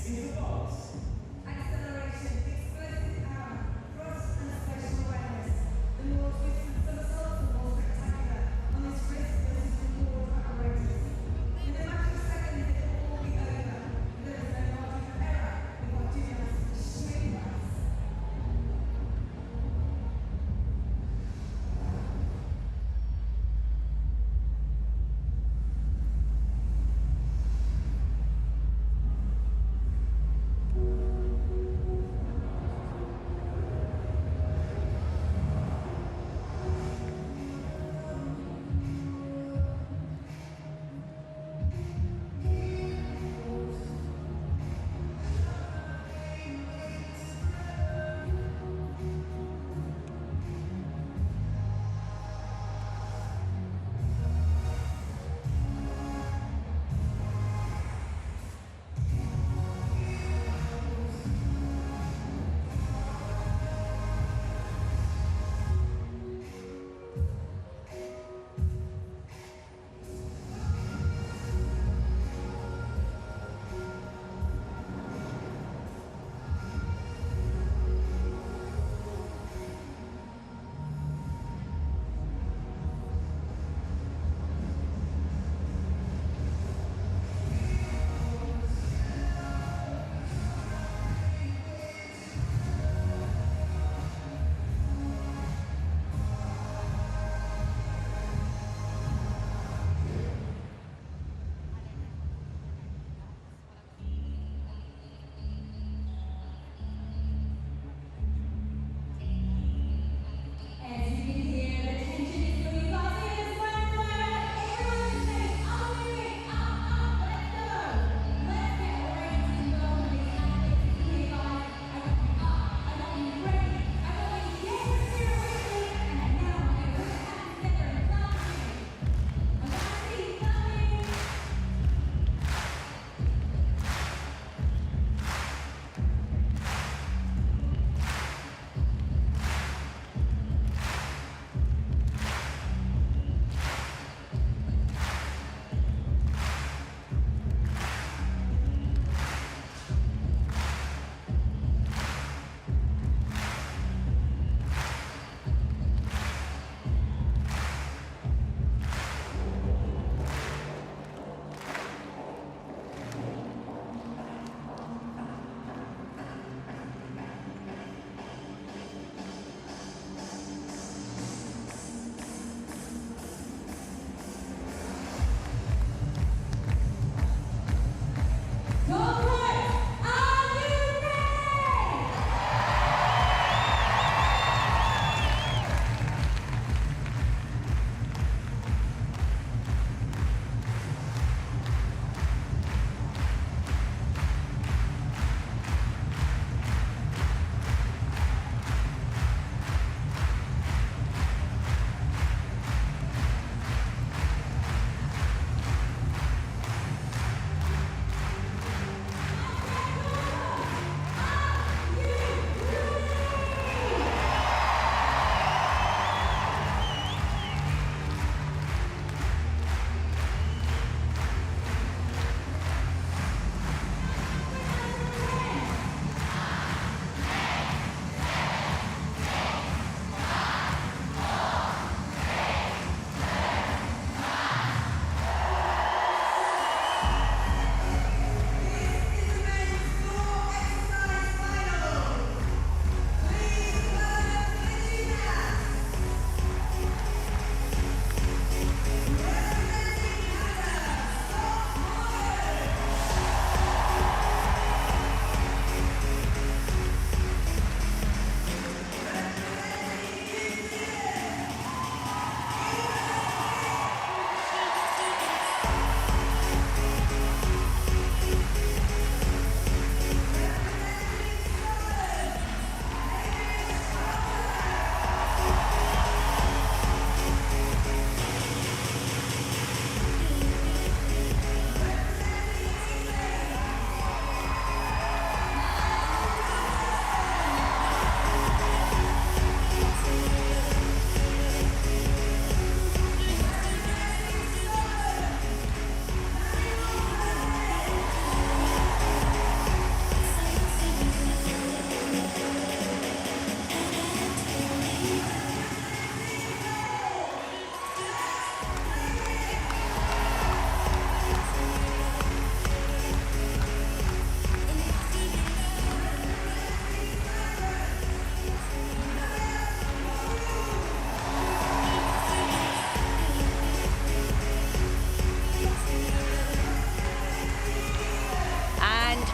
is the box. Acceleration, explosive power, thrust and spatial awareness. The more twisted somersaults, the more spectacular. On this wrist versus the forward apparatus. In a matter of seconds, it will all be over. There is no margin for error with our gymnasts shape us.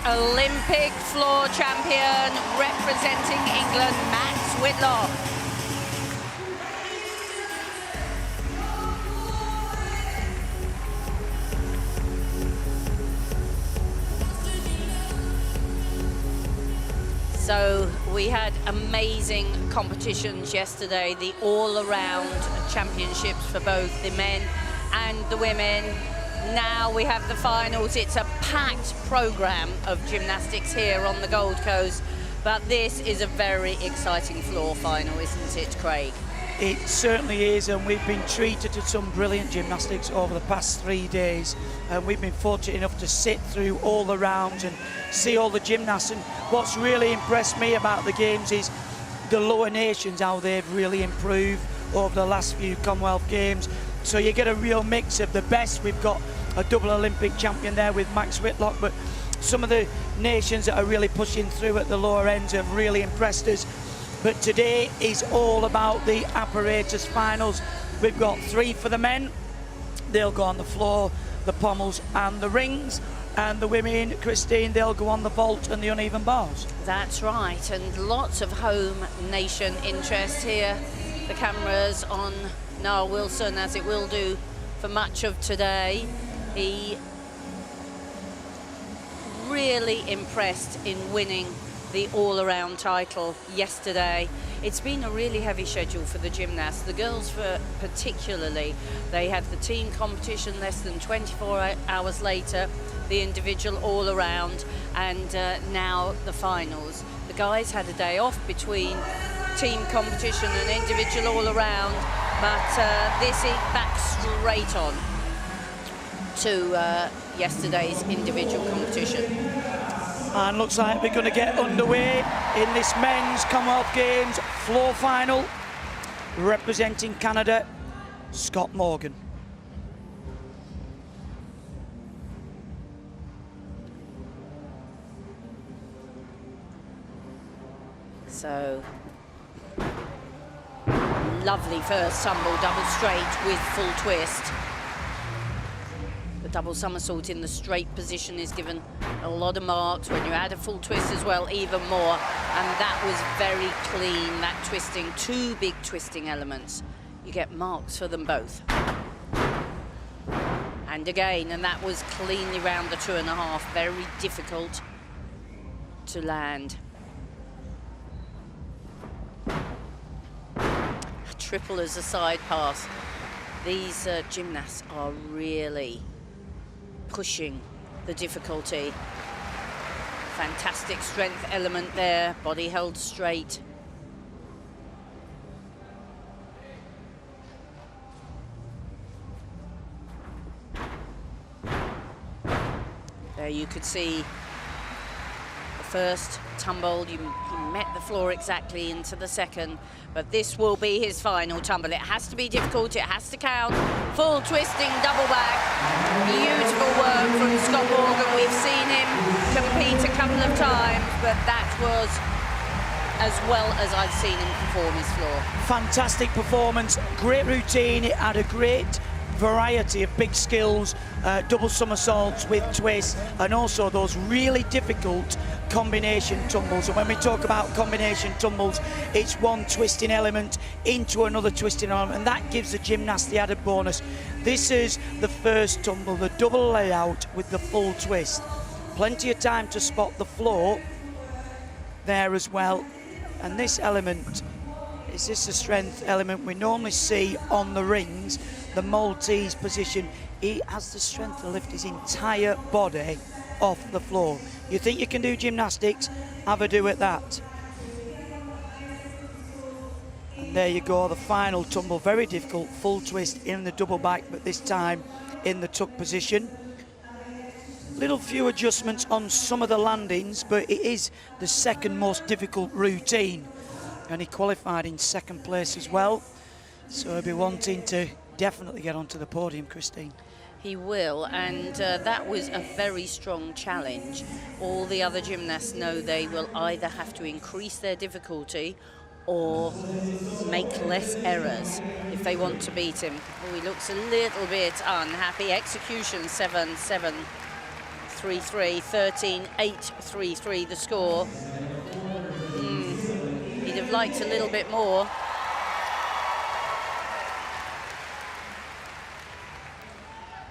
Olympic floor champion representing England, Max Whitlock. So we had amazing competitions yesterday, the all-around championships for both the men and the women. Now we have the finals. It's a packed program of gymnastics here on the Gold Coast, but this is a very exciting floor final, isn't it, Craig? It certainly is, and we've been treated to some brilliant gymnastics over the past 3 days, and we've been fortunate enough to sit through all the rounds and see all the gymnasts. And what's really impressed me about the games is the lower nations, how they've really improved over the last few Commonwealth Games. So you get a real mix of the best. We've got a double Olympic champion there with Max Whitlock, but some of the nations that are really pushing through at the lower ends have really impressed us. But today is all about the apparatus finals. We've got 3 for the men. They'll go on the floor, the pommels and the rings. And the women, Christine, they'll go on the vault and the uneven bars. That's right, and lots of home nation interest here. The cameras on Niall Wilson, as it will do for much of today. He really impressed in winning the all-around title yesterday. It's been a really heavy schedule for the gymnasts. The girls particularly, they had the team competition less than 24 hours later, the individual all-around, and now the finals. The guys had a day off between team competition and individual all-around, but this is back straight on to yesterday's individual competition. And looks like we're going to get underway in this men's Commonwealth Games floor final. Representing Canada, Scott Morgan. So, lovely first tumble, double straight with full twist. The double somersault in the straight position is given a lot of marks. When you add a full twist as well, even more. And that was very clean, that twisting, 2 big twisting elements. You get marks for them both. And again, and that was cleanly round the 2.5, very difficult to land. A triple as a side pass. These gymnasts are really pushing the difficulty. Fantastic strength element there, body held straight. There you could see the first tumble. He met the floor exactly into the second, but this will be his final tumble. It has to be difficult, it has to count. Full twisting double back. Beautiful work from Scott Morgan. We've seen him compete a couple of times, but that was as well as I've seen him perform his floor. Fantastic performance, great routine. It had a great variety of big skills, double somersaults with twists, and also those really difficult combination tumbles. And when we talk about combination tumbles, it's one twisting element into another twisting element, and that gives the gymnast the added bonus. This is the first tumble, the double layout with the full twist. Plenty of time to spot the floor there as well. And this element, is this a strength element we normally see on the rings? The Maltese position, he has the strength to lift his entire body off the floor. You think you can do gymnastics? Have a do at that. And there you go, the final tumble, very difficult, full twist in the double back, but this time in the tuck position. Little few adjustments on some of the landings, but it is the second most difficult routine. And he qualified in second place as well. So he'll be wanting to definitely get onto the podium, Christine. He will, and that was a very strong challenge. All the other gymnasts know they will either have to increase their difficulty or make less errors if they want to beat him. Oh, he looks a little bit unhappy. Execution 7-7-3 8-3-3, 13-8-3-3 the score. He'd have liked a little bit more.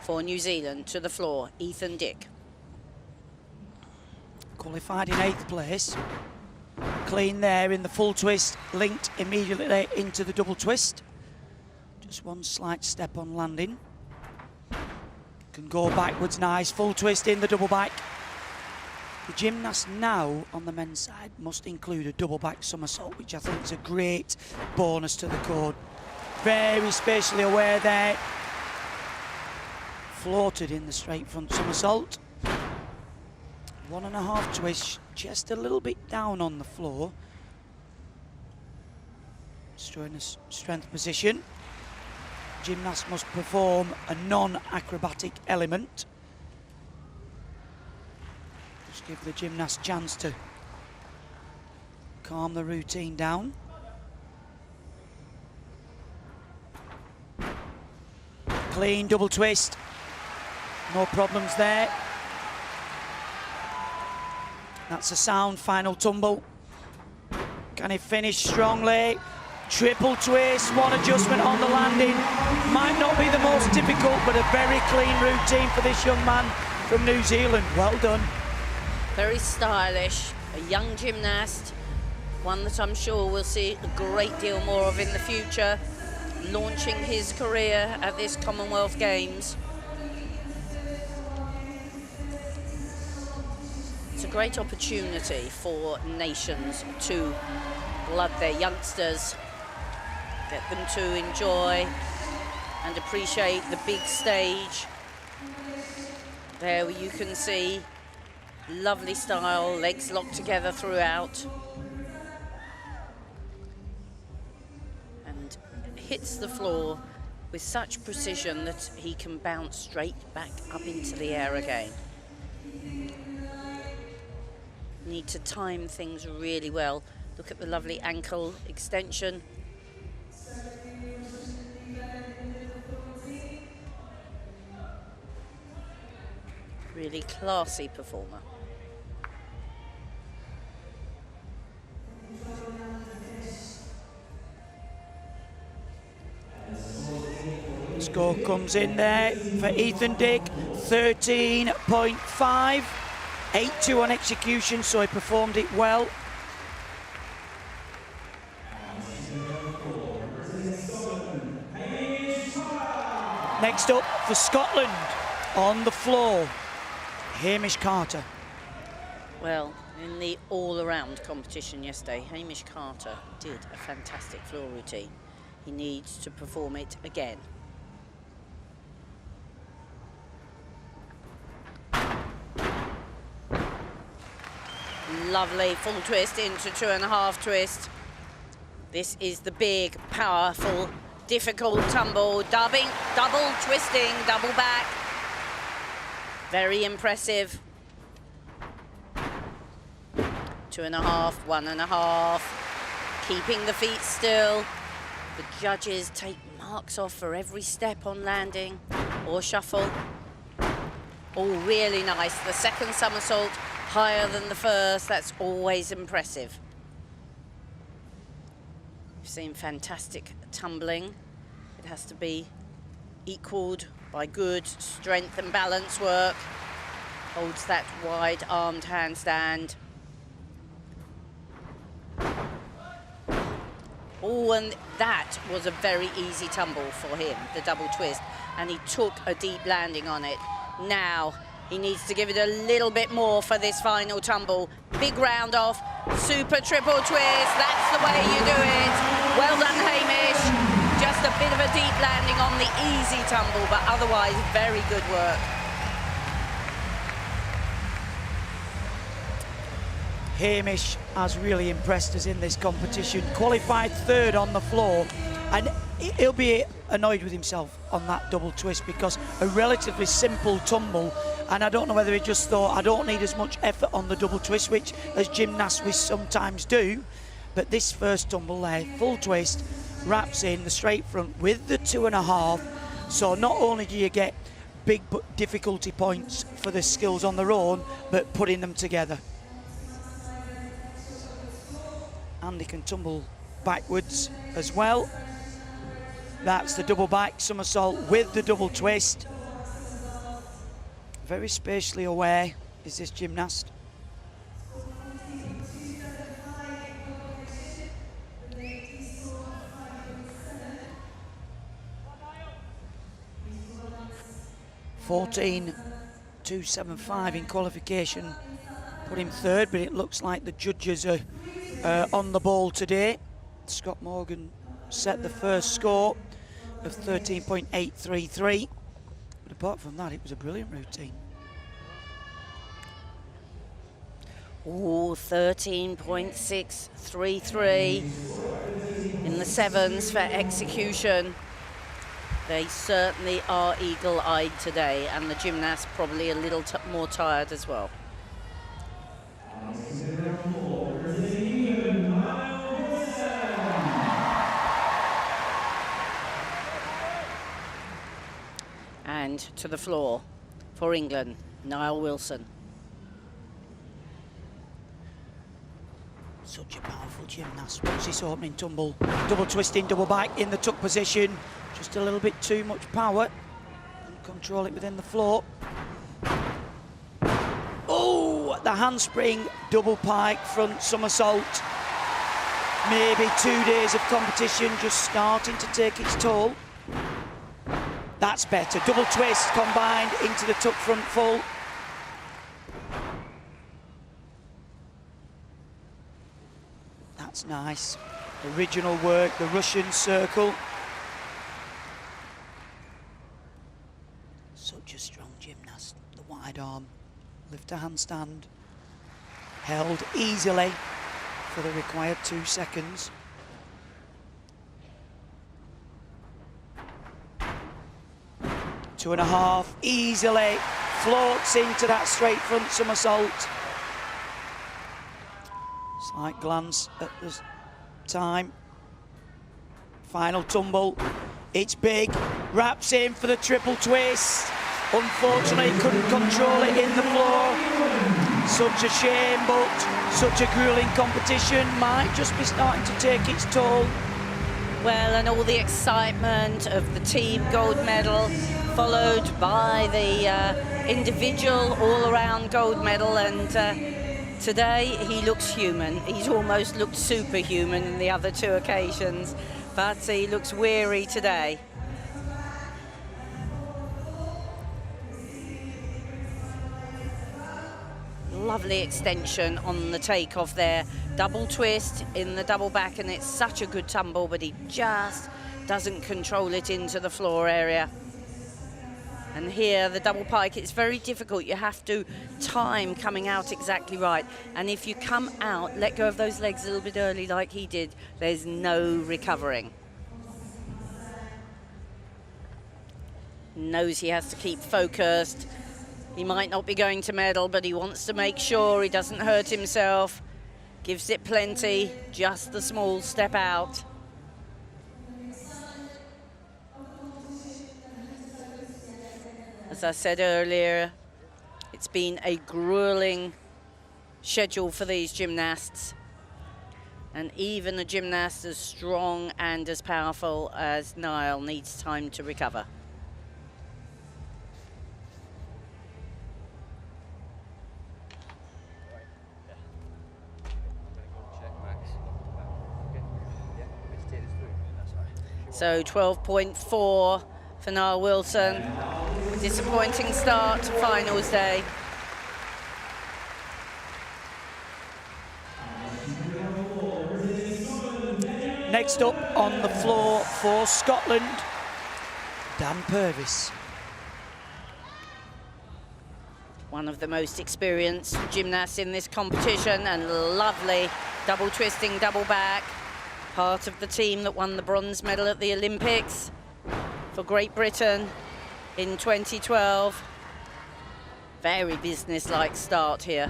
For New Zealand, to the floor, Ethan Dick. Qualified in 8th place. Clean there in the full twist, linked immediately into the double twist. Just one slight step on landing. Can go backwards, nice, full twist in the double back. The gymnast now on the men's side must include a double back somersault, which I think is a great bonus to the code. Very spatially aware there. Floated in the straight front somersault. 1.5 twist, just a little bit down on the floor. Still in a strength position. Gymnast must perform a non-acrobatic element. Just give the gymnast a chance to calm the routine down. Clean double twist. No problems there. That's a sound final tumble. Can he finish strongly? Triple twist, one adjustment on the landing. Might not be the most difficult, but a very clean routine for this young man from New Zealand. Well done. Very stylish, a young gymnast, one that I'm sure we'll see a great deal more of in the future, launching his career at this Commonwealth Games. It's a great opportunity for nations to blood their youngsters, get them to enjoy and appreciate the big stage. There you can see lovely style, legs locked together throughout. And hits the floor with such precision that he can bounce straight back up into the air again. Need to time things really well. Look at the lovely ankle extension. Really classy performer. Score comes in there for Ethan Dick, 13.5. 8-2 on execution, so he performed it well. Next up for Scotland, on the floor, Hamish Carter. Well, in the all-around competition yesterday, Hamish Carter did a fantastic floor routine. He needs to perform it again. Lovely full twist into 2.5 twist. This is the big, powerful, difficult tumble. Double twisting, double back. Very impressive. 2.5, 1.5. Keeping the feet still. The judges take marks off for every step on landing or shuffle. Oh, really nice. The second somersault higher than the first. That's always impressive. We've seen fantastic tumbling. It has to be equaled by good strength and balance work. Holds that wide-armed handstand. Oh, and that was a very easy tumble for him, the double twist, and he took a deep landing on it. Now he needs to give it a little bit more for this final tumble. Big round off, super triple twist, that's the way you do it. Well done, Hamish. Just a bit of a deep landing on the easy tumble, but otherwise very good work. Hamish has really impressed us in this competition. Qualified third on the floor, and he'll be annoyed with himself on that double twist because a relatively simple tumble, and I don't know whether he just thought I don't need as much effort on the double twist, which as gymnasts we sometimes do, but this first tumble there, full twist, wraps in the straight front with the 2.5, so not only do you get big difficulty points for the skills on their own, but putting them together. Andy can tumble backwards as well. That's the double back somersault with the double twist. Very spatially aware is this gymnast. (14.275) in qualification, put him third, but it looks like the judges are on the ball today. Scott Morgan set the first score of 13.833, but apart from that, it was a brilliant routine. Oh, 13.633 in the sevens for execution. They certainly are eagle-eyed today, and the gymnasts probably a little more tired as well. And to the floor for England, Niall Wilson. Such a powerful gymnast. What's this opening tumble? Double twisting, double back in the tuck position. Just a little bit too much power. And control it within the floor. Oh, the handspring, double pike, front somersault. Maybe 2 days of competition just starting to take its toll. That's better. Double twist combined into the tuck front full. That's nice. Original work, the Russian circle. Such a strong gymnast. The wide arm, lift to handstand. Held easily for the required 2 seconds. Two and a half, easily floats into that straight front somersault. Slight glance at the time. Final tumble, it's big, wraps in for the triple twist. Unfortunately, couldn't control it in the floor. Such a shame, but such a grueling competition might just be starting to take its toll. Well, and all the excitement of the team gold medal, followed by the individual all-around gold medal, and today he looks human. He's almost looked superhuman in the other 2 occasions, but he looks weary today. Lovely extension on the takeoff there. Double twist in the double back, and it's such a good tumble, but he just doesn't control it into the floor area. And here, the double pike, it's very difficult. You have to time coming out exactly right. And if you come out, let go of those legs a little bit early like he did, there's no recovering. Knows he has to keep focused. He might not be going to medal, but he wants to make sure he doesn't hurt himself. Gives it plenty, just the small step out. As I said earlier, it's been a grueling schedule for these gymnasts. And even a gymnast as strong and as powerful as Niall needs time to recover. So 12.4 for Niall Wilson. Disappointing start to finals day. Next up on the floor for Scotland, Dan Purvis. One of the most experienced gymnasts in this competition, and lovely double twisting, double back. Part of the team that won the bronze medal at the Olympics for Great Britain in 2012. Very business-like start here.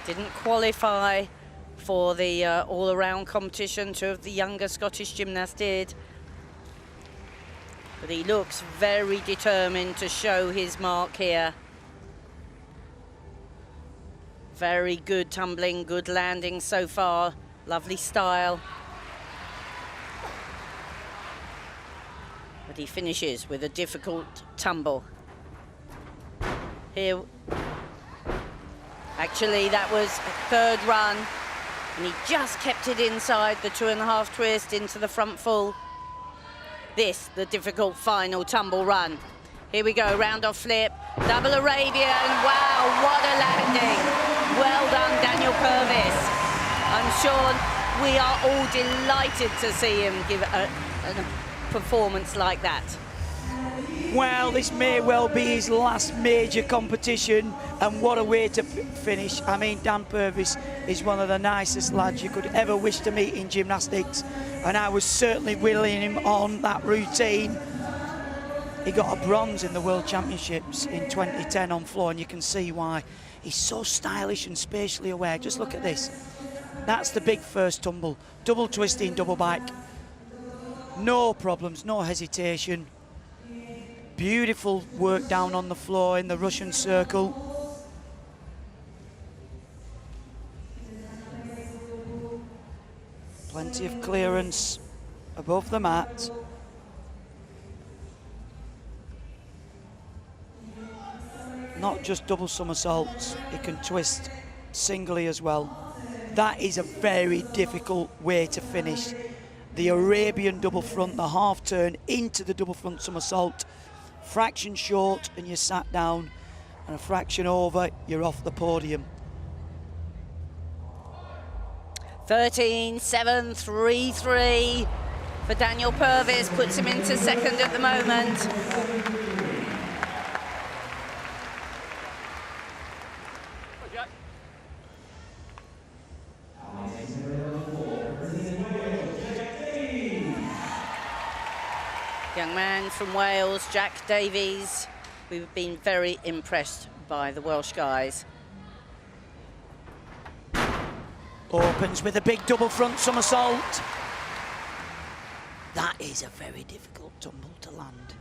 Didn't qualify for the all-around competition. Two of the younger Scottish gymnasts did. But he looks very determined to show his mark here. Very good tumbling, good landing so far. Lovely style. But he finishes with a difficult tumble. Here, actually that was a third run, and he just kept it inside the 2.5 twist into the front full. This, the difficult final tumble run. Here we go, round off flip, double Arabian, wow, what a landing. Well done, Daniel Purvis. I'm sure we are all delighted to see him give a performance like that. Well, this may well be his last major competition, and what a way to finish. I mean, Dan Purvis is one of the nicest lads you could ever wish to meet in gymnastics, and I was certainly willing him on that routine. He got a bronze in the World Championships in 2010 on floor, and you can see why. He's so stylish and spatially aware. Just look at this. That's the big first tumble. Double twisting, double back. No problems, no hesitation. Beautiful work down on the floor in the Russian circle. Plenty of clearance above the mat. Not just double somersaults, he can twist singly as well. That is a very difficult way to finish. The Arabian double front, the half turn into the double front somersault. Fraction short and you're sat down, and a fraction over, you're off the podium. 13-7, 3-3 for Daniel Purvis, puts him into second at the moment. Young man from Wales, Jack Davies. We've been very impressed by the Welsh guys. Opens with a big double front somersault. That is a very difficult tumble to land.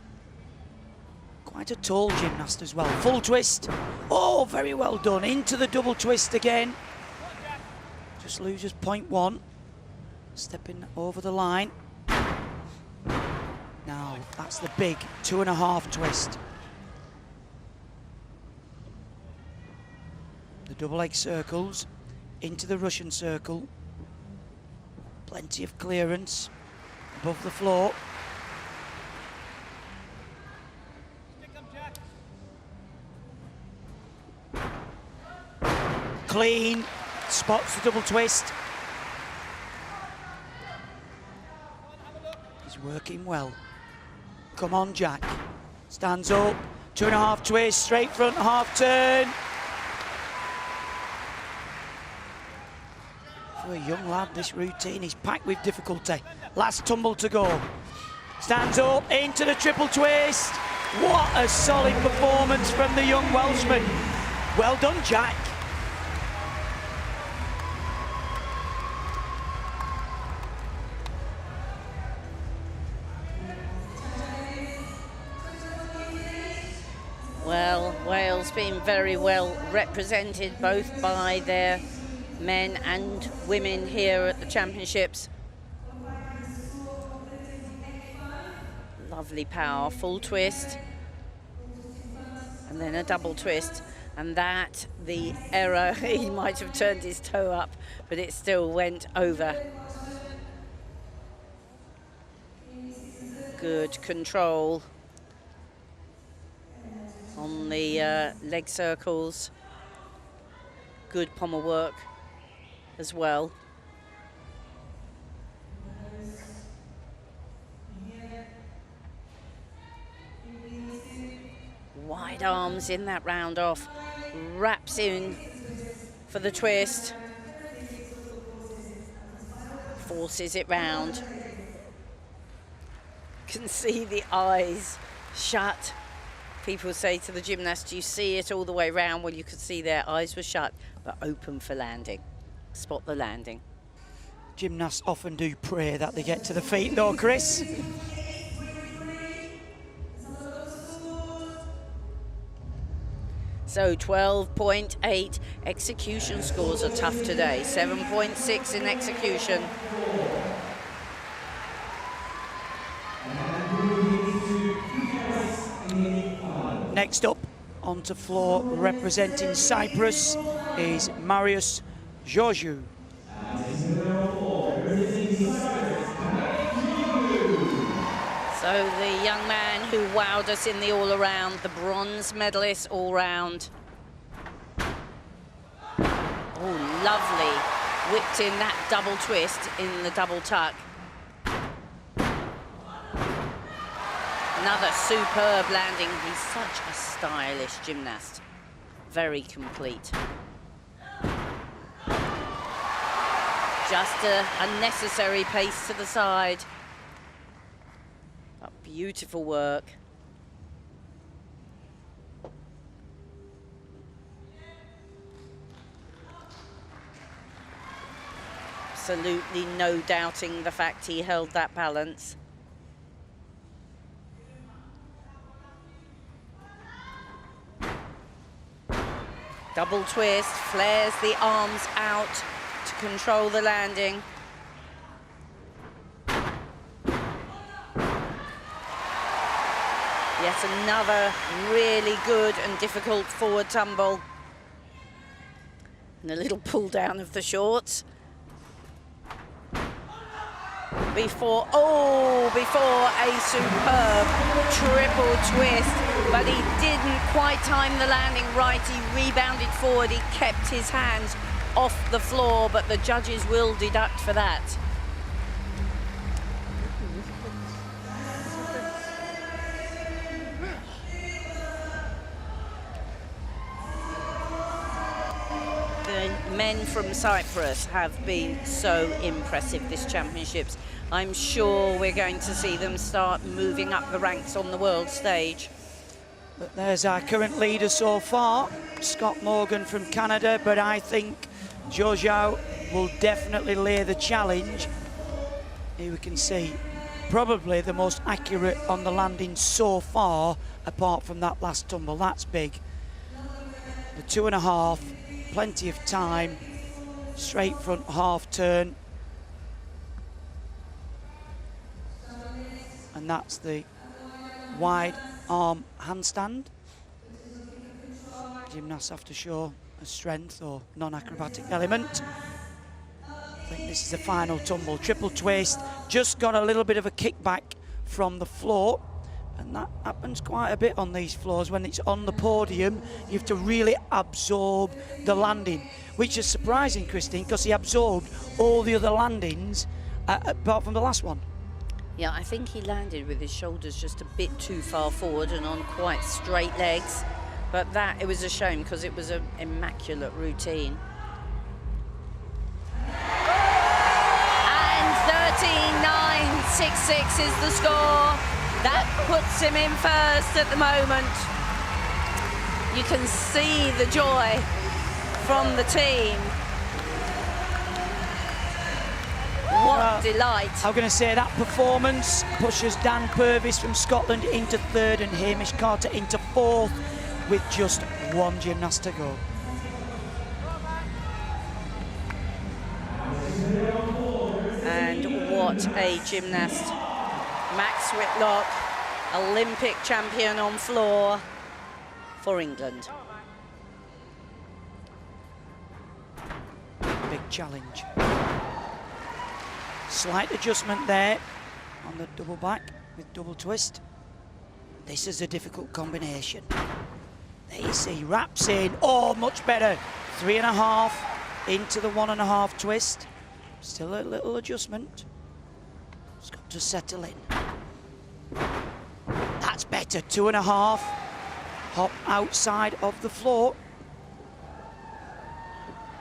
Quite a tall gymnast as well. Full twist. Oh, very well done. Into the double twist again. Just loses 0.1. Stepping over the line. Now, that's the big 2.5 twist. The double leg circles into the Russian circle. Plenty of clearance above the floor. Clean, spots the double twist. He's working well. Come on, Jack. Stands up, 2.5 twist, straight front, half turn. For a young lad, this routine is packed with difficulty. Last tumble to go. Stands up, into the triple twist. What a solid performance from the young Welshman. Well done, Jack. Well, Wales being very well represented both by their men and women here at the championships. Lovely power, full twist, and then a double twist. And that, the error, he might have turned his toe up, but it still went over. Good control on the leg circles. Good pommel work as well. Wide arms in that round off. Wraps in for the twist. Forces it round. Can see the eyes shut. People say to the gymnast, do you see it all the way round? Well, you could see their eyes were shut, but open for landing. spot the landing. Gymnasts often do pray that they get to the feet though, Chris. So 12.8 execution scores are tough today. 7.6 in execution. Next up onto floor representing Cyprus is Marius Georgiou. So the young man who wowed us in the all-around, the bronze medalist all-round. Oh, lovely. Whipped in that double twist in the double tuck. Another superb landing. He's such a stylish gymnast. Very complete. Just a unnecessary pace to the side. But beautiful work. Absolutely no doubting the fact he held that balance. Double twist, flares the arms out to control the landing. Yet another really good and difficult forward tumble. And a little pull down of the shorts. Before a superb triple twist, but he didn't quite time the landing right. He rebounded forward, he kept his hands off the floor, but the judges will deduct for that. The men from Cyprus have been so impressive this championships. I'm sure we're going to see them start moving up the ranks on the world stage. But there's our current leader so far, Scott Morgan from Canada, but I think Georgiou will definitely lay the challenge. Here we can see probably the most accurate on the landing so far, apart from that last tumble. That's big. The 2.5, plenty of time, straight front half turn. And that's the wide arm handstand. Gymnasts have to show a strength or non-acrobatic element. I think this is the final tumble. Triple twist, just got a little bit of a kickback from the floor, and that happens quite a bit on these floors. When it's on the podium, you have to really absorb the landing, which is surprising, Christine, because he absorbed all the other landings apart from the last one. Yeah, I think he landed with his shoulders just a bit too far forward and on quite straight legs. But it was a shame because it was an immaculate routine. And 13.966 is the score. That puts him in first at the moment. You can see the joy from the team. What delight. I'm going to say that performance pushes Dan Purvis from Scotland into third and Hamish Carter into fourth with just one gymnast to go. And what a gymnast. Max Whitlock, Olympic champion on floor for England. Big challenge. Slight adjustment there on the double back with double twist. This is a difficult combination. There you see, wraps in, oh, much better. 3.5 into the 1.5 twist. Still a little adjustment. It's got to settle in. That's better, 2.5. Hop outside of the floor.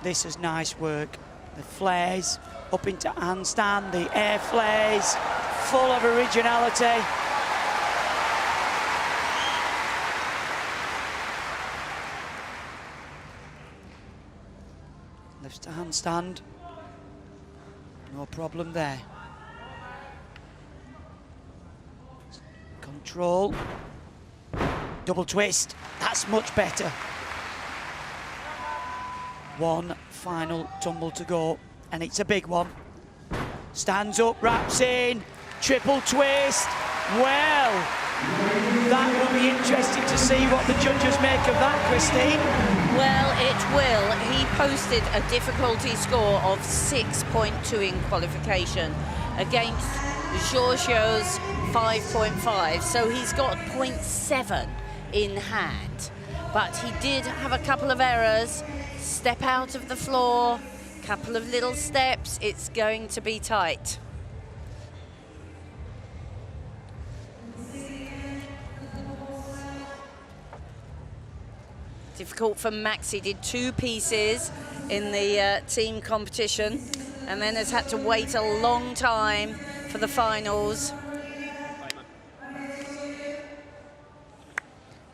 This is nice work. The flares up into handstand, the air flares, full of originality. They've Just a handstand. No problem there. Control. Double twist. That's much better. One final tumble to go, and it's a big one. Stands up, wraps in, triple twist. Well, that will be interesting to see what the judges make of that, Christine. Well, it will. He posted a difficulty score of 6.2 in qualification against Giorgio's 5.5, so he's got 0.7 in hand. But he did have a couple of errors. Step out of the floor, couple of little steps, it's going to be tight. Difficult for Max, he did 2 pieces in the team competition and then has had to wait a long time for the finals.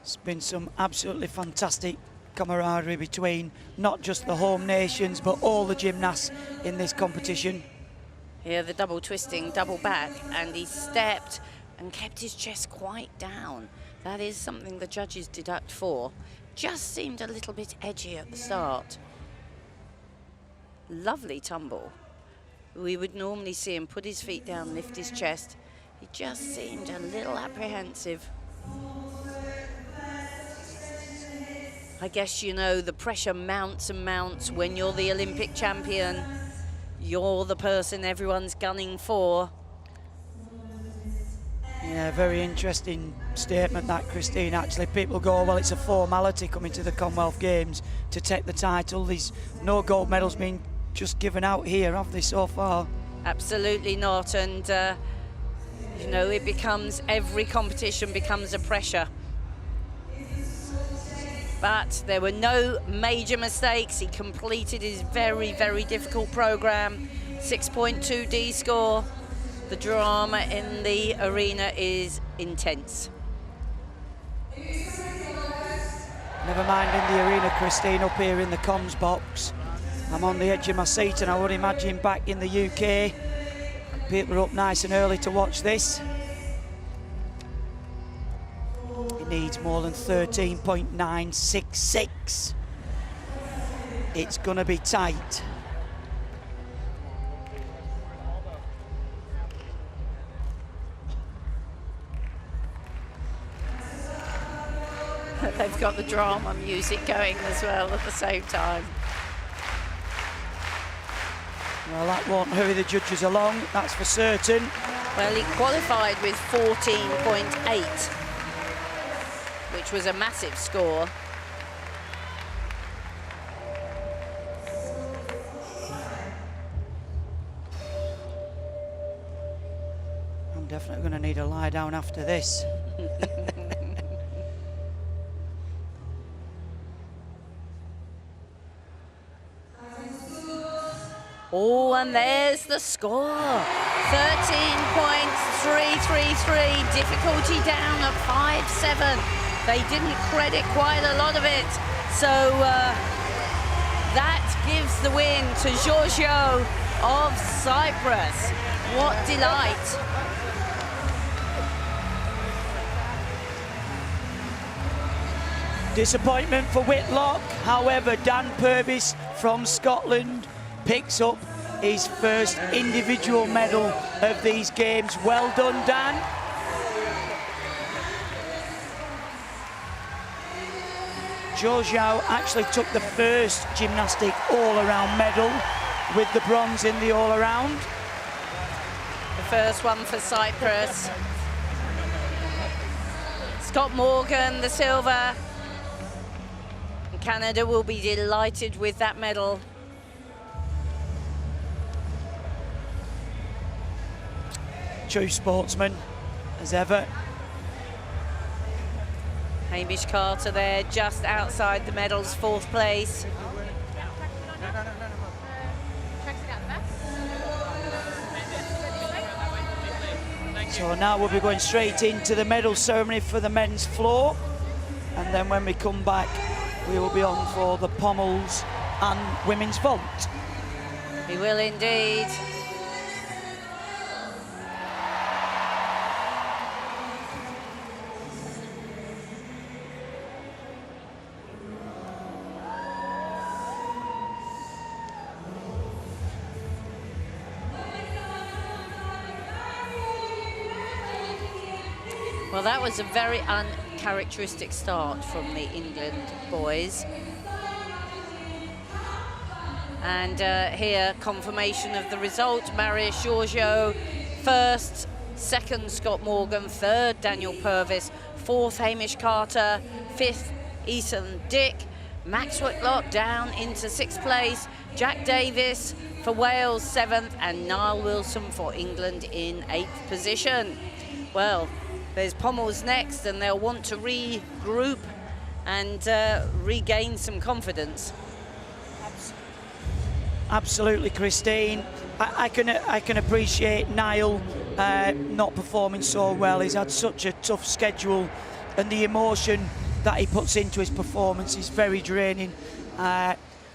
It's been some absolutely fantastic camaraderie between not just the home nations but all the gymnasts in this competition. Here the double twisting, double back, and he stepped and kept his chest quite down. That is something the judges deduct for. Just seemed a little bit edgy at the start. Lovely tumble. We would normally see him put his feet down, lift his chest. He just seemed a little apprehensive. I guess, you know, the pressure mounts and mounts when you're the Olympic champion. You're the person everyone's gunning for. Yeah, very interesting statement that, Christine. Actually, people go, well, it's a formality coming to the Commonwealth Games to take the title. There's no gold medals being just given out here, have they, so far? Absolutely not. And, you know, it becomes, every competition becomes a pressure. But there were no major mistakes. He completed his very, very difficult program. 6.2 D score. The drama in the arena is intense. Never mind in the arena, Christine, up here in the comms box. I'm on the edge of my seat, and I would imagine back in the UK, people are up nice and early to watch this. It needs more than 13.966. It's going to be tight. They've got the drama music going as well at the same time. Well, that won't hurry the judges along, that's for certain. Well, he qualified with 14.8, which was a massive score. I'm definitely going to need a lie down after this. Oh, and there's the score. 13.333, difficulty down at 5.7. They didn't credit quite a lot of it. So that gives the win to Giorgio of Cyprus. What delight. Disappointment for Whitlock. However, Dan Purvis from Scotland picks up his first individual medal of these games. Well done, Dan. Giorgio actually took the first gymnastic all-around medal with the bronze in the all-around. The first one for Cyprus. Scott Morgan, the silver. And Canada will be delighted with that medal. True sportsman, as ever. Hamish Carter there, just outside the medals, 4th place. So now we'll be going straight into the medal ceremony for the men's floor. And then when we come back, we will be on for the pommels and women's vault. He will indeed. Well, that was a very uncharacteristic start from the England boys. And here, confirmation of the result. Marius Giorgio first, second Scott Morgan, third Daniel Purvis, fourth Hamish Carter, fifth Ethan Dick, Max Whitlock down into sixth place, Jack Davis for Wales seventh, and Niall Wilson for England in eighth position. Well, there's Pommels next, and they'll want to regroup and regain some confidence. Absolutely, Christine. I can appreciate Niall not performing so well. He's had such a tough schedule, and the emotion that he puts into his performance is very draining.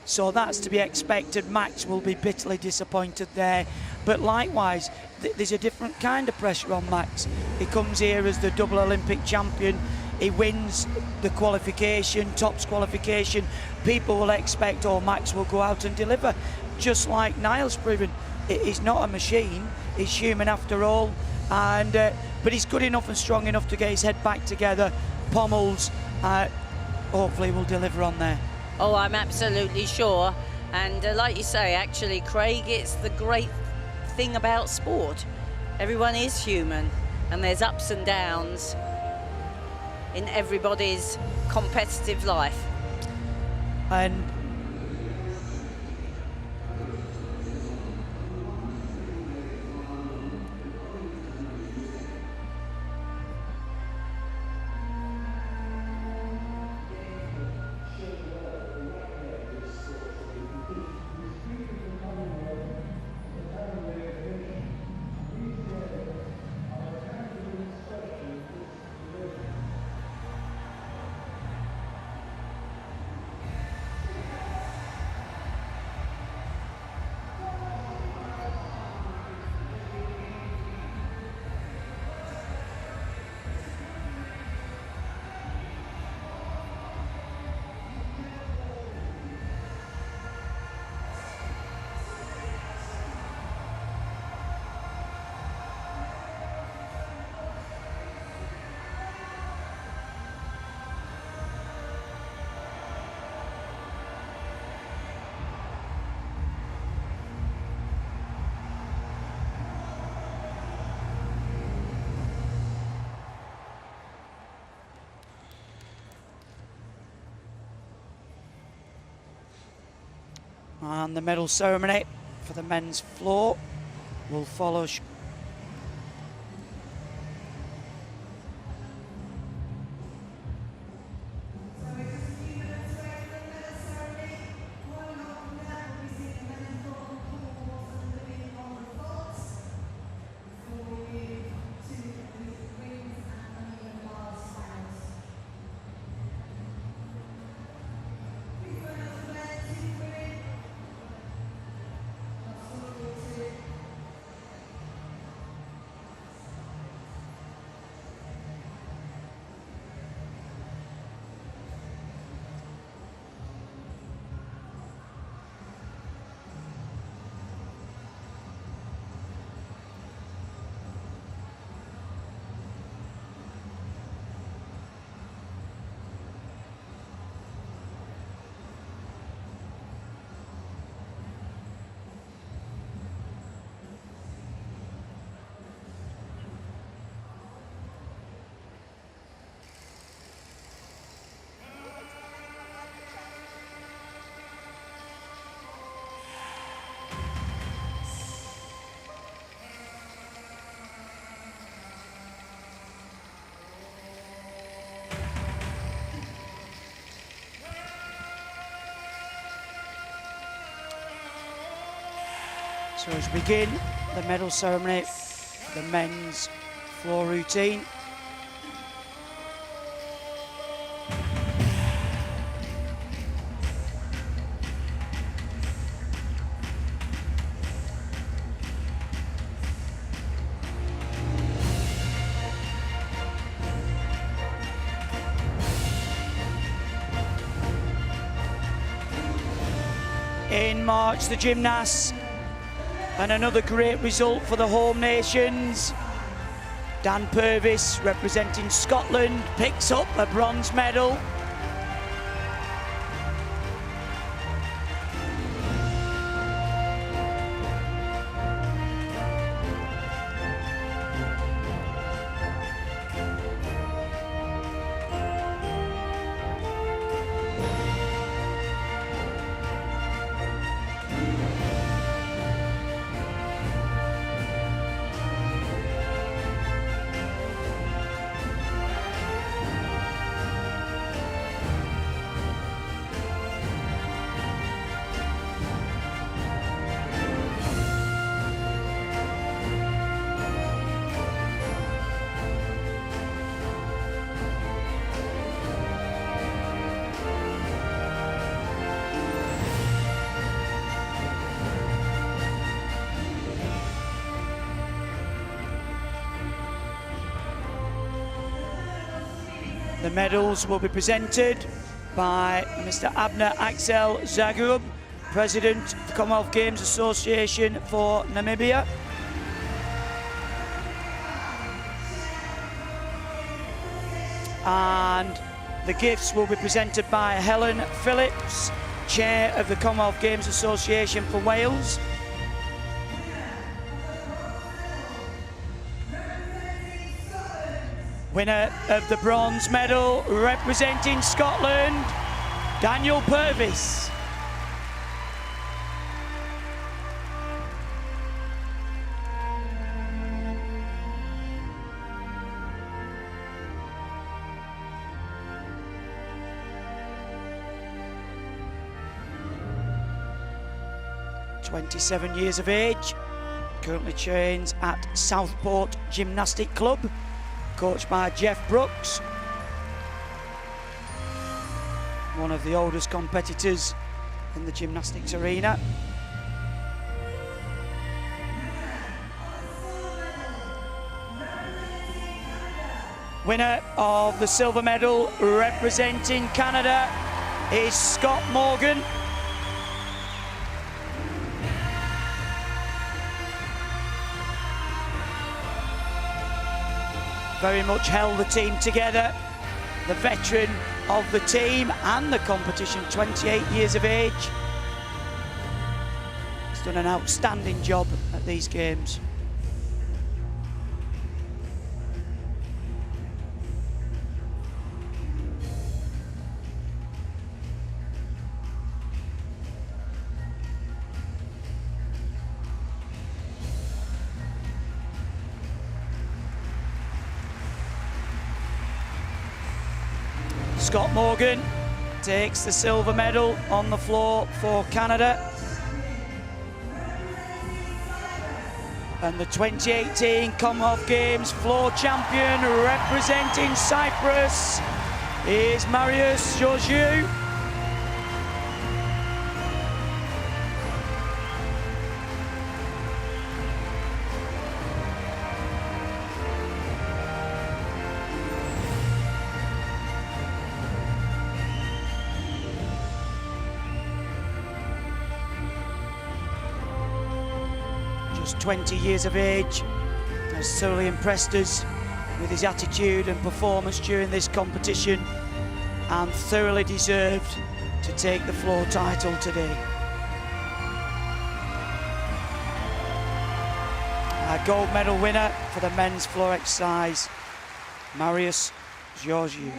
So that's to be expected. Max will be bitterly disappointed there. But likewise, there's a different kind of pressure on Max. He comes here as the double Olympic champion. He wins the qualification, tops qualification. People will expect, oh, Max will go out and deliver. Just like Niall's proven, he's not a machine. He's human after all. And but he's good enough and strong enough to get his head back together. Pommels, hopefully, will deliver on there. Oh, I'm absolutely sure. And like you say, actually, Craig, it's the great thing about sport. Everyone is human, and there's ups and downs in everybody's competitive life. And the medal ceremony for the men's floor will follow. So as we begin the medal ceremony for the men's floor routine. in march the gymnasts, and another great result for the home nations. Dan Purvis, representing Scotland, picks up a bronze medal. The medals will be presented by Mr. Abner Axel Zagub, President of the Commonwealth Games Association for Namibia. And the gifts will be presented by Helen Phillips, Chair of the Commonwealth Games Association for Wales. Winner of the bronze medal, representing Scotland, Daniel Purvis. "27 years of age, currently trains at Southport Gymnastic Club, coached by Jeff Brooks, one of the oldest competitors in the gymnastics arena. Winner of the silver medal, representing Canada, is Scott Morgan. Very much held the team together, the veteran of the team and the competition, 28 years of age. He's done an outstanding job at these games. Scott Morgan takes the silver medal on the floor for Canada. And the 2018 Commonwealth Games floor champion, representing Cyprus, is Marius Georgiou. Just 20 years of age, has thoroughly impressed us with his attitude and performance during this competition, and thoroughly deserved to take the floor title today. Our gold medal winner for the men's floor exercise, Marius Georgiou.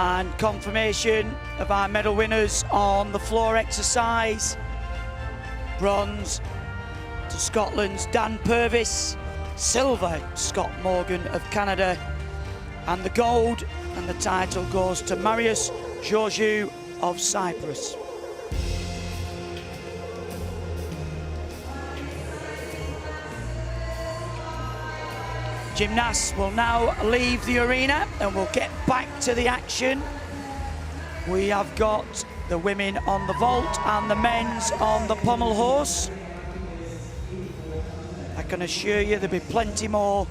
And confirmation of our medal winners on the floor exercise. Bronze to Scotland's Dan Purvis, silver Scott Morgan of Canada, and the gold and the title goes to Marius Georgiou of Cyprus. Gymnasts will now leave the arena and we'll get back to the action. We have got the women on the vault and the men's on the pommel horse. I can assure you there'll be plenty more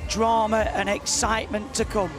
drama and excitement to come.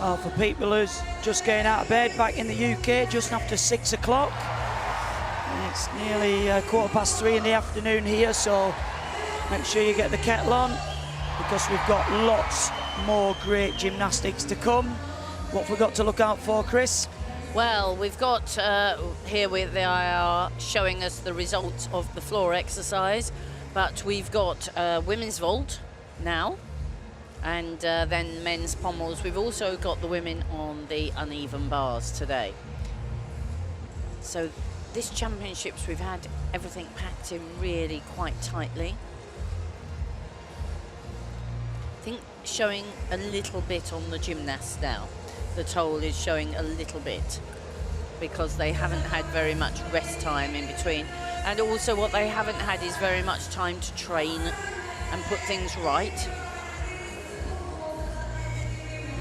Oh, for people who's just getting out of bed back in the UK, just after 6 o'clock. It's nearly 3:15 in the afternoon here, so make sure you get the kettle on because we've got lots more great gymnastics to come. What have we got to look out for, Chris? Well, we've got here they are showing us the results of the floor exercise, but we've got women's vault now, and then men's pommels. We've also got the women on the uneven bars today. So this championships, we've had everything packed in really quite tightly. I think showing a little bit on the gymnasts now. The toll is showing a little bit because they haven't had very much rest time in between. And also what they haven't had is very much time to train and put things right.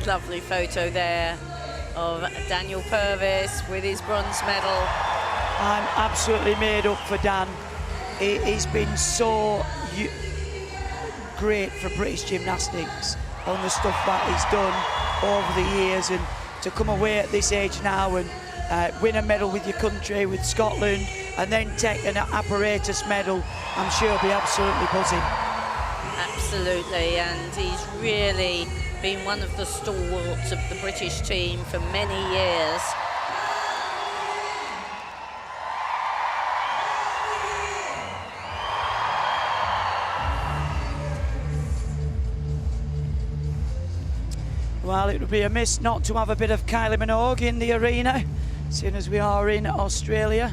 Lovely photo there of Daniel Purvis with his bronze medal. I'm absolutely made up for Dan. He's been so great for British gymnastics on the stuff that he's done over the years, and to come away at this age now and win a medal with your country, with Scotland, and then take an apparatus medal, I'm sure he'll be absolutely buzzing. Absolutely, and he's really been one of the stalwarts of the British team for many years. Well, it would be a miss not to have a bit of Kylie Minogue in the arena, seeing as we are in Australia.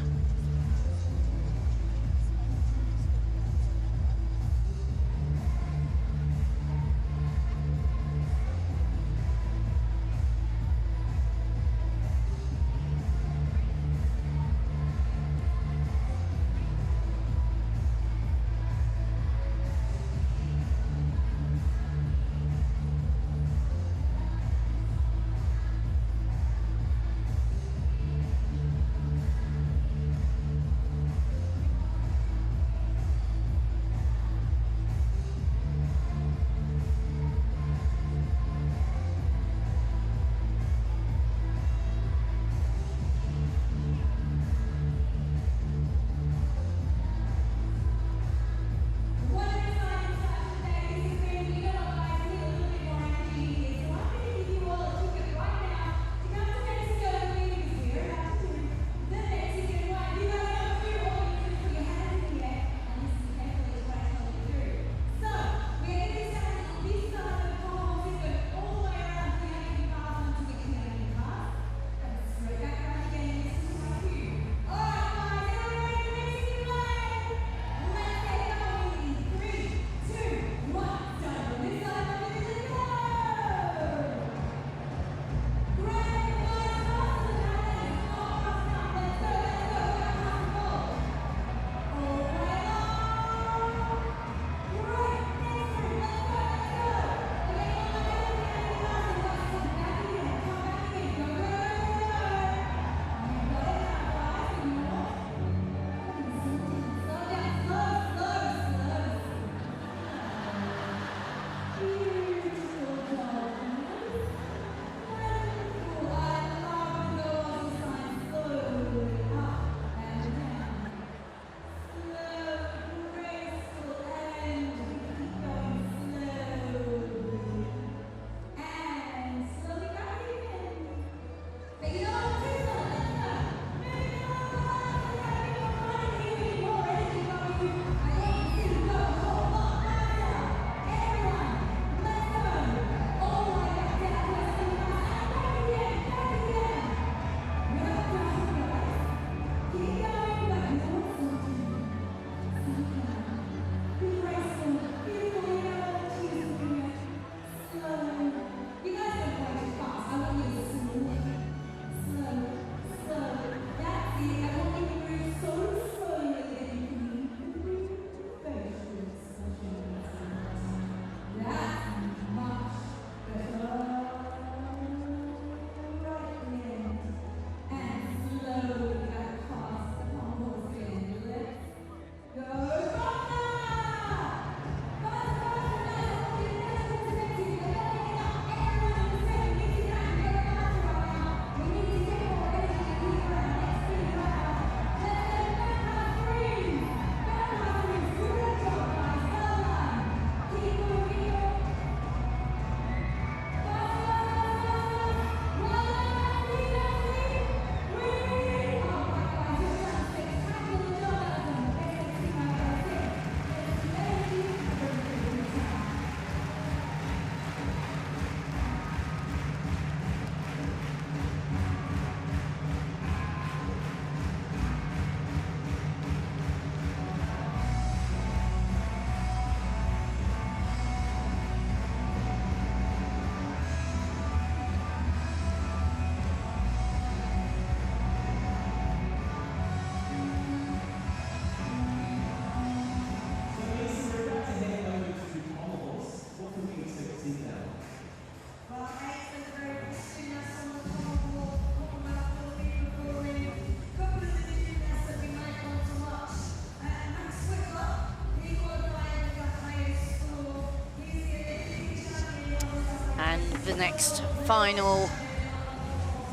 the next final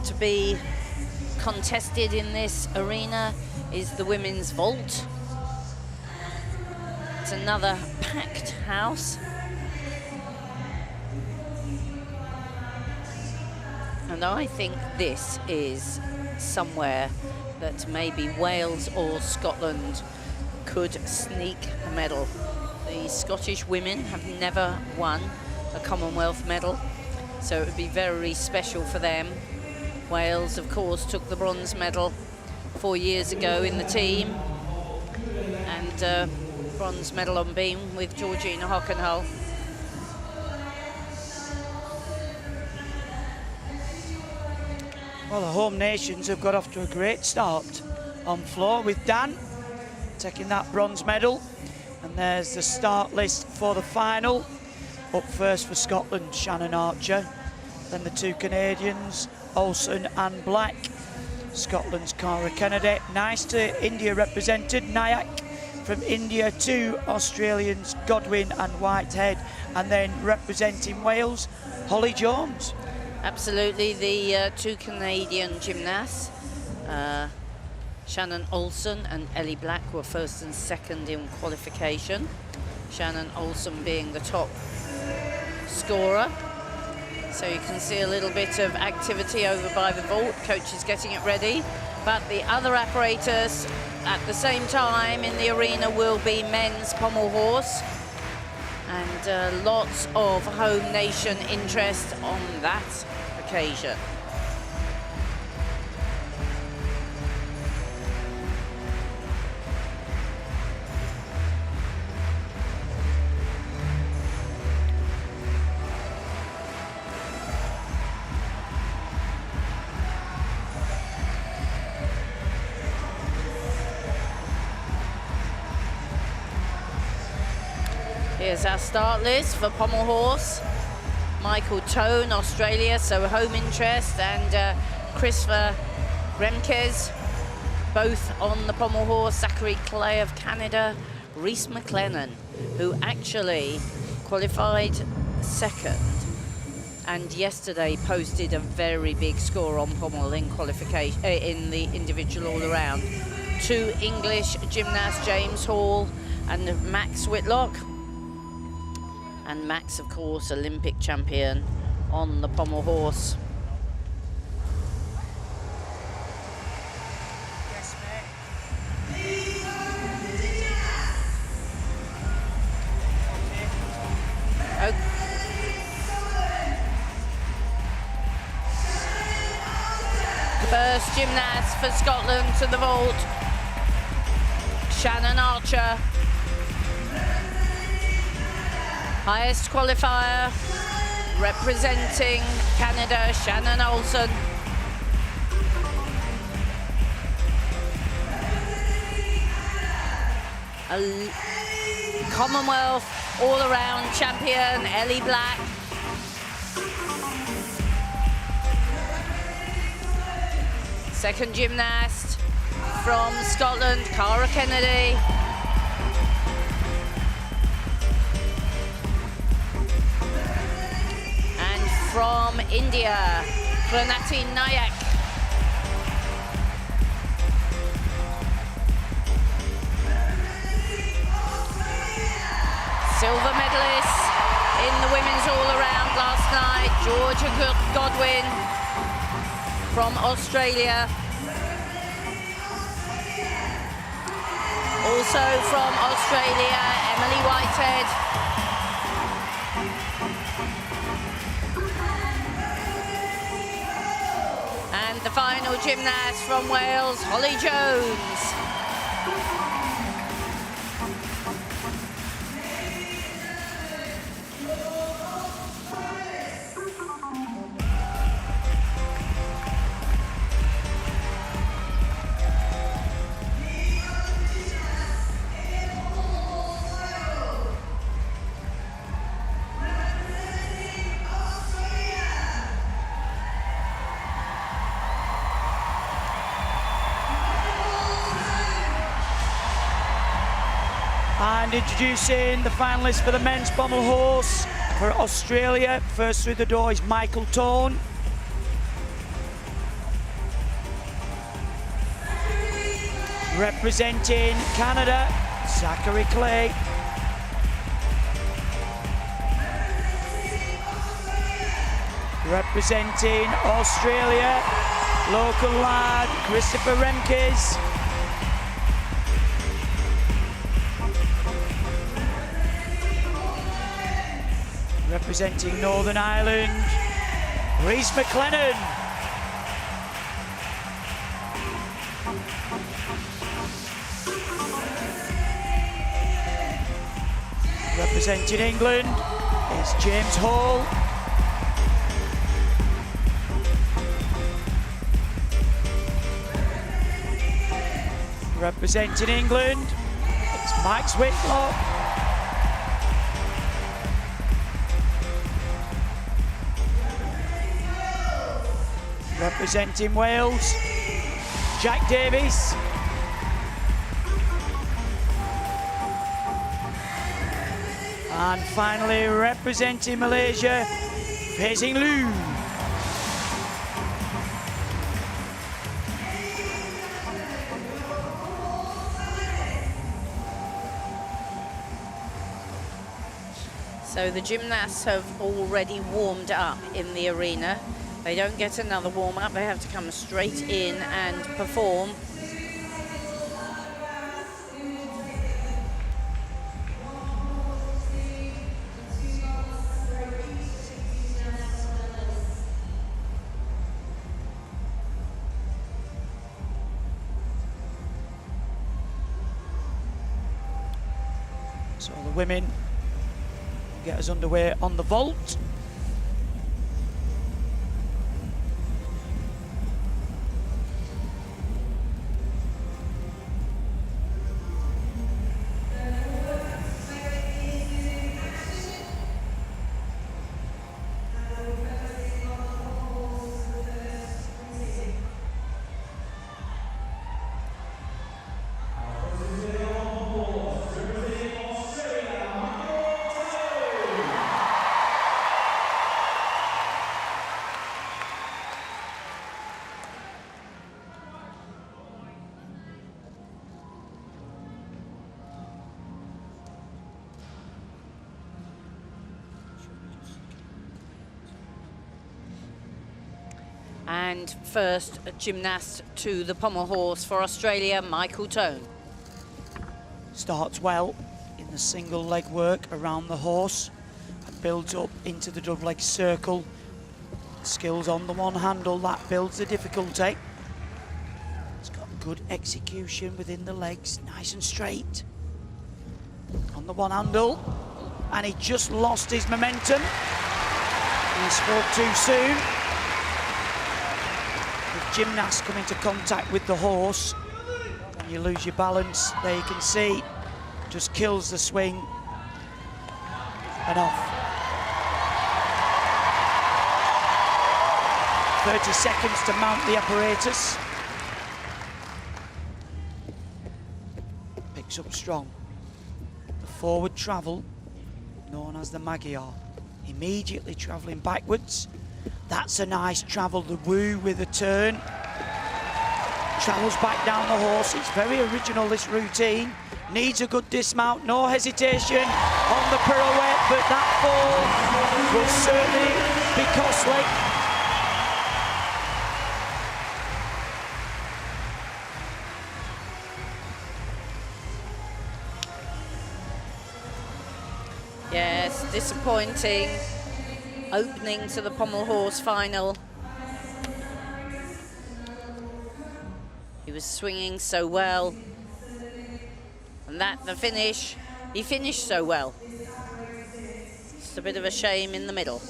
to be contested in this arena is the women's vault. It's another packed house. And I think this is somewhere that maybe Wales or Scotland could sneak a medal. The Scottish women have never won a Commonwealth medal, so it would be very special for them. Wales, of course, took the bronze medal 4 years ago in the team, and bronze medal on beam with Georgina Hockenhull. Well, the home nations have got off to a great start on floor, with Dan taking that bronze medal. And there's the start list for the final. Up first for Scotland, Shannon Archer. Then the two Canadians, Olsen and Black. Scotland's Cara Kennedy. Nice to India represented, Nayak. From India, two Australians, Godwin and Whitehead. And then representing Wales, Holly Jones. Absolutely, the two Canadian gymnasts, Shannon Olsen and Ellie Black, were first and second in qualification. Shannon Olsen being the top scorer. So you can see a little bit of activity over by the vault. Coach is getting it ready. But the other apparatus at the same time in the arena will be men's pommel horse. And lots of home nation interest on that occasion. Here's our start list for pommel horse. Michael Tone, Australia, so home interest, and Christopher Remkes, both on the pommel horse. Zachary Clay of Canada, Reese McLennan, who actually qualified second and yesterday posted a very big score on pommel in qualification in the individual all around. Two English gymnasts, James Hall and Max Whitlock. And Max, of course, Olympic champion on the pommel horse. Yes, Oh. First gymnast for Scotland to the vault, Shannon Archer. Highest qualifier, representing Canada, Shannon Olsen. A Commonwealth all-around champion, Ellie Black. Second gymnast from Scotland, Cara Kennedy. From India, Pranati Nayak. Silver medalist in the women's all-around last night, Georgia Godwin from Australia. Also from Australia, Emily Whitehead. And the final gymnast from Wales, Holly Jones. And introducing the finalists for the men's pommel horse for Australia. First through the door is Michael Tone. Representing Canada, Zachary Clay. Representing Australia, local lad Christopher Remkes. Representing Northern Ireland, Rhys McLennan. Representing England is James Hall. Representing England, it's Max Whitlock. Representing Wales, Jack Davies. And finally, representing Malaysia, Fei Lu. So the gymnasts have already warmed up in the arena. They don't get another warm-up, they have to come straight in and perform. So the women get us underway on the vault. And first gymnast to the pommel horse for Australia, Michael Tone. Starts well in the single leg work around the horse and builds up into the double leg circle. Skills on the one handle, that builds the difficulty. It's got good execution within the legs, nice and straight. On the one handle, and he just lost his momentum. He spoke too soon. Gymnasts come into contact with the horse and you lose your balance. There you can see, just kills the swing and off. 30 seconds to mount the apparatus. Picks up strong. The forward travel, known as the Magyar, immediately travelling backwards. That's a nice travel, the woo with a turn. Travels back down the horse. It's very original, this routine. Needs a good dismount, no hesitation on the pirouette, but that fall will certainly be costly. Yes, disappointing opening to the pommel horse final. He was swinging so well, and that the finish, he finished so well. Just a bit of a shame in the middle.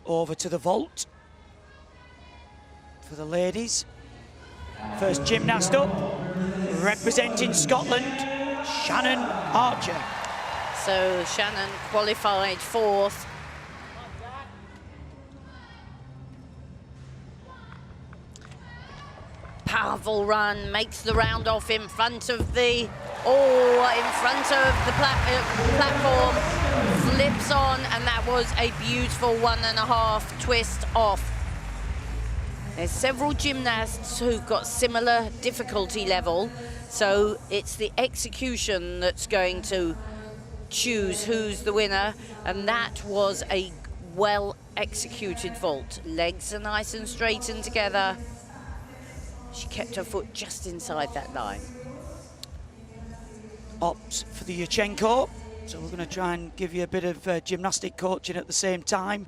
Over to the vault for the ladies. First gymnast up, representing Scotland, Shannon Archer. So Shannon qualified fourth Powerful run, makes the round off in front of the, platform, flips on, and that was a beautiful 1.5 twist off. There's several gymnasts who've got similar difficulty level, so it's the execution that's going to choose who's the winner, and that was a well executed vault. Legs are nice and straightened together. She kept her foot just inside that line. Opts for the Yurchenko. So we're going to try and give you a bit of gymnastic coaching at the same time.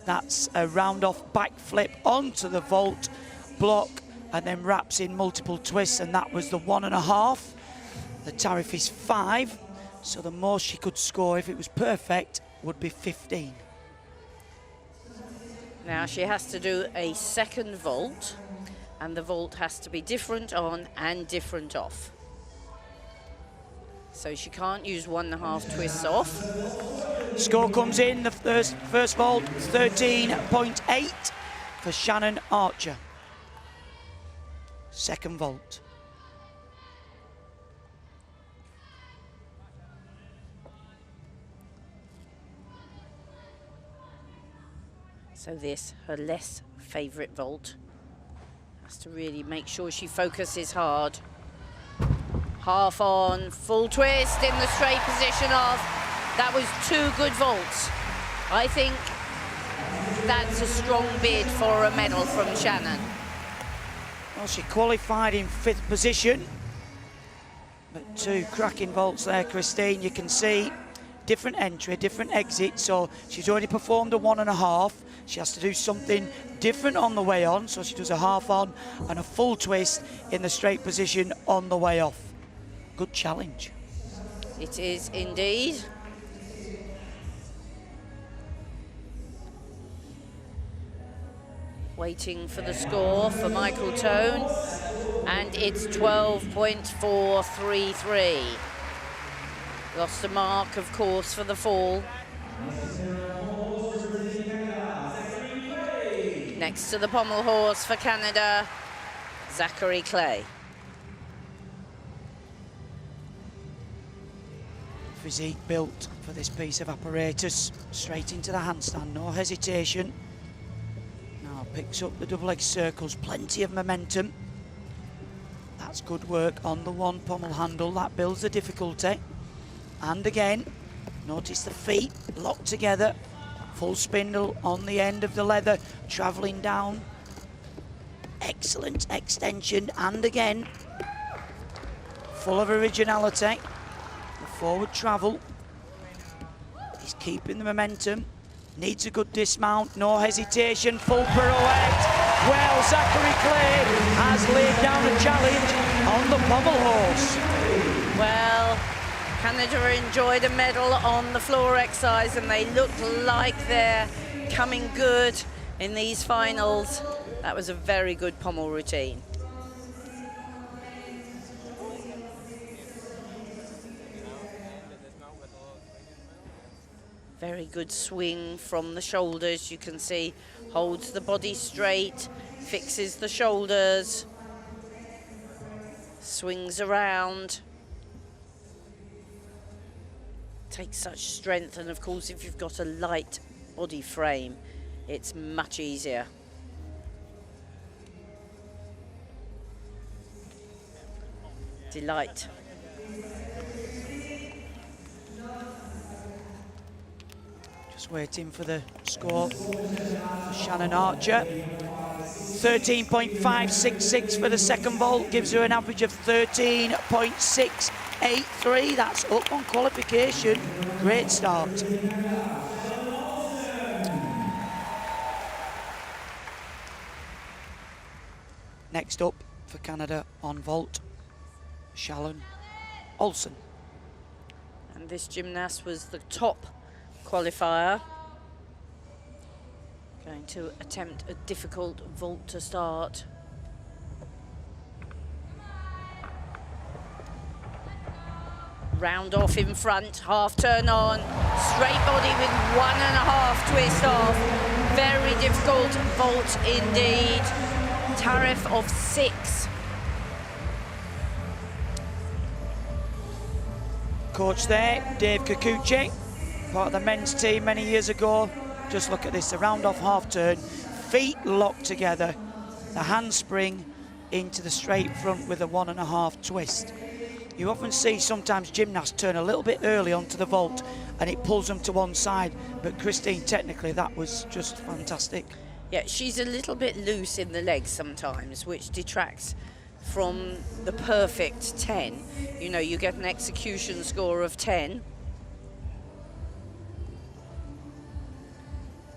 That's a round off back flip onto the vault block and then wraps in multiple twists, and that was the 1.5. The tariff is 5, so the most she could score if it was perfect would be 15. Now she has to do a second vault, and the vault has to be different on and different off. So she can't use 1.5 twists off. Score comes in, the first vault, 13.8 for Shannon Archer. Second vault. So this, her less favourite vault. Has to really make sure she focuses hard. Half on, full twist in the straight position off. That was 2 good vaults. I think that's a strong bid for a medal from Shannon. Well, she qualified in 5th position, but 2 cracking vaults there, Christine. You can see different entry, different exit, so she's already performed a 1.5. She has to do something different on the way on, so she does a half on and a full twist in the straight position on the way off. Good challenge. It is indeed. Waiting for the score for Michael Tone, and it's 12.433. Lost a mark, of course, for the fall. Next to the pommel horse for Canada, Zachary Clay. Physique built for this piece of apparatus. Straight into the handstand, no hesitation. Now picks up the double leg circles, plenty of momentum. That's good work on the one pommel handle, that builds the difficulty. And again, notice the feet locked together. Full spindle on the end of the leather, travelling down. Excellent extension, and again, full of originality. The forward travel. He's keeping the momentum. Needs a good dismount, no hesitation, full pirouette. Well, Zachary Clay has laid down a challenge on the pommel horse. Well, Canada enjoyed a medal on the floor exercise, and they look like they're coming good in these finals. That was a very good pommel routine. Very good swing from the shoulders. You can see holds the body straight, fixes the shoulders, swings around. Takes such strength, and of course if you've got a light body frame, it's much easier. Delight. Just waiting for the score for Shannon Archer. 13.566 for the second vault, gives her an average of 13.683. That's up on qualification. Great start. Next up for Canada on vault, Shalon Olsen. And this gymnast was the top qualifier. Going to attempt a difficult vault to start. Round off in front, half turn on, straight body with 1.5 twist off. Very difficult vault indeed. Tariff of 6 Coach there, Dave Kikuchi, part of the men's team many years ago. Just look at this, a round off half turn, feet locked together, the handspring into the straight front with a 1.5 twist. You often see sometimes gymnasts turn a little bit early onto the vault and it pulls them to one side, but Christine, technically that was just fantastic. Yeah, she's a little bit loose in the legs sometimes, which detracts from the perfect 10. You know, you get an execution score of 10.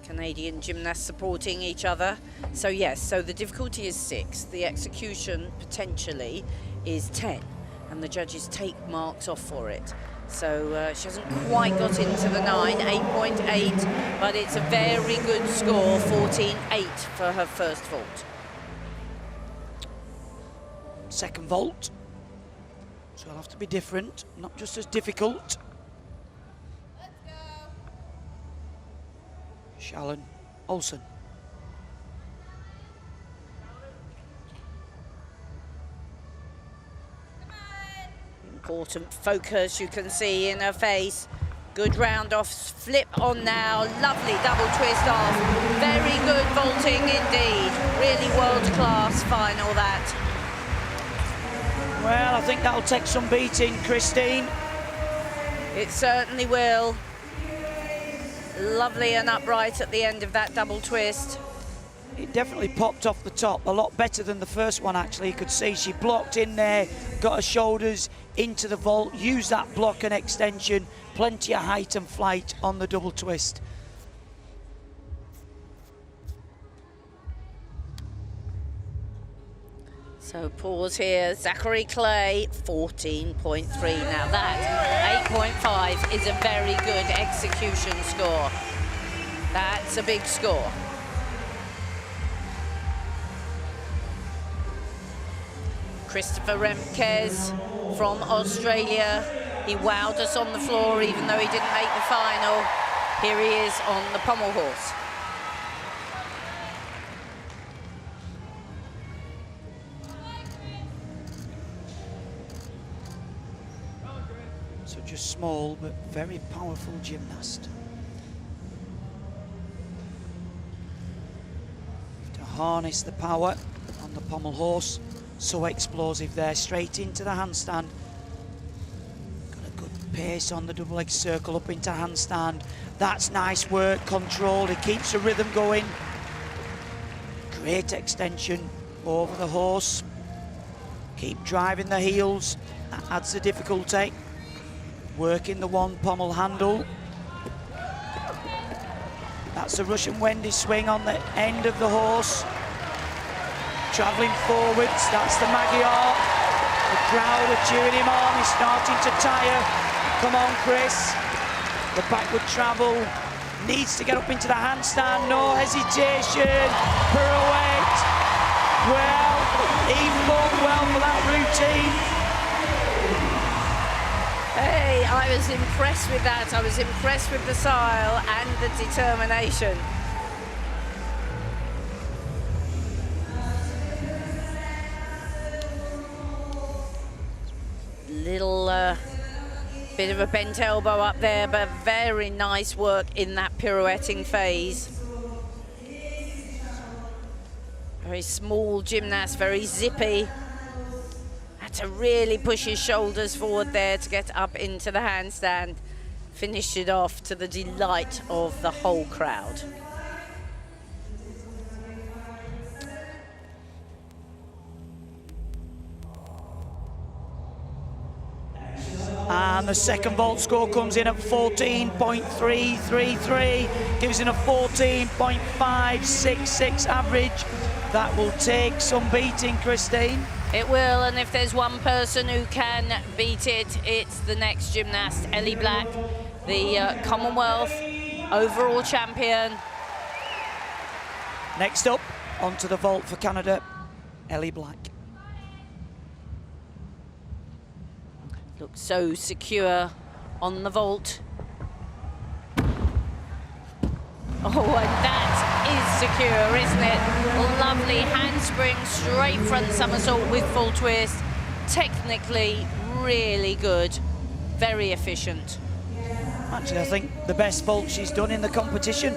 Canadian gymnasts supporting each other. So yes, so the difficulty is 6. The execution potentially is 10. And the judges take marks off for it. So she hasn't quite got into the 9, 8.8, but it's a very good score, 14.8 for her first vault. Second vault, so it'll have to be different, not just as difficult. Let's go. Shalon Olsen. Important focus, you can see in her face. Good round off, flip on now, lovely double twist off. Very good vaulting indeed. Really world class final that. Well, I think that'll take some beating, Christine. It certainly will. Lovely and upright at the end of that double twist. It definitely popped off the top, a lot better than the first one actually. You could see she blocked in there, got her shoulders into the vault, used that block and extension, plenty of height and flight on the double twist. So pause here, Zachary Clay, 14.3. Now that 8.5 is a very good execution score. That's a big score. Christopher Remkes from Australia. He wowed us on the floor even though he didn't make the final. Here he is on the pommel horse. So just small but very powerful gymnast. To harness the power on the pommel horse. So explosive there, straight into the handstand. Got a good pace on the double leg circle up into handstand. That's nice work, controlled, it keeps the rhythm going. Great extension over the horse. Keep driving the heels, that adds the difficulty. Working the one pommel handle. That's a Russian Wendy swing on the end of the horse. Travelling forwards, that's the Magyar. The crowd are cheering him on, he's starting to tire. Come on, Chris. The backward travel, needs to get up into the handstand, no hesitation. Pirouette. Well, he fought well for that routine. Hey, I was impressed with that. I was impressed with the style and the determination. Little bit of a bent elbow up there, but very nice work in that pirouetting phase. Very small gymnast, very zippy. Had to really push his shoulders forward there to get up into the handstand. Finished it off to the delight of the whole crowd. And the second vault score comes in at 14.333, gives in a 14.566 average. That will take some beating, Christine. It will, and if there's one person who can beat it, it's the next gymnast, Ellie Black, the Commonwealth overall champion. Next up, onto the vault for Canada, Ellie Black. Looks so secure on the vault. Oh, and that is secure, isn't it? Lovely handspring, straight front somersault with full twist. Technically, really good. very efficient. Actually, I think the best vault she's done in the competition.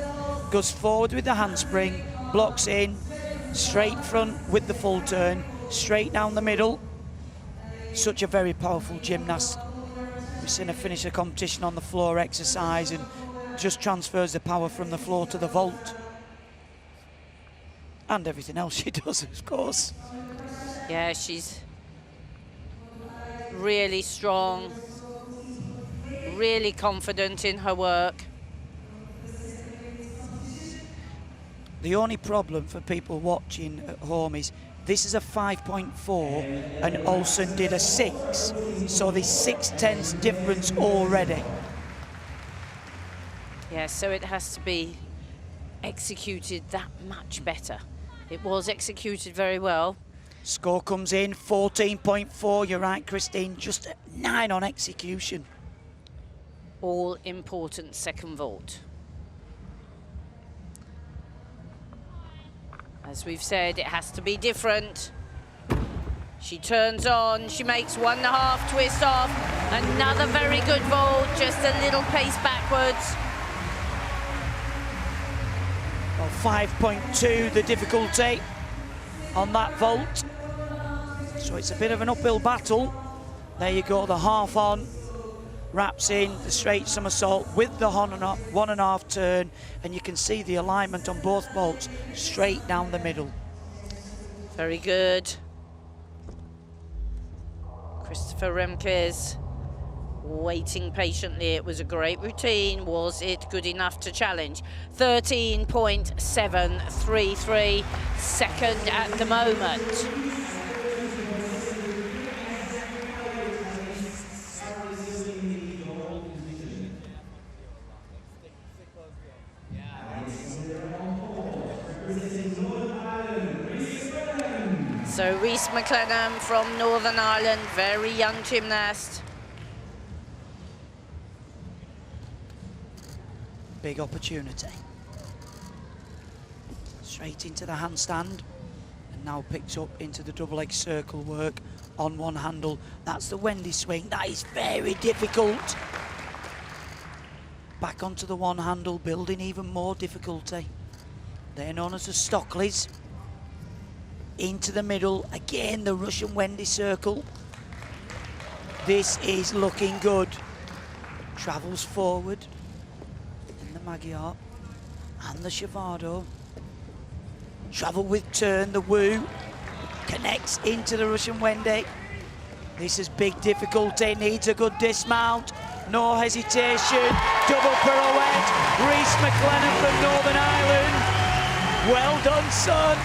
Goes forward with the handspring, blocks in, straight front with the full turn, straight down the middle. Such a very powerful gymnast. We've seen her finish a competition on the floor exercise and just transfers the power from the floor to the vault. And everything else she does, of course. Yeah, she's really strong, really confident in her work. The only problem for people watching at home is this is a 5.4 and Olsen did a 6. So there's 6/10 difference already. Yeah, so it has to be executed that much better. It was executed very well. Score comes in 14.4. You're right, Christine. Just 9 on execution. All important second vault. As we've said, it has to be different. She turns on, she makes 1.5 twist off. Another very good vault, just a little pace backwards. Well, 5.2 the difficulty on that vault. So it's a bit of an uphill battle. There you go, the half on. Wraps in the straight somersault with the 1.5 turn, and you can see the alignment on both vaults straight down the middle. Very good. Christopher Remkes waiting patiently. It was a great routine. Was it good enough to challenge? 13.733, second at the moment. So Reese McLennan from Northern Ireland, very young gymnast. Big opportunity. Straight into the handstand, and now picks up into the double leg circle work on one handle. That's the Wendy swing. That is very difficult. Back onto the one handle, building even more difficulty. They're known as the Stockleys. Into the middle, again the Russian Wendy circle. This is looking good. Travels forward in the Magyar and the Shavado. Travel with turn, the Wu. Connects into the Russian Wendy. This is big difficulty, needs a good dismount. No hesitation, double pirouette. Reese McLennan from Northern Ireland. Well done, son.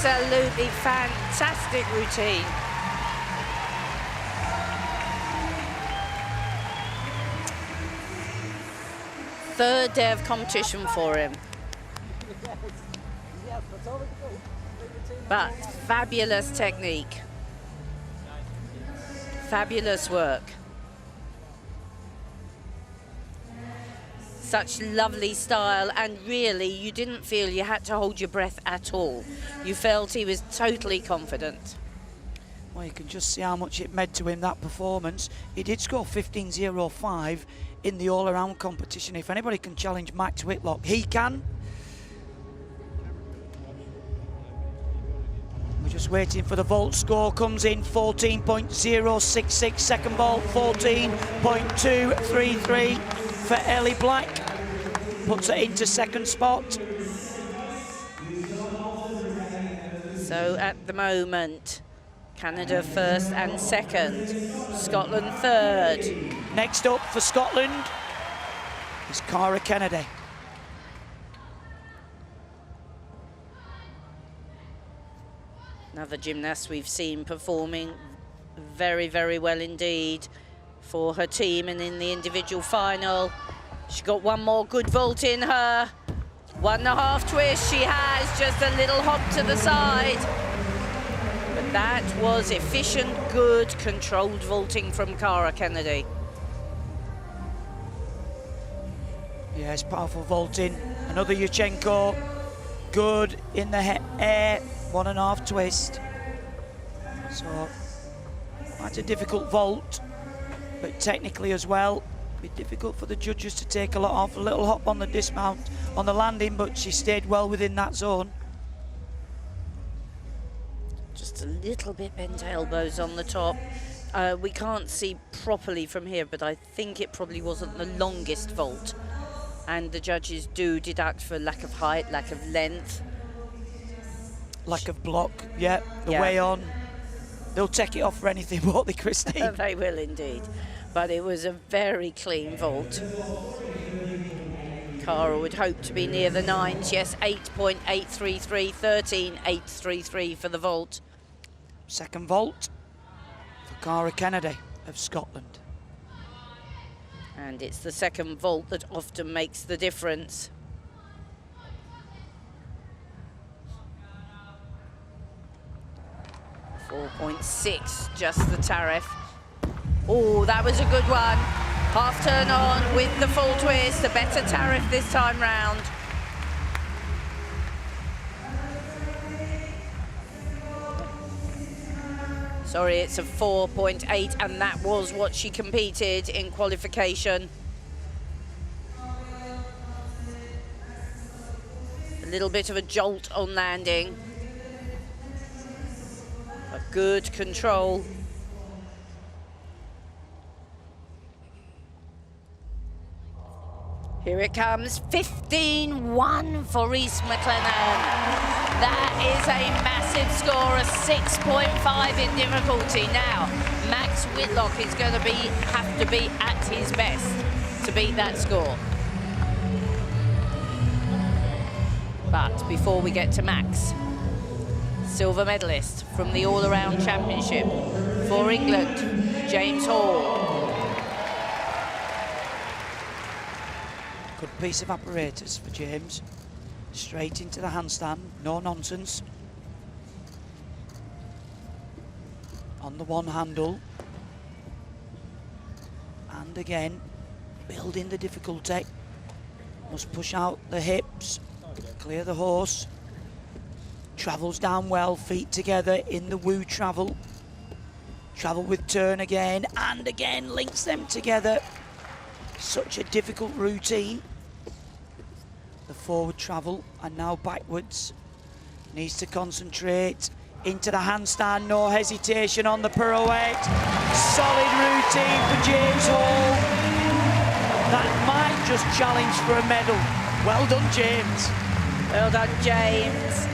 Absolutely fantastic routine. Third day of competition for him. But fabulous technique. Fabulous work. Such lovely style, and really you didn't feel you had to hold your breath at all. You felt he was totally confident. Well, you can just see how much it meant to him, that performance. He did score 15.05 in the all-around competition. If anybody can challenge Max Whitlock, he can. We're just waiting for the vault score. Comes in 14.066, second vault 14.233 for Ellie Black. Puts it into second spot. So at the moment, Canada first and second, Scotland third. Next up for Scotland is Cara Kennedy. Another gymnast we've seen performing very, very well indeed for her team and in the individual final. She got one more good vault in her. 1.5 twist she has, just a little hop to the side. But that was efficient, good, controlled vaulting from Cara Kennedy. Yes, powerful vaulting. Another Yuchenko. Good in the air. 1.5 twist. So Quite a difficult vault, but technically as well, be difficult for the judges to take a lot off. A little hop on the dismount on the landing, but she stayed well within that zone. Just a little bit bent elbows on the top. We can't see properly from here, but I think it probably wasn't the longest vault. And the judges do deduct for lack of height, lack of length. Lack of block, yeah, the Yeah. way on. They'll take it off for anything, won't they, Christine? They will indeed. But it was a very clean vault. Cara would hope to be near the nines. Yes, 8.833, 13.833 for the vault. Second vault for Cara Kennedy of Scotland. And it's the second vault that often makes the difference. .6, just the tariff. Oh, that was a good one. Half turn on with the full twist, a better tariff this time round. Sorry, it's a 4.8, and that was what she competed in qualification. A little bit of a jolt on landing. But good control. Here it comes, 15-1 for Reese McLennan. That is a massive score, a 6.5 in difficulty. Now, Max Whitlock is going to have to be at his best to beat that score. But before we get to Max, silver medalist from the all-around championship for England, James Hall. Good piece of apparatus for James. Straight into the handstand, no nonsense. On the one handle. And again, building the difficulty. Must push out the hips, clear the horse. Travels down well, feet together in the woo travel. Travel with turn again, and again links them together. Such a difficult routine. The forward travel and now backwards. Needs to concentrate. Into the handstand, no hesitation on the pirouette. Solid routine for James Hall. That might just challenge for a medal. Well done, James. Well done, James.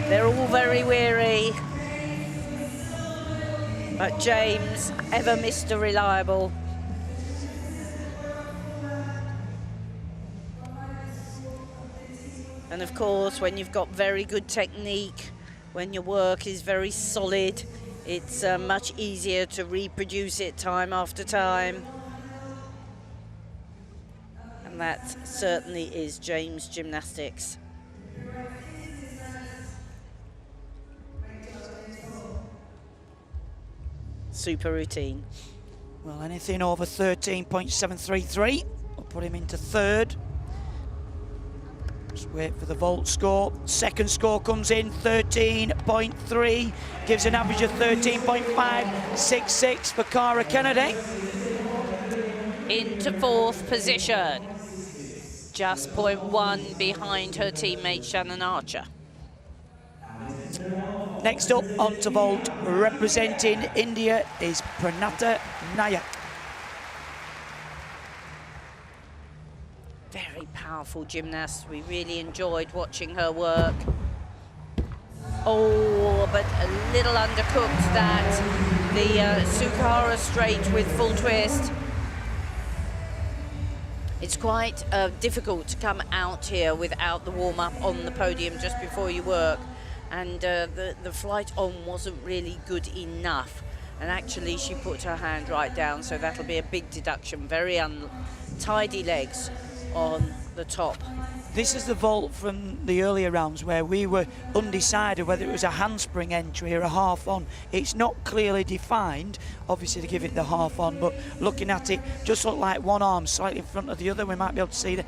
They're all very weary. But James, ever Mr. Reliable. And of course, when you've got very good technique, when your work is very solid, it's much easier to reproduce it time after time. And that certainly is James Gymnastics. Super routine. Well, anything over 13.733 will put him into third. Just wait for the vault score. Second score comes in, 13.3. Gives an average of 13.566 for Cara Kennedy. Into fourth position. Just 0.1 behind her teammate Shannon Archer. Next up onto vault, representing India, is Pranata Nayak. Very powerful gymnast. We really enjoyed watching her work. Oh, but a little undercooked that. The Sukahara straight with full twist. It's quite difficult to come out here without the warm-up on the podium just before you work. And the flight on wasn't really good enough. And actually she put her hand right down, so that'll be a big deduction. Very untidy legs on the top. This is the vault from the earlier rounds where we were undecided whether it was a handspring entry or a half on. It's not clearly defined, obviously, to give it the half on, but looking at it, just looked like one arm slightly in front of the other. We might be able to see that.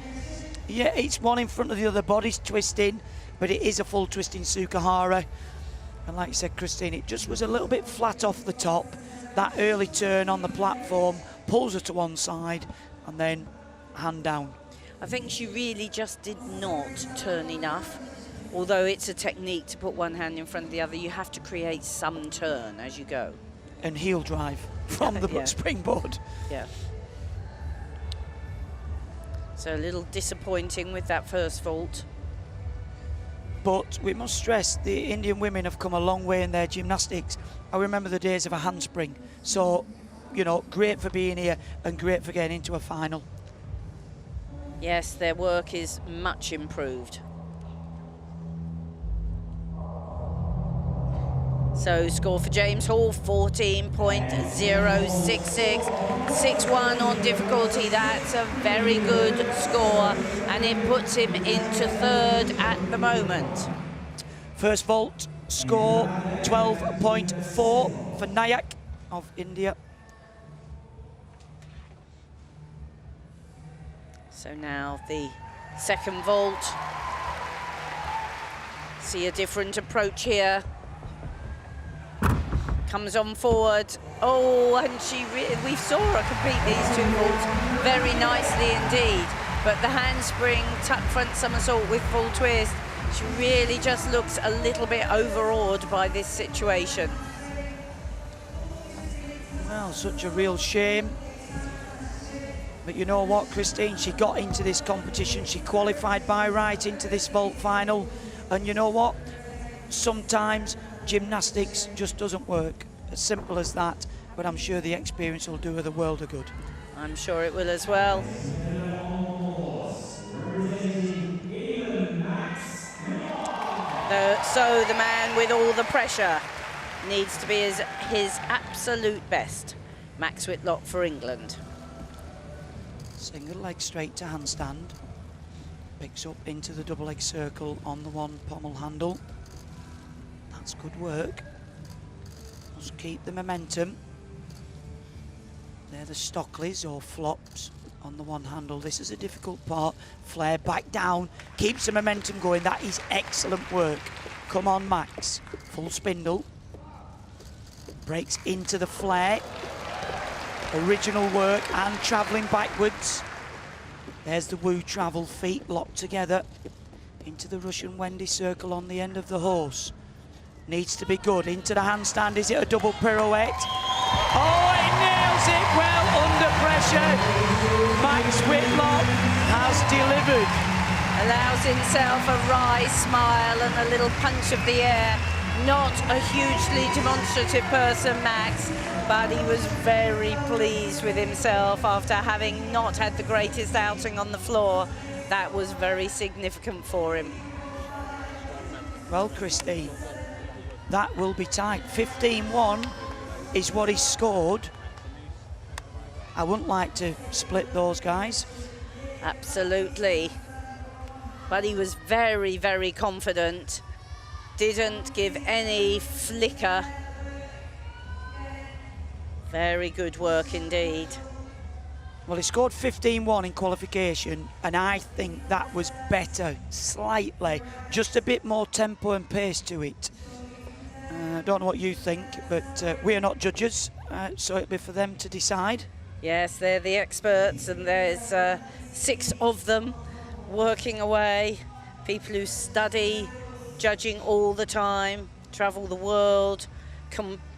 Yeah, it's one in front of the other, body's twisting, but it is a full twisting Sukahara. And like you said, Christine, it just was a little bit flat off the top. that early turn on the platform, pulls her to one side, and then hand down. I think she really just did not turn enough. Although it's a technique to put one hand in front of the other, you have to create some turn as you go. And heel drive from the Yeah. springboard. Yeah. So a little disappointing with that first vault. But we must stress the Indian women have come a long way in their gymnastics. I remember the days of a handspring. So, you know, great for being here and great for getting into a final. Yes, their work is much improved. So score for James Hall, 14.066, 6-1 on difficulty. That's a very good score, and it puts him into third at the moment. First vault score 12.4 for Nayak of India. So now the second vault. See a different approach here. Comes on forward. Oh, and we saw her complete these two vaults very nicely indeed. But the handspring, tuck front somersault with full twist, she really just looks a little bit overawed by this situation. Well, such a real shame. But you know what, Christine, she got into this competition, she qualified by right into this vault final, and you know what? Sometimes gymnastics just doesn't work, as simple as that, but I'm sure the experience will do her the world of good. I'm sure it will as well. So the man with all the pressure needs to be his absolute best. Max Whitlock for England. Single leg straight to handstand. Picks up into the double leg circle on the one pommel handle. That's good work. Must keep the momentum. They're the Stockleys or flops on the one handle. This is a difficult part. Flare back down, keeps the momentum going. That is excellent work. Come on, Max. Full spindle. Breaks into the flare. Original work and travelling backwards. There's the Wu travel, feet locked together into the Russian Wendy circle on the end of the horse. Needs to be good. Into the handstand. Is it a double pirouette? Oh, it nails it well under pressure. Max Whitlock has delivered. Allows himself a wry smile and a little punch of the air. Not a hugely demonstrative person, Max, but he was very pleased with himself after having not had the greatest outing on the floor. That was very significant for him. Well, Christine, that will be tight. 15-1 is what he scored. I wouldn't like to split those guys. Absolutely. But he was very, very confident. Didn't give any flicker. Very good work indeed. Well, he scored 15-1 in qualification, and I think that was better, slightly. Just a bit more tempo and pace to it. I don't know what you think, but we are not judges, so it'll be for them to decide. Yes, they're the experts, and there's 6 of them working away. People who study, judging all the time, travel the world,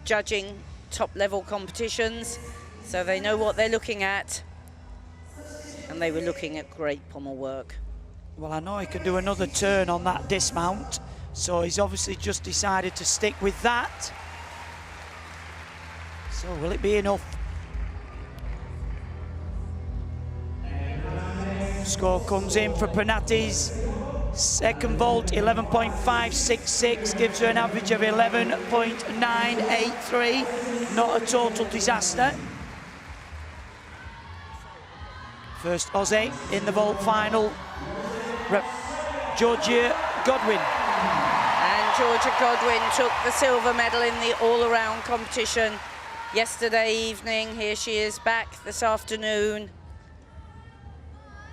judging top-level competitions, so they know what they're looking at. And they were looking at great pommel work. Well, I know he can do another turn on that dismount, so he's obviously just decided to stick with that. So will it be enough? Score comes in for Pranati's second vault, 11.566, gives her an average of 11.983. Not a total disaster. First Aussie in the vault final, Georgia Godwin. And Georgia Godwin took the silver medal in the all-around competition yesterday evening. Here she is back this afternoon,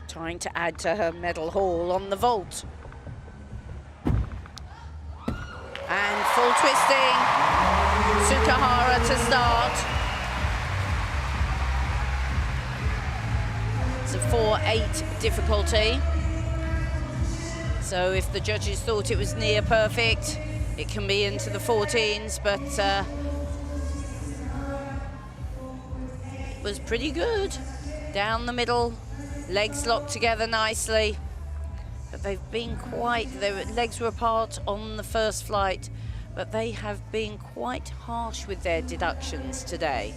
trying to add to her medal haul on the vault. And full twisting, Sukahara to start. 4.8 difficulty. So if the judges thought it was near perfect, it can be into the 14s, but it was pretty good. Down the middle, legs locked together nicely. But they've been their legs were apart on the first flight, but they have been quite harsh with their deductions today.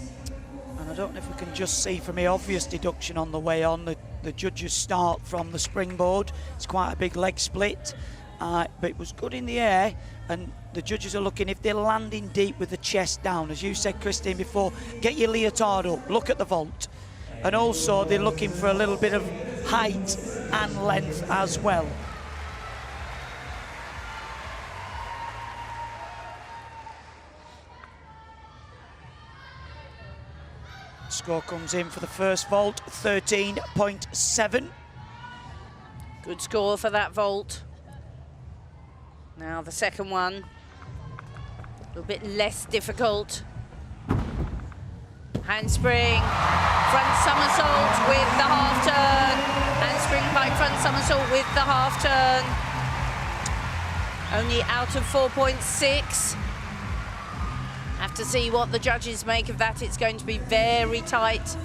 And I don't know if we can just see from the obvious deduction on the way on, the judges start from the springboard. It's quite a big leg split, but it was good in the air, and the judges are looking, if they're landing deep with the chest down, as you said, Christine, before, get your leotard up, look at the vault. And also they're looking for a little bit of height and length as well. Score comes in for the first vault, 13.7. Good score for that vault. Now the second one, a little bit less difficult. Handspring, front somersault with the half turn. Handspring pike front somersault with the half turn. Only out of 4.6. Have to see what the judges make of that. It's going to be very tight.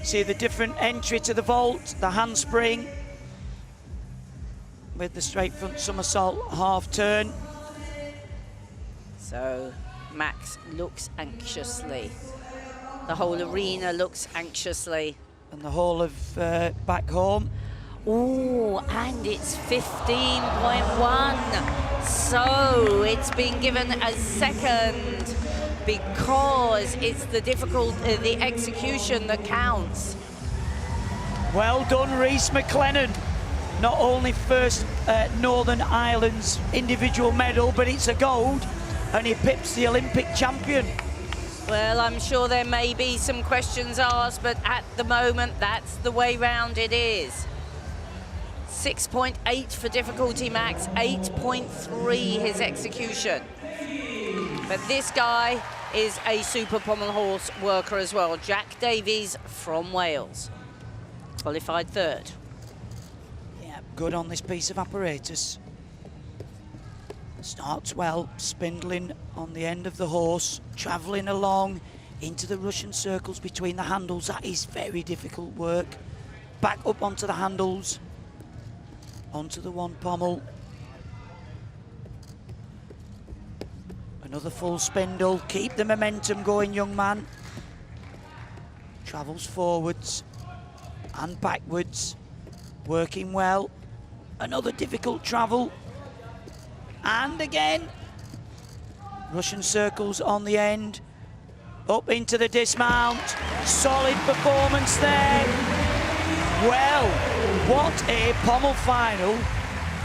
See the different entry to the vault, the handspring with the straight front somersault half turn. So Max looks anxiously. The whole arena looks anxiously. And the whole of back home. Oh, and it's 15.1. So it's been given a second because it's the the execution that counts. Well done, Rhys McLennan. Not only first Northern Ireland's individual medal, but it's a gold, and he pips the Olympic champion. Well, I'm sure there may be some questions asked, but at the moment, that's the way round it is. 6.8 for difficulty max, 8.3 his execution. But this guy is a super pommel horse worker as well. Jack Davies from Wales, qualified third. Yeah, good on this piece of apparatus. Starts well, spindling on the end of the horse, travelling along into the Russian circles between the handles. That is very difficult work. Back up onto the handles, onto the one pommel. Another full spindle. Keep the momentum going, young man. Travels forwards and backwards, working well. Another difficult travel. And again, Russian circles on the end, up into the dismount. Solid performance there. Well, what a pommel final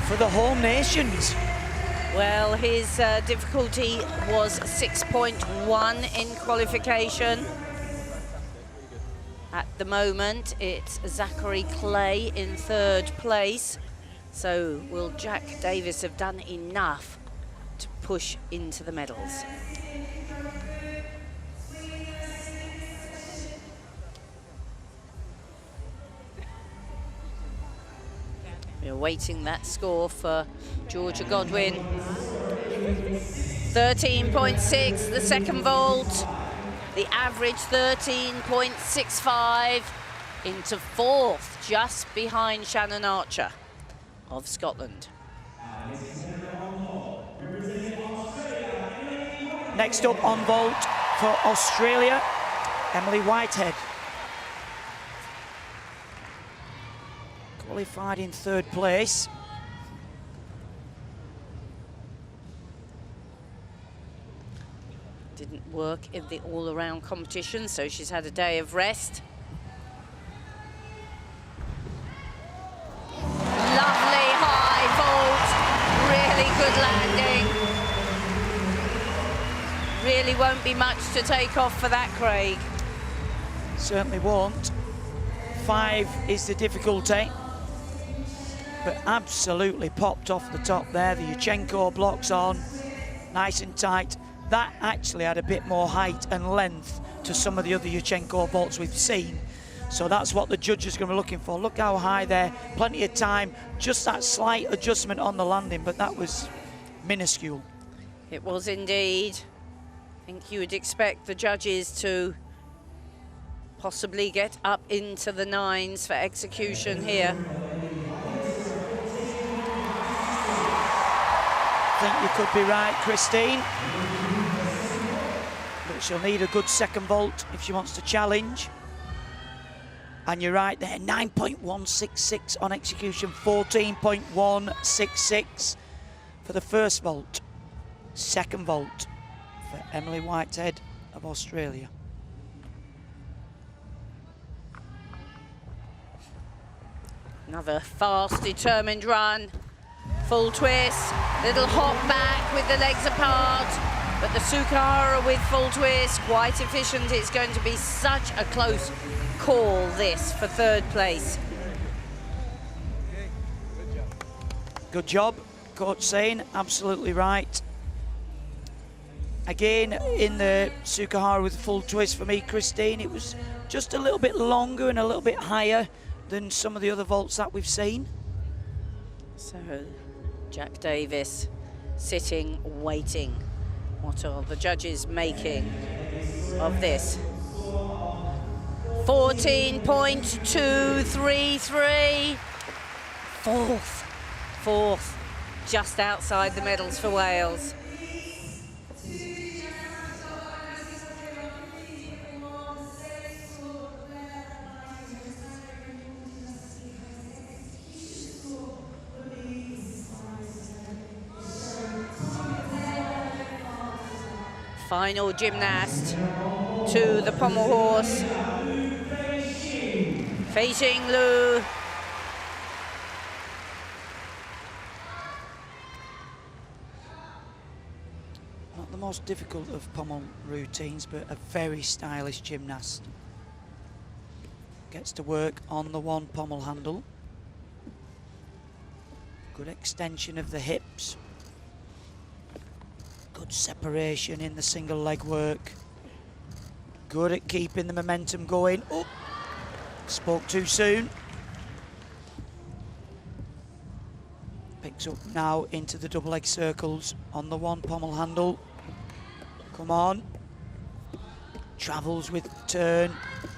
for the home nations. Well, his difficulty was 6.1 in qualification. At the moment, it's Zachary Clay in third place. So will Jack Davis have done enough to push into the medals? We're awaiting that score for Georgia Godwin. 13.6, the second vault. The average 13.65 into fourth, just behind Shannon Archer of Scotland. Next up on vault for Australia, Emily Whitehead. Qualified in third place. Didn't work in the all-around competition, so she's had a day of rest. Lovely high vault, really good landing. Really won't be much to take off for that, Craig. Certainly won't. 5 is the difficulty, but absolutely popped off the top there. The Yurchenko blocks on, nice and tight. That actually had a bit more height and length to some of the other Yurchenko vaults we've seen. So that's what the judges are going to be looking for. Look how high there, plenty of time, just that slight adjustment on the landing, but that was minuscule. It was indeed. I think you would expect the judges to possibly get up into the 9s for execution here. I think you could be right, Christine. But she'll need a good second vault if she wants to challenge. And you're right there, 9.166 on execution, 14.166 for the first vault. Second vault for Emily Whitehead of Australia. Another fast, determined run. Full twist, little hop back with the legs apart. But the Sukahara with full twist, quite efficient. It's going to be such a close call, this, for third place. Good job, Coach saying, absolutely right. Again, in the Sukahara with full twist for me, Christine, it was just a little bit longer and a little bit higher than some of the other vaults that we've seen. So, Jack Davis sitting, waiting. What are the judges making of this? 14.233. Fourth, just outside the medals for Wales. Final gymnast to the pommel horse. Facing Lu. Not the most difficult of pommel routines, but a very stylish gymnast. Gets to work on the one pommel handle. Good extension of the hips. Good separation in the single leg work. Good at keeping the momentum going. Oh, spoke too soon. Picks up now into the double leg circles on the one pommel handle. Come on. Travels with turn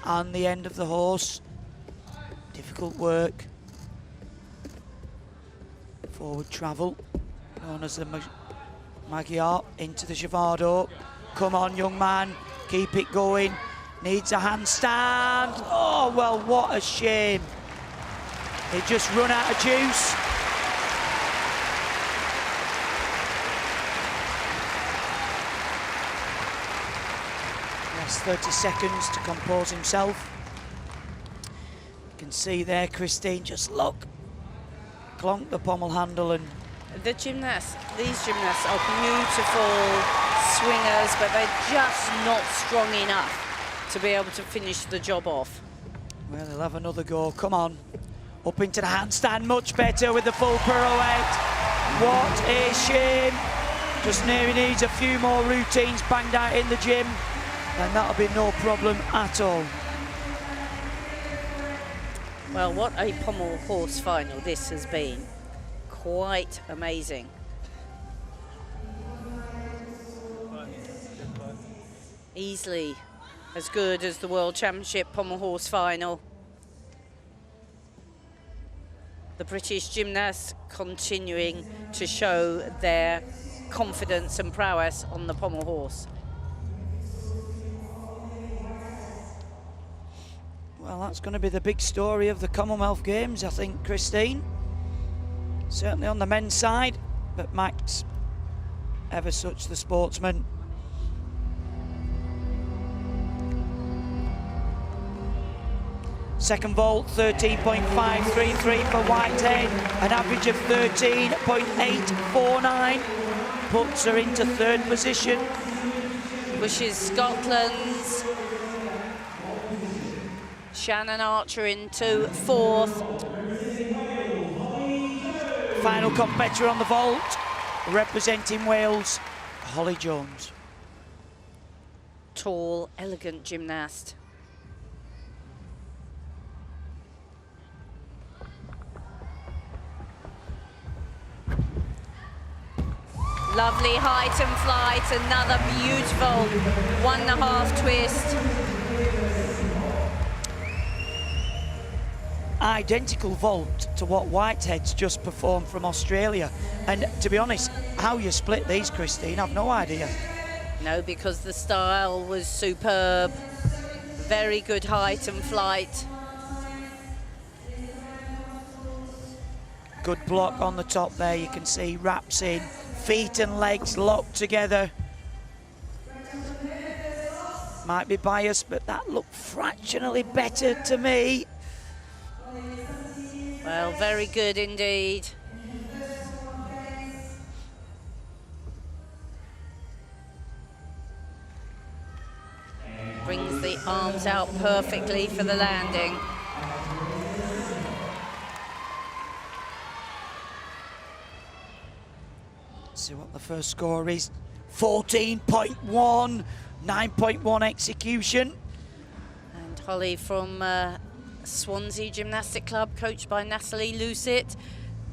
and the end of the horse. Difficult work. Forward travel, known as the Magyar into the Chavado. Come on, young man, keep it going. Needs a handstand. Oh, well, what a shame. They just run out of juice. Last 30 seconds to compose himself. You can see there, Christine, just look. Clonk the pommel handle and These gymnasts are beautiful swingers, but they're just not strong enough to be able to finish the job off. well, they'll have another go. Come on. Up into the handstand, much better with the full pirouette. What a shame. Just needs a few more routines banged out in the gym, and that'll be no problem at all. Well, what a pommel horse final this has been. Quite amazing. Easily as good as the World Championship pommel horse final. The British gymnasts continuing to show their confidence and prowess on the pommel horse. Well, that's going to be the big story of the Commonwealth Games, I think, Christine. Certainly on the men's side, but Max, ever such the sportsman. Second vault, 13.533 for Whitehead, an average of 13.849, puts her into third position. Pushes Scotland's Shannon Archer into fourth. Final competitor on the vault, representing Wales, Holly Jones. Tall, elegant gymnast. Lovely height and flight, another beautiful 1.5 twist. Identical vault to what Whitehead's just performed from Australia. And to be honest, how you split these, Christine, I've no idea. No, because the style was superb. Very good height and flight. Good block on the top there, you can see wraps in, feet and legs locked together. Might be biased, but that looked fractionally better to me. Well, very good indeed. Brings the arms out perfectly for the landing. See what the first score is. 14.1, 9.1 execution. And Holly from Swansea Gymnastic Club, coached by Natalie Lucet.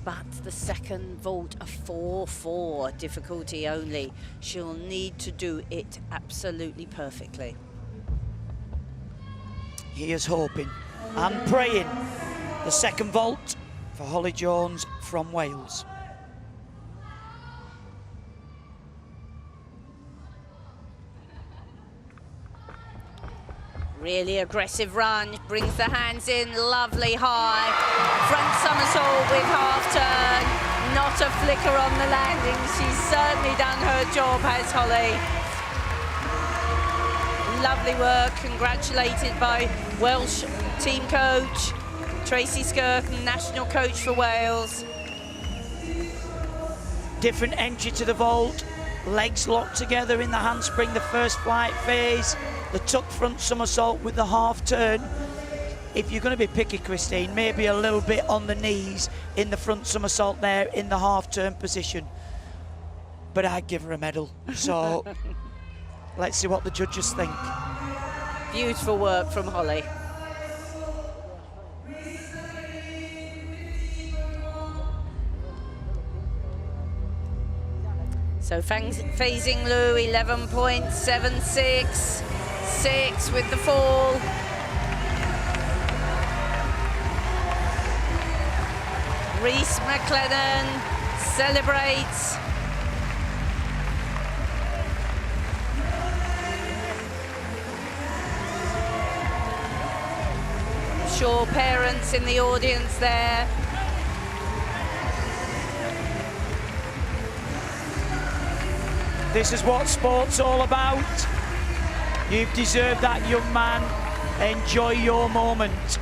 But the second vault, a 4-4, difficulty only. She'll need to do it absolutely perfectly. Here's hoping and praying. The second vault for Holly Jones from Wales. Really aggressive run, brings the hands in, lovely high. Front somersault with half turn, not a flicker on the landing. She's certainly done her job, has Holly. Lovely work, congratulated by Welsh team coach, Tracy Skirk, national coach for Wales. Different entry to the vault, legs locked together in the handspring, the first flight phase. The tuck front somersault with the half turn. If you're going to be picky, Christine, maybe a little bit on the knees in the front somersault there in the half turn position. But I'd give her a medal. So let's see what the judges think. Beautiful work from Holly. So phasing Lou, 11.76. 6 with the fall. Reese McLennan celebrates. I'm sure parents in the audience there. This is what sport's all about. You've deserved that, young man. Enjoy your moment.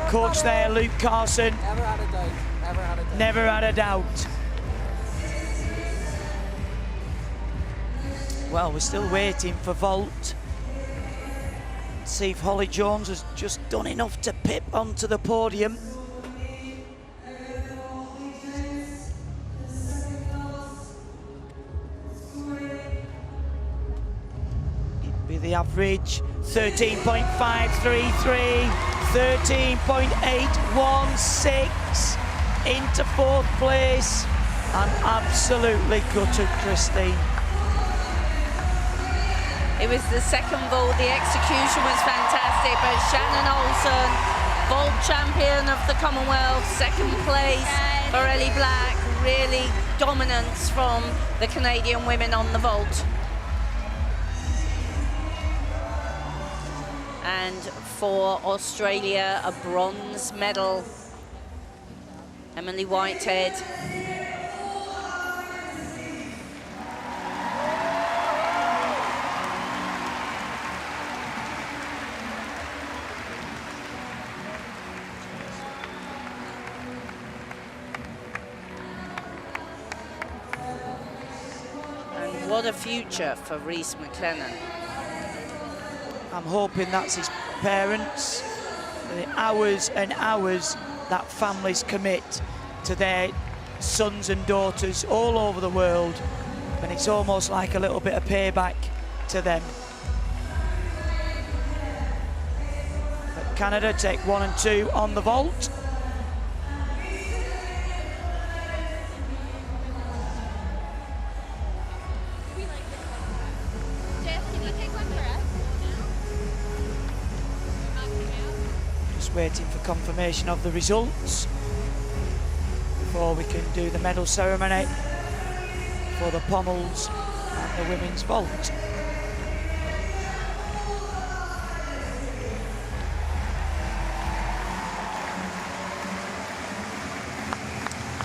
Coach there, Luke Carson. Never had a doubt. Never had a doubt. Never had a doubt. Well, we're still waiting for vault. See if Holly Jones has just done enough to pip onto the podium. The average 13.533, 13.816 into fourth place, and absolutely gutted, Christine. It was the second vault, the execution was fantastic, but Shannon Olsen, vault champion of the Commonwealth, second place for Ellie Black, really dominance from the Canadian women on the vault. And for Australia, a bronze medal. Emily Whitehead. And what a future for Reese McLennan. I'm hoping that's his parents, the hours and hours that families commit to their sons and daughters all over the world, and it's almost like a little bit of payback to them. But Canada take 1 and 2 on the vault. waiting for confirmation of the results before we can do the medal ceremony for the pommels and the women's vault.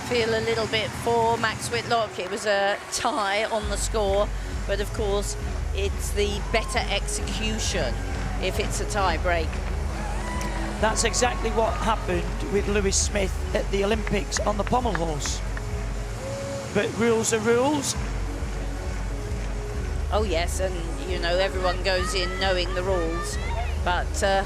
Feel a little bit for Max Whitlock. It was a tie on the score, but of course it's the better execution if it's a tie break. That's exactly what happened with Lewis Smith at the Olympics on the pommel horse. But rules are rules. Oh yes, and you know, everyone goes in knowing the rules, but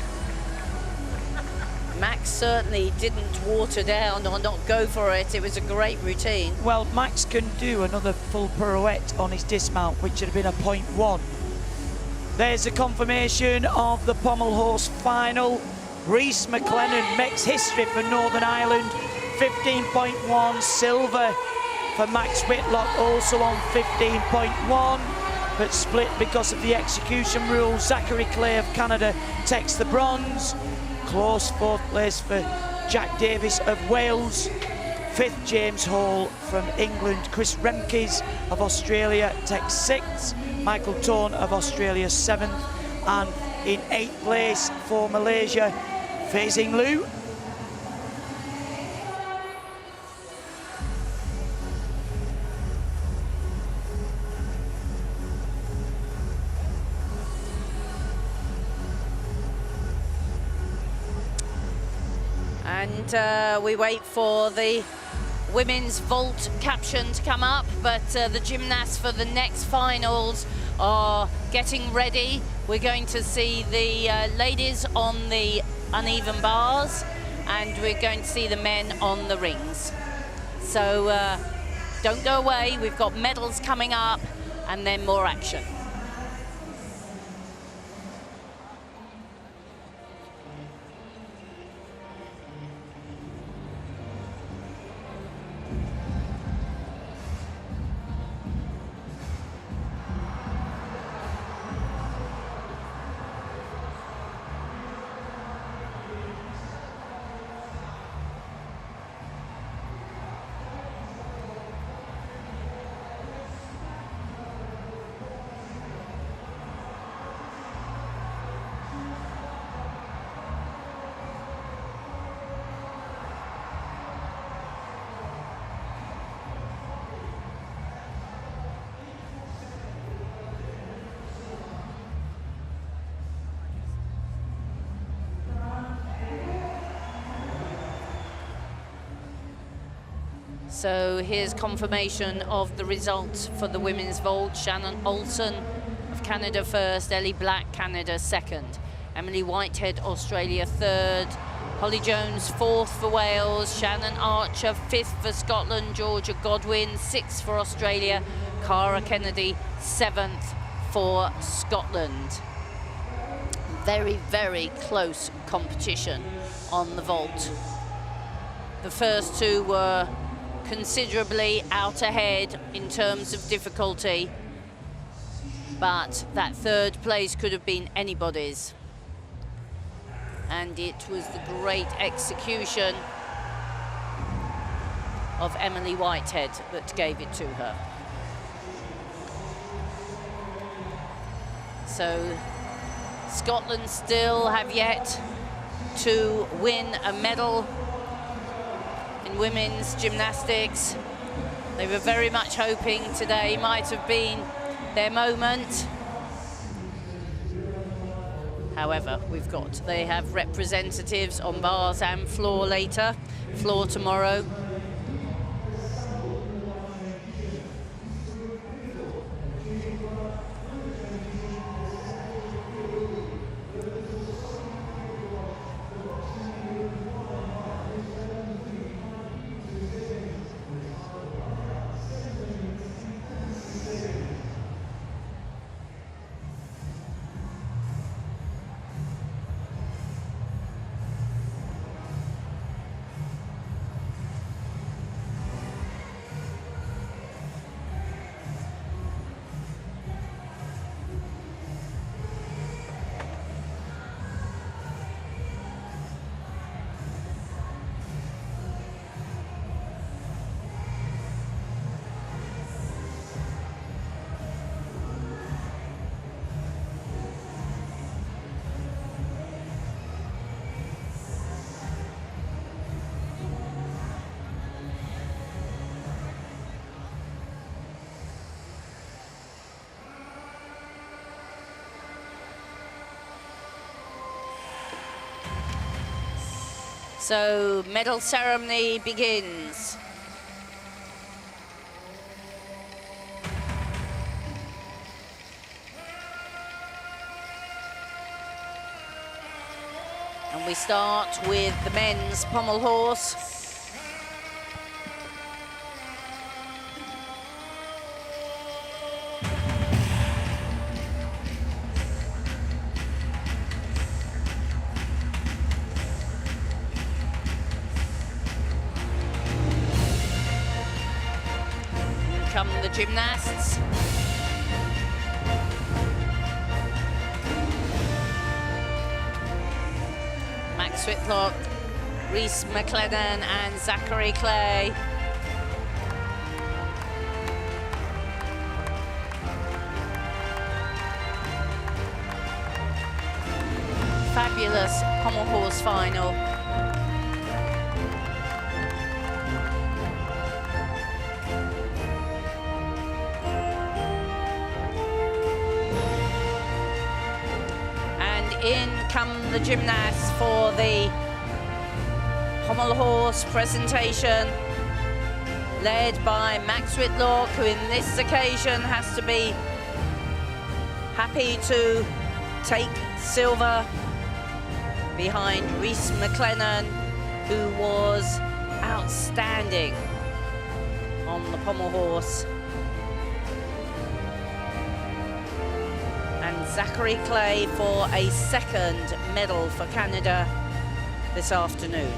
Max certainly didn't water down or not go for it. It was a great routine. Well, Max can do another full pirouette on his dismount, which would have been a 0.1. There's a confirmation of the pommel horse final. Rhys McLennan makes history for Northern Ireland. 15.1, silver for Max Whitlock, also on 15.1, but split because of the execution rules. Zachary Clay of Canada takes the bronze. Close fourth place for Jack Davis of Wales. Fifth, James Hall from England. Chris Remkes of Australia takes sixth. Michael Tone of Australia seventh. And in eighth place for Malaysia, Fei Xing Liu. And we wait for the women's vault caption to come up, but the gymnasts for the next finals are getting ready. We're going to see the ladies on the uneven bars, and we're going to see the men on the rings. So don't go away, we've got medals coming up and then more action. So here's confirmation of the results for the women's vault. Shannon Olsen of Canada first, Ellie Black, Canada second. Emily Whitehead, Australia third. Holly Jones fourth for Wales. Shannon Archer fifth for Scotland. Georgia Godwin sixth for Australia. Cara Kennedy seventh for Scotland. Very, very close competition on the vault. The first two were considerably out ahead in terms of difficulty, but that third place could have been anybody's. And it was the great execution of Emily Whitehead that gave it to her. So Scotland still have yet to win a medal in women's gymnastics. They were very much hoping today might have been their moment. However, they have representatives on bars and floor later, floor tomorrow. So medal ceremony begins. And we start with the men's pommel horse. Come the gymnasts. Max Whitlock, Rhys McLennan and Zachary Clay. Fabulous pommel horse final. In come the gymnasts for the pommel horse presentation, led by Max Whitlock, who in this occasion has to be happy to take silver, behind Rhys McLennan, who was outstanding on the pommel horse, and Zachary Clay for a second medal for Canada this afternoon.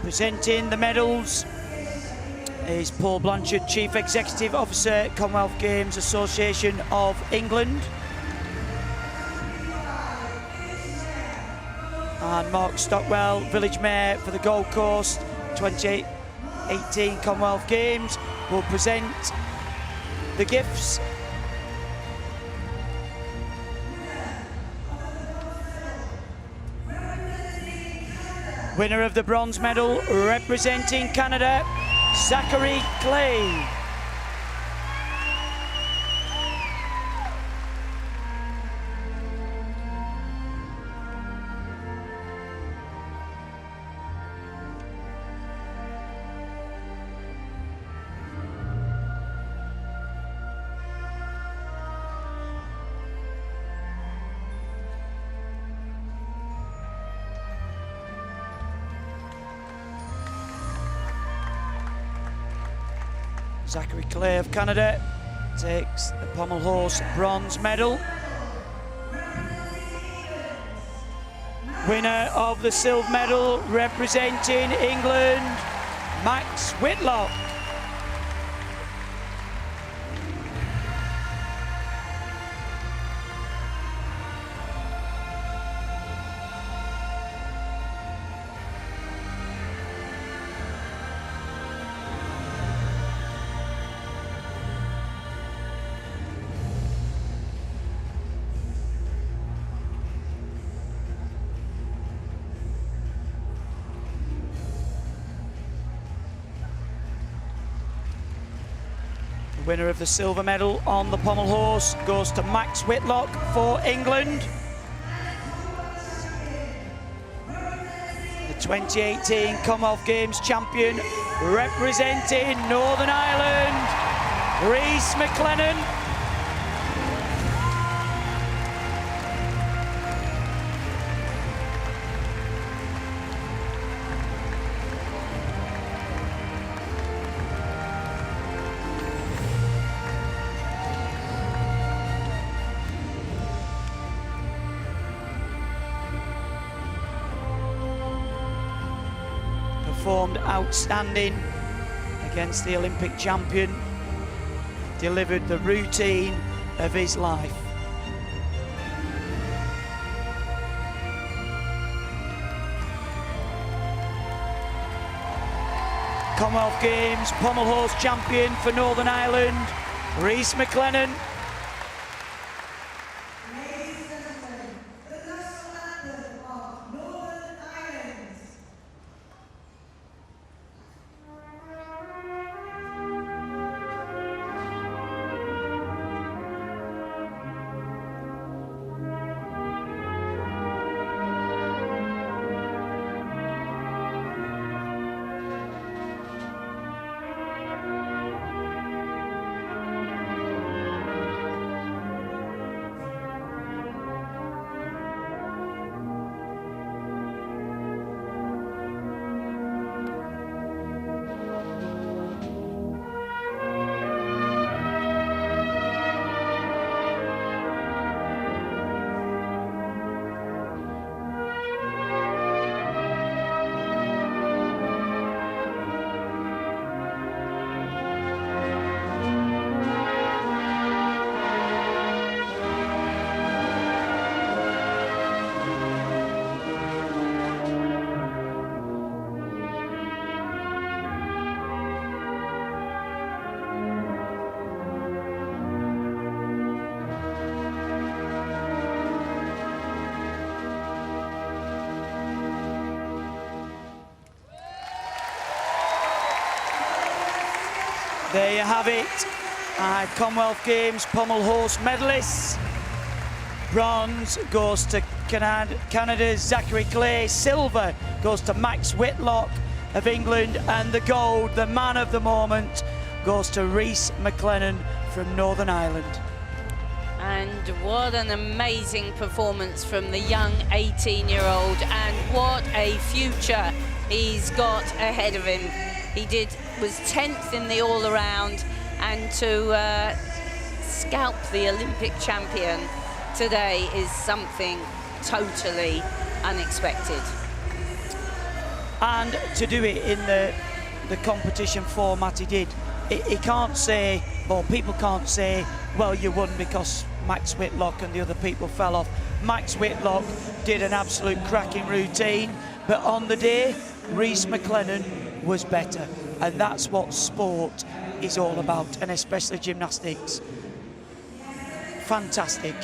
Presenting the medals is Paul Blanchard, Chief Executive Officer, Commonwealth Games Association of England. And Mark Stockwell, Village Mayor for the Gold Coast 2018 Commonwealth Games, will present the gifts. Winner of the bronze medal, representing Canada, Zachary Clay. Zachary Clay of Canada takes the pommel horse bronze medal. Winner of the silver medal, representing England, Max Whitlock. Winner of the silver medal on the pommel horse goes to Max Whitlock for England. The 2018 Commonwealth Games champion, representing Northern Ireland, Rhys McLennan. Performed outstanding against the Olympic champion, delivered the routine of his life. Commonwealth Games pommel horse champion for Northern Ireland, Rhys McLennan. There you have it. Commonwealth Games Pommel Horse medalists. Bronze goes to Canada's Zachary Clay. Silver goes to Max Whitlock of England. And the gold, the man of the moment, goes to Rhys McLennan from Northern Ireland. And what an amazing performance from the young 18-year-old, and what a future he's got ahead of him. He was 10th in the all-around, and to scalp the Olympic champion today is something totally unexpected. And to do it in the competition format he did, he can't say, or people can't say, well, you won because Max Whitlock and the other people fell off. Max Whitlock did an absolute cracking routine, but on the day, Rhys McLennan was better. And that's what sport is all about, and especially gymnastics. Fantastic.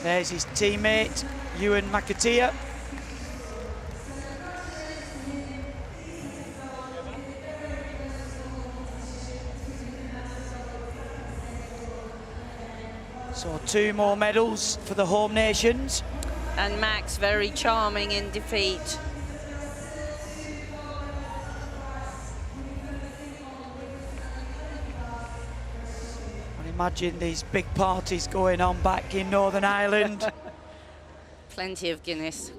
There's his teammate, Ewan McAteer. So 2 more medals for the home nations. And Max very charming in defeat. Imagine these big parties going on back in Northern Ireland. Plenty of Guinness.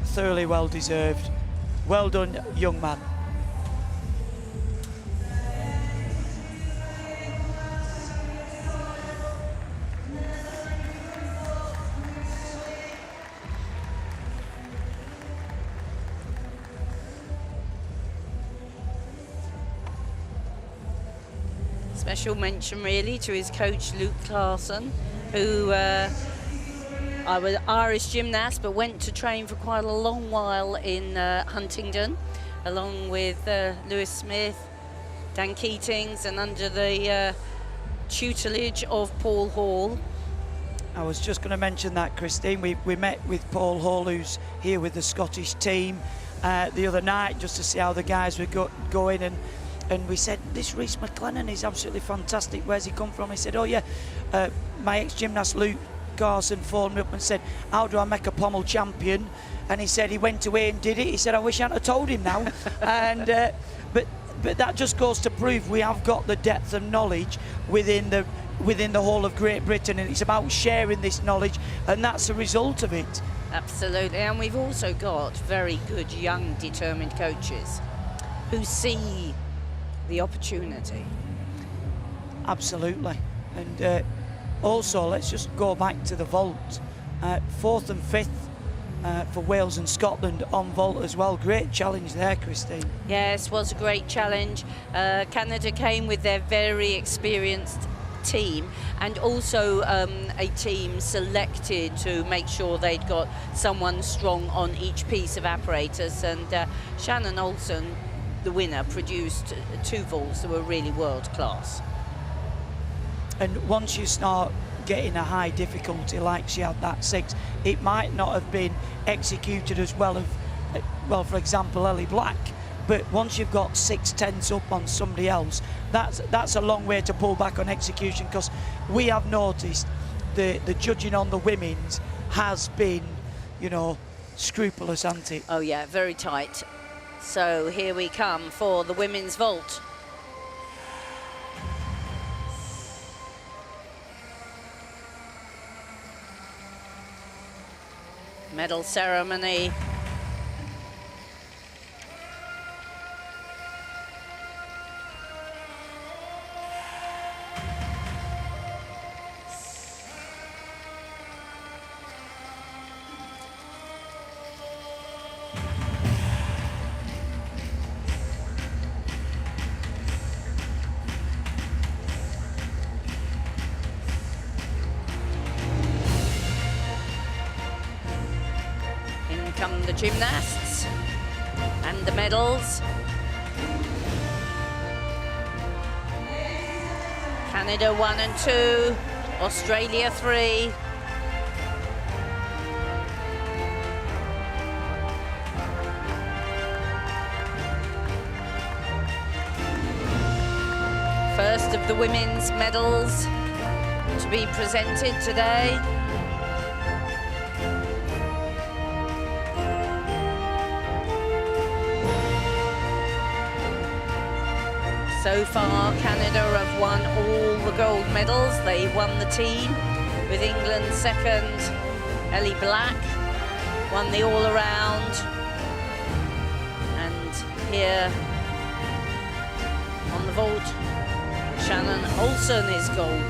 Thoroughly well deserved. Well done, young man. Special mention really to his coach Luke Clarkson, who I was Irish gymnast but went to train for quite a long while in Huntingdon, along with Lewis Smith, Dan Keatings, and under the tutelage of Paul Hall. I was just going to mention that, Christine. We met with Paul Hall, who's here with the Scottish team, the other night, just to see how the guys were going, and we said, this Rhys McLennan is absolutely fantastic. Where's he come from? He said, oh yeah, my ex-gymnast Luke Carson phoned me up and said, how do I make a pommel champion? And he said he went away and did it. He said, I wish I hadn't have told him now. And but that just goes to prove we have got the depth of knowledge within the whole of Great Britain, and it's about sharing this knowledge, and that's a result of it. Absolutely, and we've also got very good young determined coaches who see the opportunity. Absolutely. And also, let's just go back to the vault. 4th and 5th for Wales and Scotland on vault as well. Great challenge there, Christine. Yes, was a great challenge. Canada came with their very experienced team, and also a team selected to make sure they'd got someone strong on each piece of apparatus, and Shannon Olsen, the winner, produced 2 vaults that were really world class. And once you start getting a high difficulty like she had that 6, it might not have been executed as well for example, Ellie Black, but once you've got 6/10 up on somebody else, that's a long way to pull back on execution, because we have noticed the judging on the women's has been, you know, scrupulous, hasn't it? Oh yeah, very tight. So here we come for the women's vault. Medal ceremony. Come the gymnasts and the medals. Canada 1 and 2, Australia 3. First of the women's medals to be presented today. So far, Canada have won all the gold medals. They won the team, with England second. Ellie Black won the all-around. And here on the vault, Shannon Olsen is gold.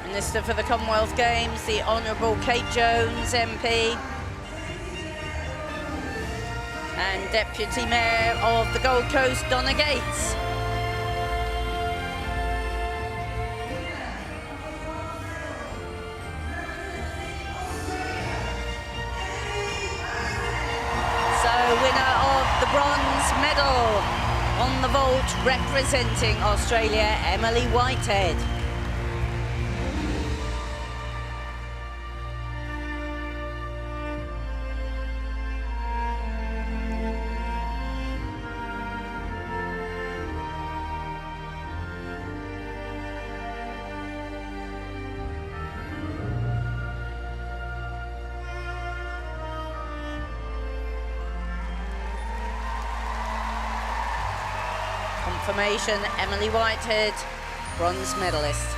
Minister for the Commonwealth Games, the Honourable Kate Jones, MP, and Deputy Mayor of the Gold Coast, Donna Gates. So, winner of the bronze medal on the vault, representing Australia, Emily Whitehead. Confirmation, Emily Whitehead, bronze medalist.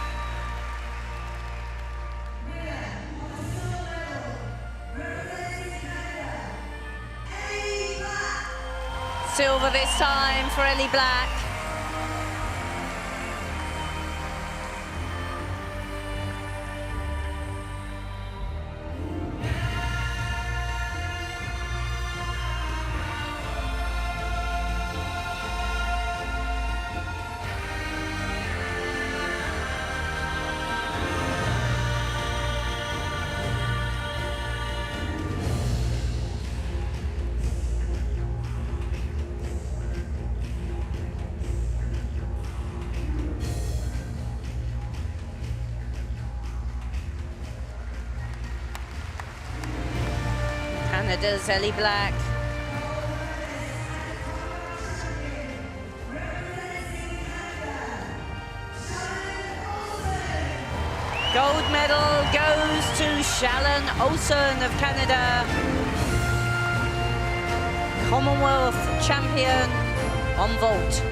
Silver this time for Ellie Black. Canada's Ellie Black. Gold medal goes to Shannon Olsen of Canada. Commonwealth champion on vault.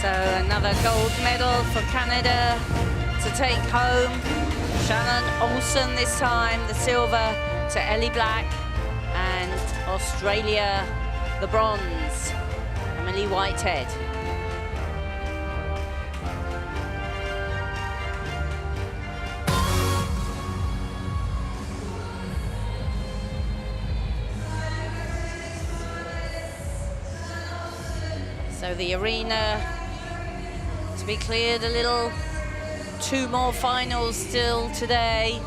So another gold medal for Canada to take home. Shannon Olsen this time, the silver to Ellie Black, and Australia, the bronze, Emily Whitehead. So the arena to be cleared a little. 2 more finals still today.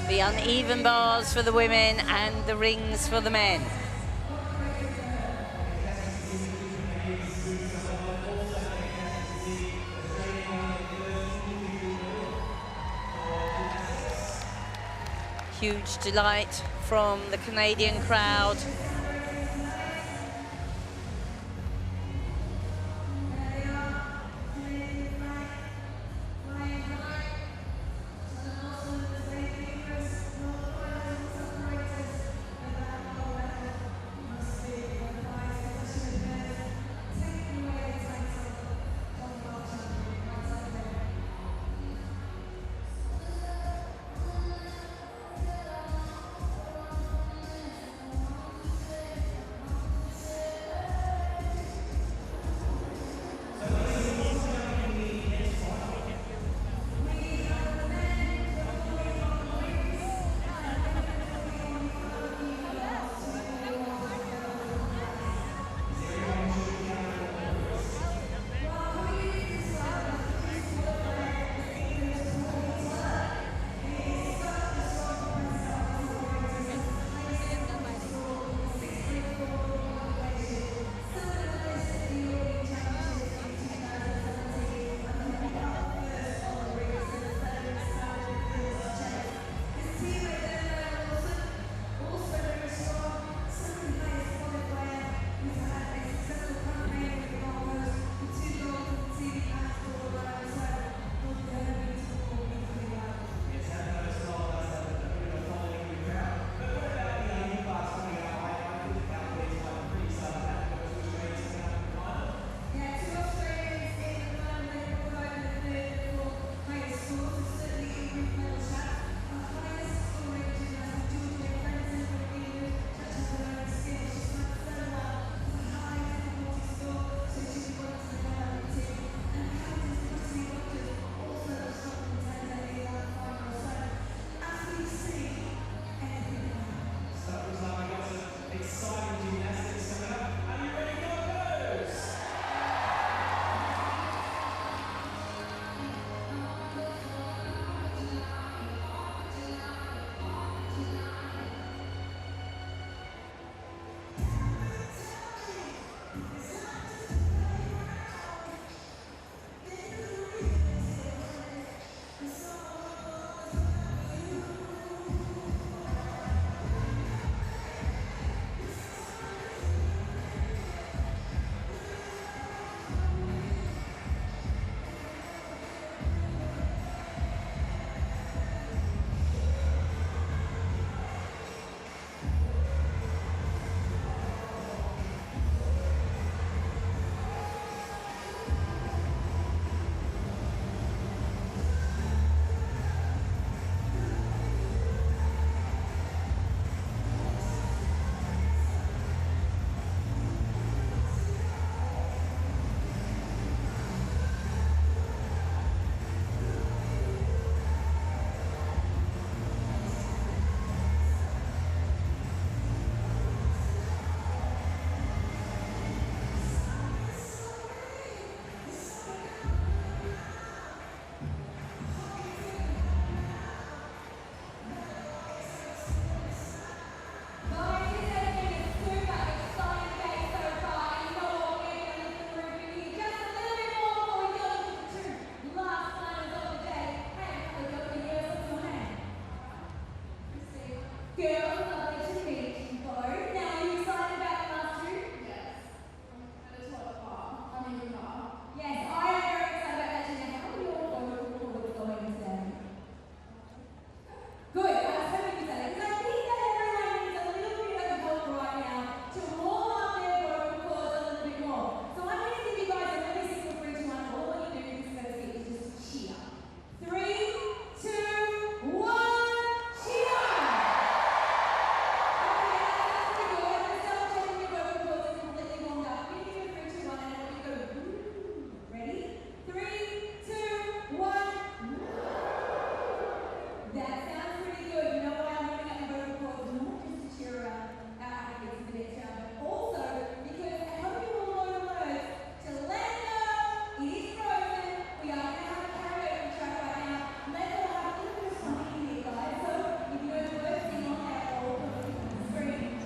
The uneven bars for the women and the rings for the men. Huge delight from the Canadian crowd.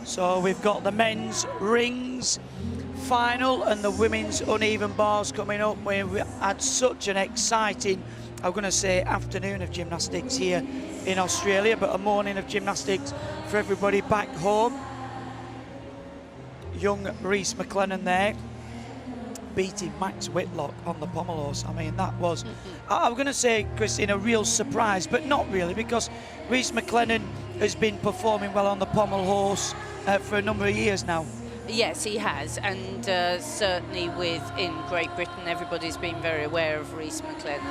So we've got the men's rings final and the women's uneven bars coming up. We've had such an exciting, I'm going to say, afternoon of gymnastics here in Australia, but a morning of gymnastics for everybody back home. Young Reece McLennan there, beating Max Whitlock on the pommel horse. I mean, that was, I'm going to say, Christine, a real surprise, but not really, because Reece McLennan has been performing well on the pommel horse for a number of years now. Yes, he has, and certainly in Great Britain, everybody's been very aware of Reece McLennan.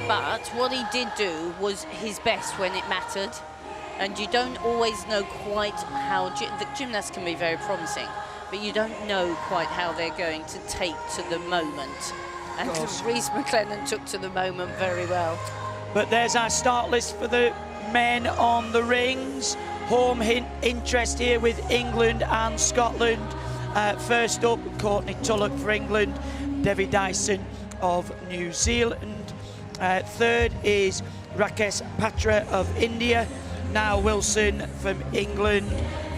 But what he did do was his best when it mattered, and you don't always know quite how, the gymnasts can be very promising, but you don't know quite how they're going to take to the moment. And Reece McLennan took to the moment very well. But there's our start list for the men on the rings. Home interest here with England and Scotland. First up, Courtney Tulloch for England, Devi Dyson of New Zealand. Third is Rakesh Patra of India, Niall Wilson from England,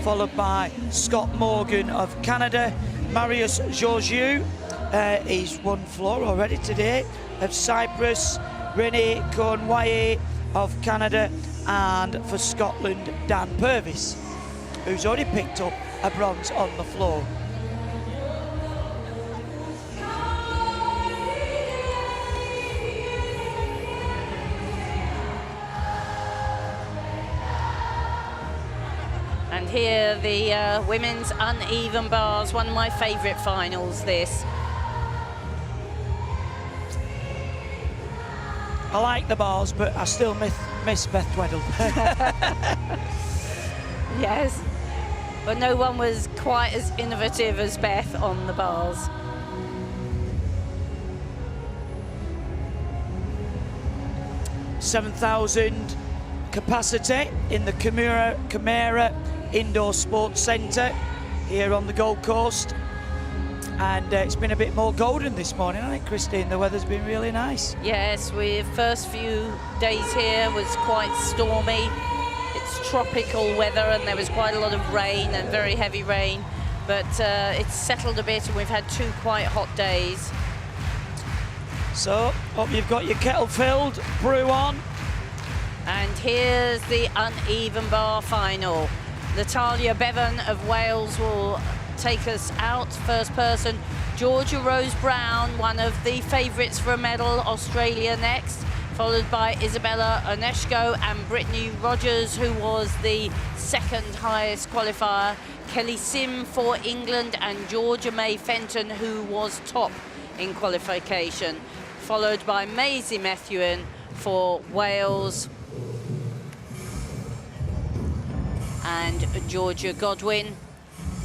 followed by Scott Morgan of Canada, Marius Georgiou, he's won floor already today, of Cyprus, René Cournoyer of Canada, and for Scotland, Dan Purvis, who's already picked up a bronze on the floor. And here the women's uneven bars, one of my favourite finals, this. I like the bars, but I still miss Beth Tweddle. Yes, but no one was quite as innovative as Beth on the bars. (7,000 capacity in the Camera Indoor Sports Centre here on the Gold Coast. And it's been a bit more golden this morning, hasn't it, Christine? The weather's been really nice. Yes, the first few days here was quite stormy. It's tropical weather and there was quite a lot of rain and very heavy rain, but it's settled a bit and we've had 2 quite hot days. So, hope you've got your kettle filled, brew on. And here's the uneven bar final. Natalia Bevan of Wales will take us out, first person. Georgia Rose Brown, one of the favourites for a medal, Australia next, followed by Isabella Oneshko and Brittany Rogers, who was the second highest qualifier, Kelly Sim for England, and Georgia May Fenton, who was top in qualification, followed by Maisie Methuen for Wales, and Georgia Godwin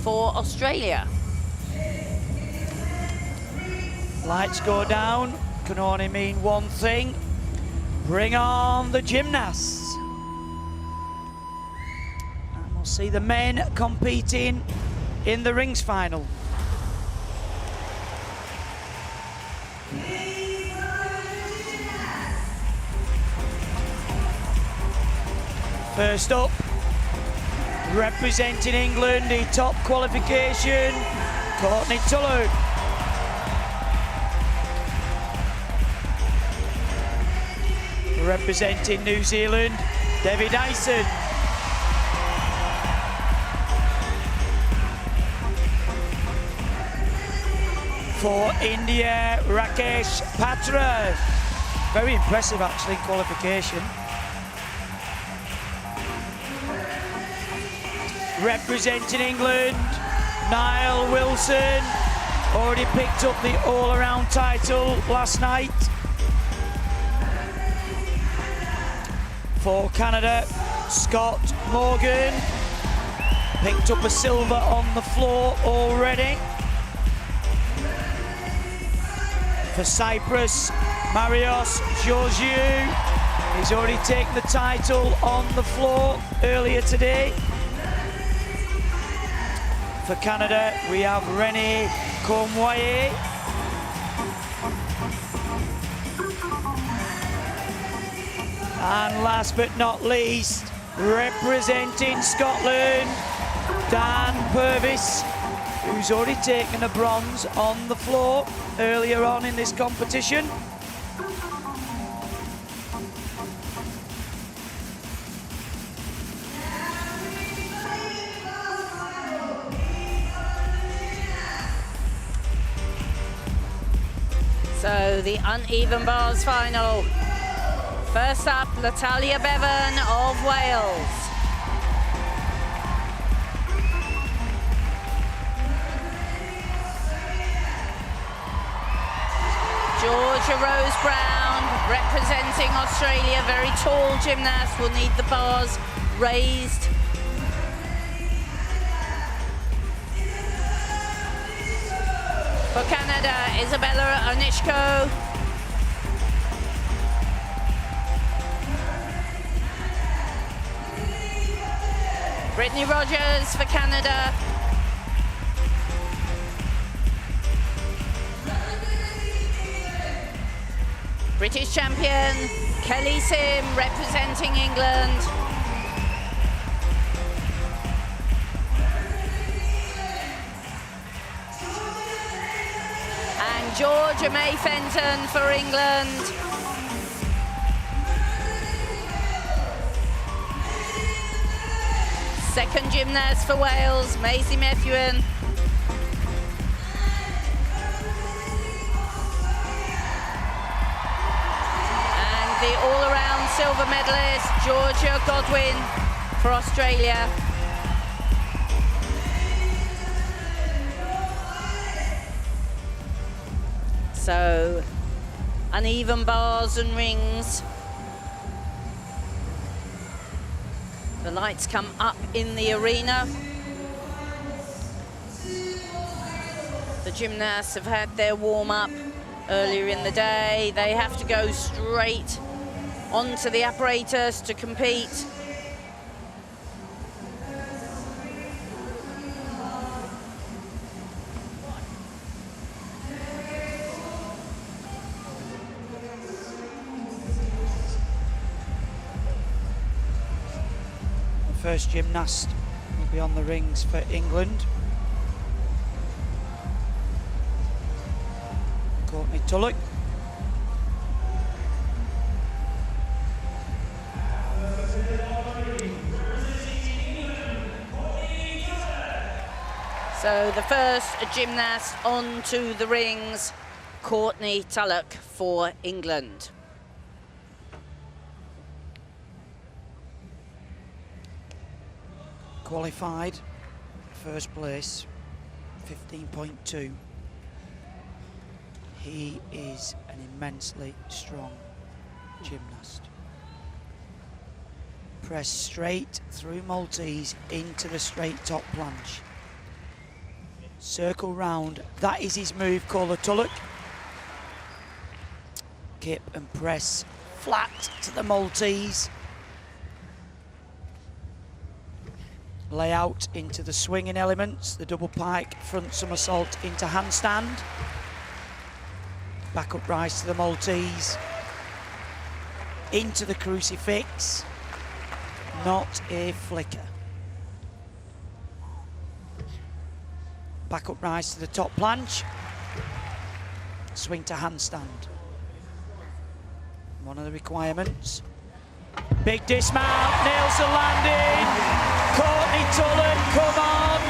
for Australia. Lights go down, can only mean one thing. Bring on the gymnasts. And we'll see the men competing in the rings final. First up, representing England, the top qualification, Courtney Tulloch. Representing New Zealand, Devi Dyson. For India, Rakesh Patra. Very impressive actually in qualification. Representing England, Niall Wilson, already picked up the all-around title last night. For Canada, Scott Morgan, picked up a silver on the floor already. For Cyprus, Marius Georgiou, he's already taken the title on the floor earlier today. For Canada, we have René Cournoyer. And last but not least, representing Scotland, Dan Purvis, who's already taken a bronze on the floor earlier on in this competition. So the uneven bars final. First up, Natalia Bevan of Wales. Georgia Rose Brown, representing Australia, very tall gymnast, will need the bars raised. For Canada, Isabella Onichko. Brittany Rogers for Canada. British champion, Kelly Sim, representing England. And Georgia May Fenton for England. Second gymnast for Wales, Maisie Methuen. And the all-around silver medalist, Georgia Godwin for Australia. So, uneven bars and rings. The lights come up in the arena. The gymnasts have had their warm-up earlier in the day. They have to go straight onto the apparatus to compete. First gymnast will be on the rings for England. Courtney Tulloch. So the first gymnast onto the rings, Courtney Tulloch for England. Qualified, first place, 15.2. He is an immensely strong gymnast. Press straight through Maltese into the straight top planche. Circle round, that is his move, Cola Tulloch. Kip and press flat to the Maltese. Lay out into the swinging elements, the double pike, front somersault into handstand. Back up rise to the Maltese. Into the crucifix. Not a flicker. Back up rise to the top planche. Swing to handstand. One of the requirements. Big dismount, nails the landing. Courtney Tulloch, come on.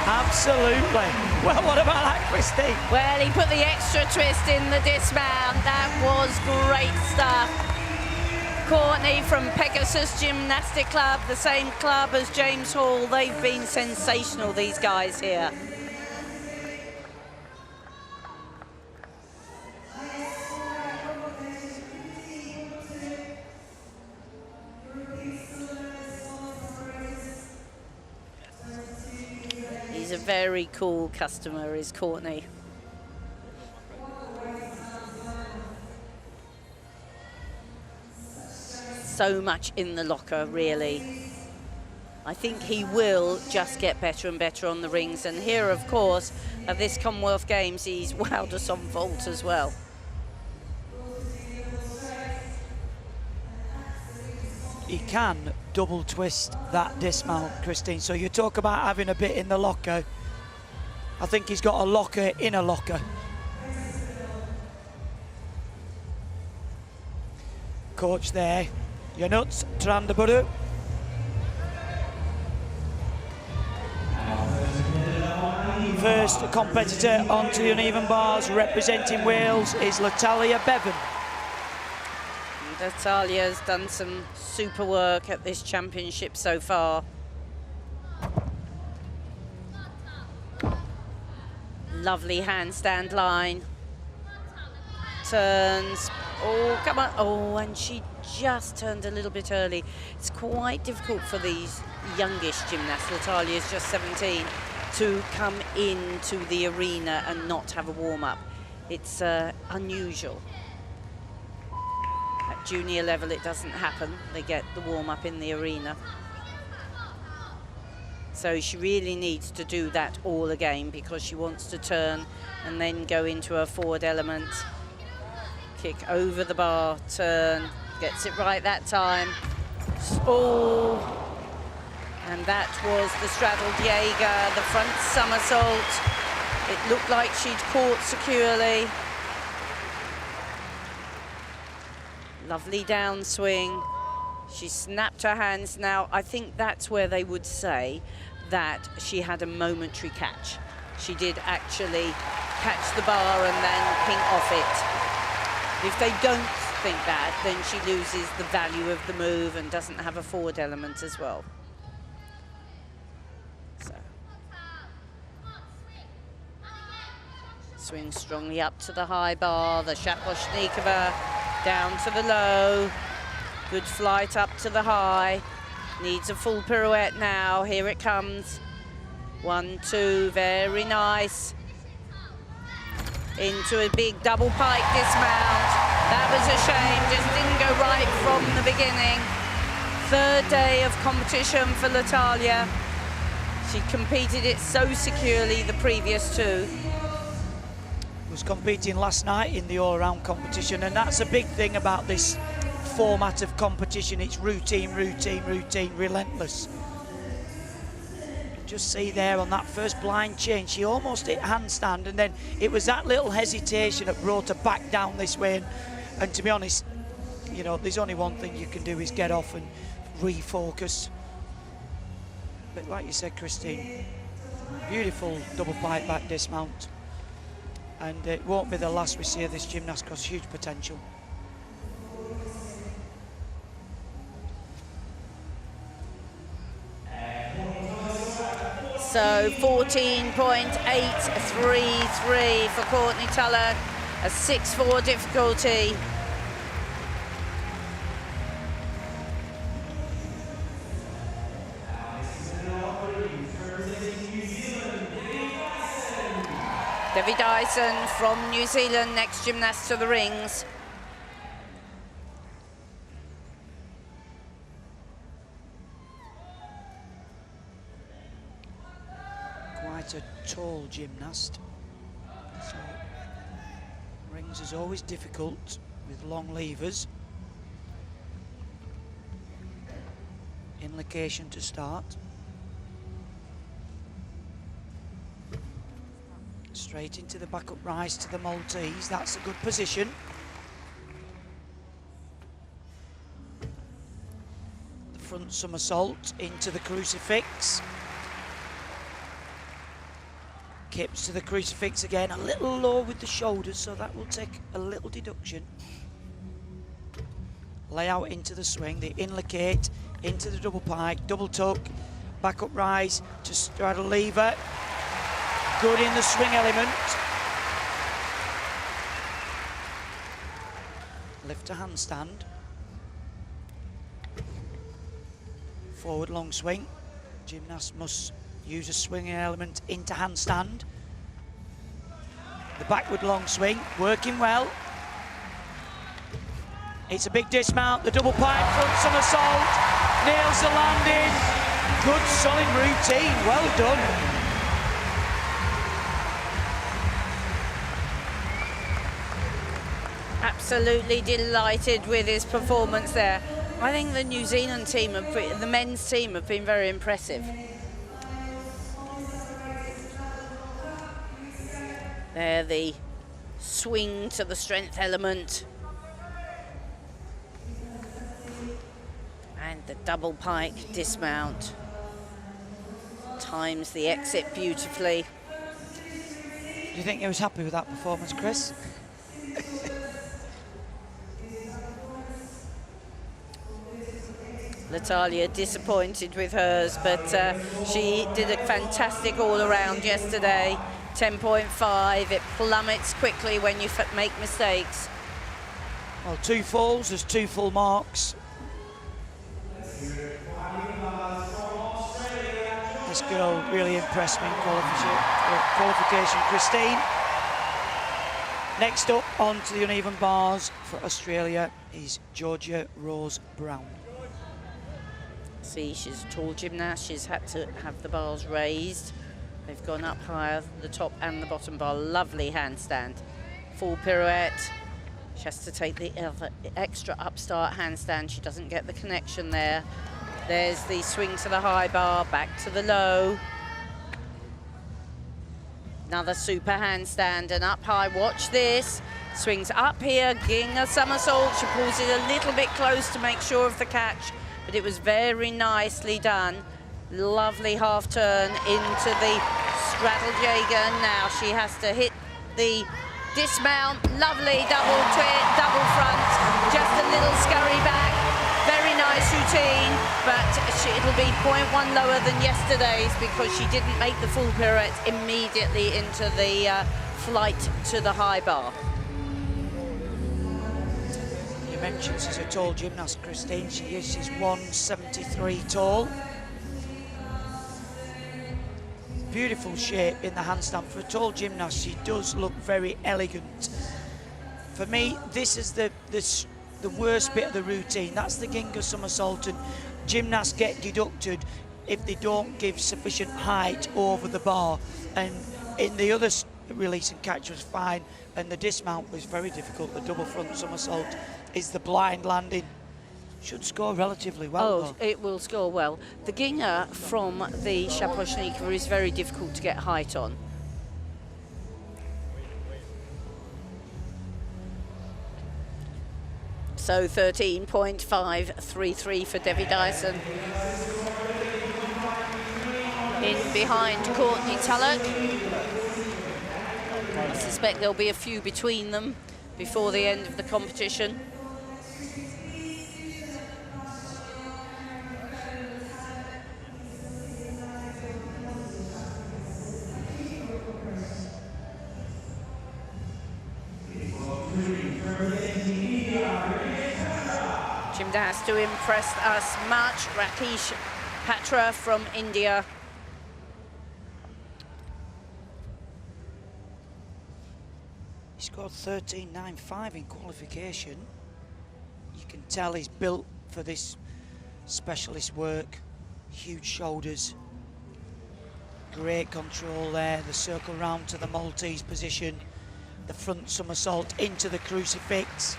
Absolutely. Well, what about that, Christy? Well, he put the extra twist in the dismount. That was great stuff. Courtney from Pegasus Gymnastic Club, the same club as James Hall. They've been sensational, these guys here. He's a very cool customer, is Courtney. So much in the locker, really. I think he will just get better and better on the rings. And here, of course, at this Commonwealth Games, he's wowed us on vault as well. he can double twist that dismount, Christine. So you talk about having a bit in the locker. I think he's got a locker in a locker. Coach there, your nuts, Trandaburu. First competitor onto the uneven bars representing Wales is Natalia Bevan. Natalia's done some super work at this championship so far. Lovely handstand line. Turns. Oh, come on. Oh, and she just turned a little bit early. It's quite difficult for these youngest gymnasts. Natalia's just 17. To come into the arena and not have a warm-up. It's unusual. At junior level it doesn't happen. They get the warm-up in the arena. So she really needs to do that all again because she wants to turn and then go into her forward element. Kick over the bar, turn, gets it right that time. Oh! And that was the straddled Jaeger, the front somersault. It looked like she'd caught securely. Lovely downswing. She snapped her hands. Now, I think that's where they would say that she had a momentary catch. She did actually catch the bar and then ping off it. If they don't think that, then she loses the value of the move and doesn't have a forward element as well. Swing strongly up to the high bar, the Shaposhnikova down to the low. Good flight up to the high. Needs a full pirouette now, here it comes. 1, 2, very nice. Into a big double pike dismount. That was a shame, just didn't go right from the beginning. Third day of competition for Natalia. She competed it so securely the previous two. Was competing last night in the all-around competition, and that's a big thing about this format of competition. It's routine, routine, routine, relentless. Just see there on that first blind change, she almost hit handstand, and then it was that little hesitation that brought her back down this way. And to be honest, you know, there's only one thing you can do is get off and refocus. But like you said, Christine, beautiful double pike back dismount. And it won't be the last we see of this gymnast because huge potential. So 14.833 for Courtney Tuller, a 6-4 difficulty. Debbie Dyson from New Zealand, next gymnast to the rings. Quite a tall gymnast. So rings is always difficult with long levers. In location to start. Straight into the back up rise to the Maltese. That's a good position. The front somersault into the crucifix. Kips to the crucifix again. A little low with the shoulders, so that will take a little deduction. Lay out into the swing. The inlocate into the double pike. Double tuck. Back up rise to straddle lever. Good in the swing element. Lift to handstand. Forward long swing. Gymnast must use a swinging element into handstand. The backward long swing, working well. It's a big dismount, the double pike front somersault. Nails the landing. Good solid routine, well done. Absolutely delighted with his performance there. I think the New Zealand team, the men's team, have been very impressive. There, the swing to the strength element. And the double pike dismount. Times the exit beautifully. Do you think he was happy with that performance, Chris? Natalia disappointed with hers, but she did a fantastic all-around yesterday. 10.5, it plummets quickly when you make mistakes. Well, 2 falls, there's 2 full marks. This girl really impressed me in qualification. Christine. Next up, on to the uneven bars for Australia is Georgia Rose Brown. See, she's a tall gymnast. She's had to have the bars raised. They've gone up higher, the top and the bottom bar. Lovely handstand. Full pirouette. She has to take the extra upstart handstand. She doesn't get the connection there. There's the swing to the high bar, back to the low. Another super handstand and up high. Watch this. Swings up here, getting a somersault. She pulls it a little bit close to make sure of the catch, but it was very nicely done. Lovely half turn into the straddle Jaeger. Now she has to hit the dismount. Lovely double front. Just a little scurry back. Very nice routine, but it'll be 0.1 lower than yesterday's because she didn't make the full pirouette immediately into the flight to the high bar. You mentioned she's a tall gymnast, Christine. She's 173 tall. Beautiful shape in the handstand. For a tall gymnast, she does look very elegant. For me, this is the worst bit of the routine. That's the Ginga somersault, and gymnasts get deducted if they don't give sufficient height over the bar. And in the other release and catch was fine, and the dismount was very difficult. The double front somersault is the blind landing. Should score relatively well, though. It will score well. The Ginga from the Shaposhnikova is very difficult to get height on. So 13.533 for Debbie Dyson. In behind Courtney Tulloch. I suspect there'll be a few between them before the end of the competition. Gymnast to impress us much, Rakesh Patra from India. He scored 13.95 in qualification. You can tell he's built for this specialist work. Huge shoulders. Great control there. The circle round to the Maltese position. The front somersault into the crucifix.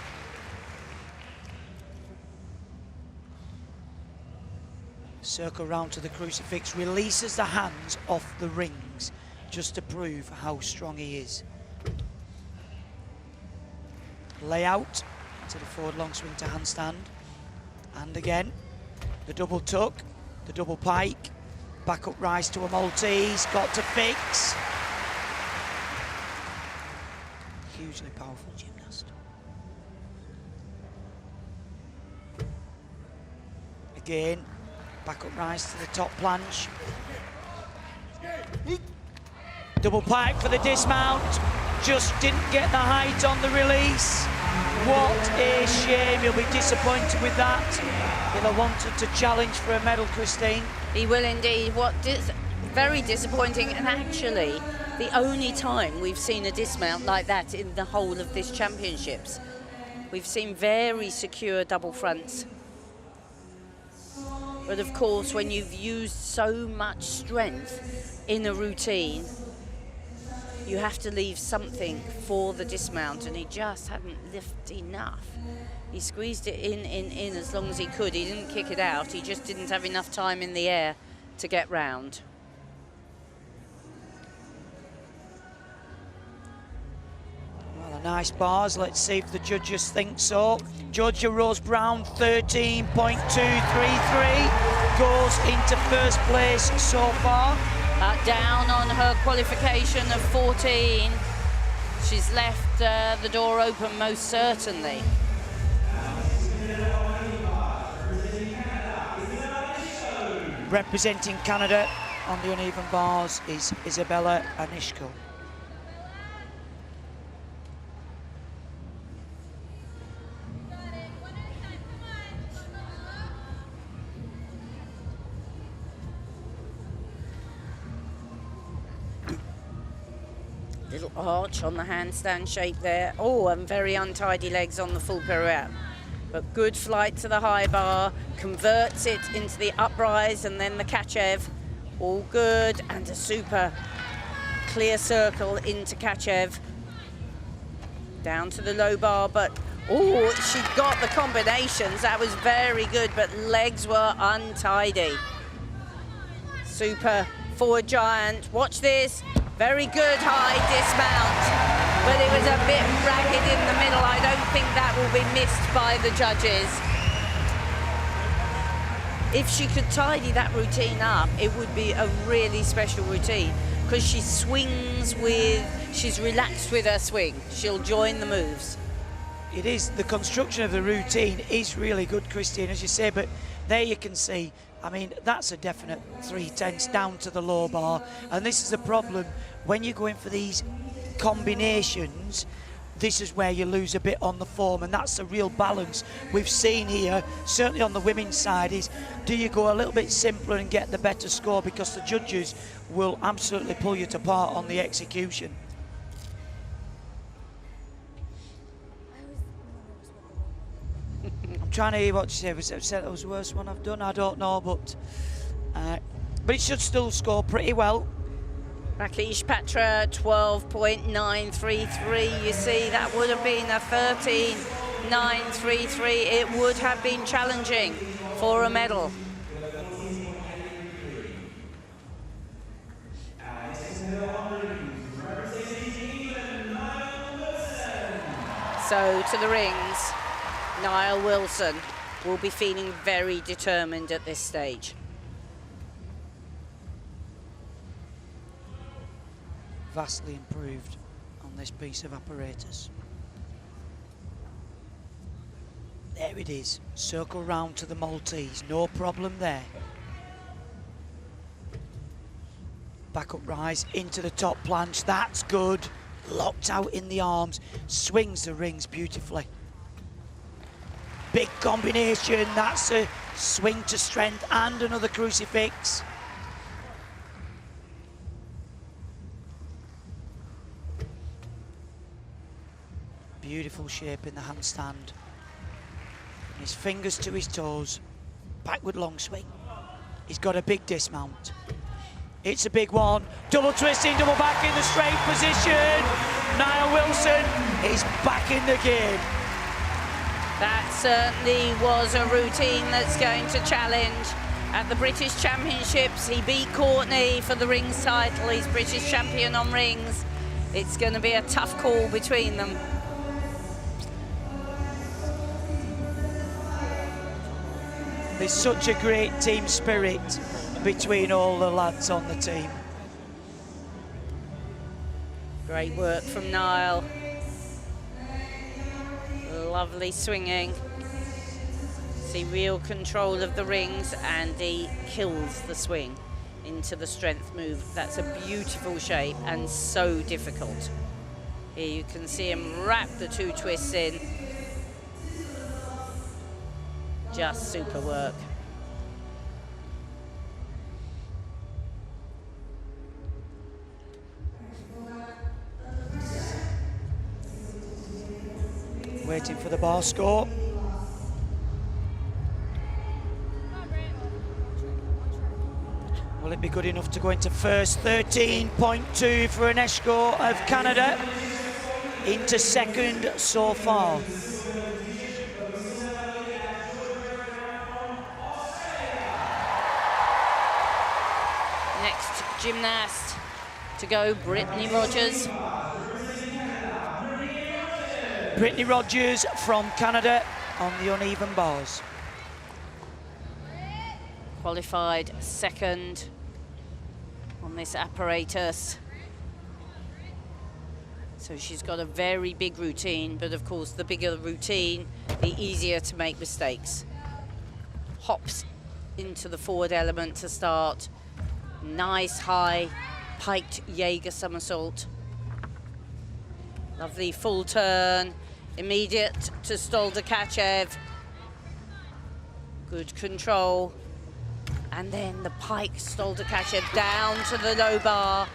Circle round to the crucifix, releases the hands off the rings just to prove how strong he is. Layout to the forward long swing to handstand. And again, the double tuck, the double pike, back up rise to a Maltese, got to fix. Hugely powerful gymnast. Again, back up rise to the top planche. Double pike for the dismount. Just didn't get the height on the release. What a shame. He'll be disappointed with that. He'll have wanted to challenge for a medal, Christine. He will indeed. Very disappointing, and actually the only time we've seen a dismount like that in the whole of this championships. We've seen very secure double fronts. But of course, when you've used so much strength in a routine, you have to leave something for the dismount, and he just hadn't lifted enough. He squeezed it in as long as he could. He didn't kick it out. He just didn't have enough time in the air to get round. Well, a nice bars. Let's see if the judges think so. Judge Rose Brown, 13.233, goes into first place so far. Down on her qualification of 14. She's left the door open most certainly. Representing Canada on the uneven bars is Isabella Anishko. Little arch on the handstand shape there. Oh, and very untidy legs on the full pirouette. But good flight to the high bar, converts it into the uprise and then the Kachev. All good, and a super clear circle into Kachev. Down to the low bar, but oh, she got the combinations. That was very good, but legs were untidy. Super forward giant. Watch this. Very good high dismount, but it was a bit ragged in the middle. I don't think that will be missed by the judges. If she could tidy that routine up, it would be a really special routine, because she swings with, she's relaxed with her swing. She'll join the moves. It is, the construction of the routine is really good, Christine, as you say, but there you can see, I mean, that's a definite 3/10 down to the low bar, and this is a problem when you're going for these combinations. This is where you lose a bit on the form, and that's the real balance we've seen here, certainly on the women's side, is do you go a little bit simpler and get the better score, because the judges will absolutely pull you apart on the execution. I'm trying to hear what you say. Said it was the worst one I've done. I don't know, but it should still score pretty well. Rakesh Patra, 12.933. You see, that would have been a 13.933. It would have been challenging for a medal. So to the rings, Niall Wilson will be feeling very determined at this stage. Vastly improved on this piece of apparatus. There it is, circle round to the Maltese, no problem there. Back up rise into the top planche, that's good. Locked out in the arms, swings the rings beautifully. Big combination, that's a swing to strength and another crucifix. Beautiful shape in the handstand. His fingers to his toes, backward long swing. He's got a big dismount. It's a big one. Double twisting, double back in the straight position. Niall Wilson is back in the game. That certainly was a routine that's going to challenge. At the British Championships, he beat Courtney for the rings title. He's British champion on rings. It's going to be a tough call between them. There's such a great team spirit between all the lads on the team. Great work from Niall. Lovely swinging. See real control of the rings, and he kills the swing into the strength move. That's a beautiful shape and so difficult. Here you can see him wrap the two twists in. Just super work. Waiting for the bar score. Will it be good enough to go into first? 13.2 for Aneshko of Canada. Into second so far. Next gymnast to go, Brittany Rogers. Brittany Rogers from Canada on the uneven bars. Qualified second on this apparatus. So she's got a very big routine, but of course the bigger the routine, the easier to make mistakes. Hops into the forward element to start. Nice high piked Jaeger somersault. Lovely full turn, immediate to Stolderkachev. Good control. And then the pike Stolderkachev down to the low bar.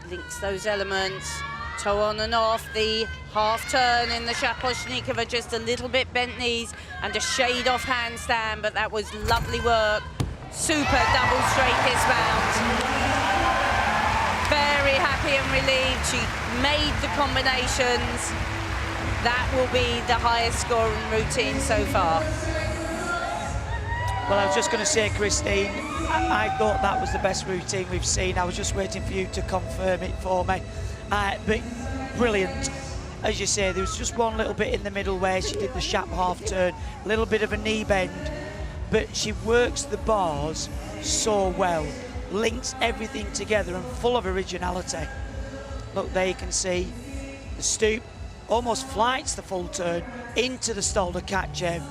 Links those elements, toe on and off, the half turn in the Shaposhnikova, just a little bit bent knees and a shade off handstand, but that was lovely work. Super double straight dismount. Very happy and relieved. She made the combinations. That will be the highest scoring routine so far. Well, I was just going to say, Christine, I thought that was the best routine we've seen. I was just waiting for you to confirm it for me. But brilliant. As you say, there was just one little bit in the middle where she did the Shap half turn, a little bit of a knee bend, but she works the bars so well, links everything together and full of originality. Look, there you can see the stoop, almost flights the full turn into the Stolderkachev.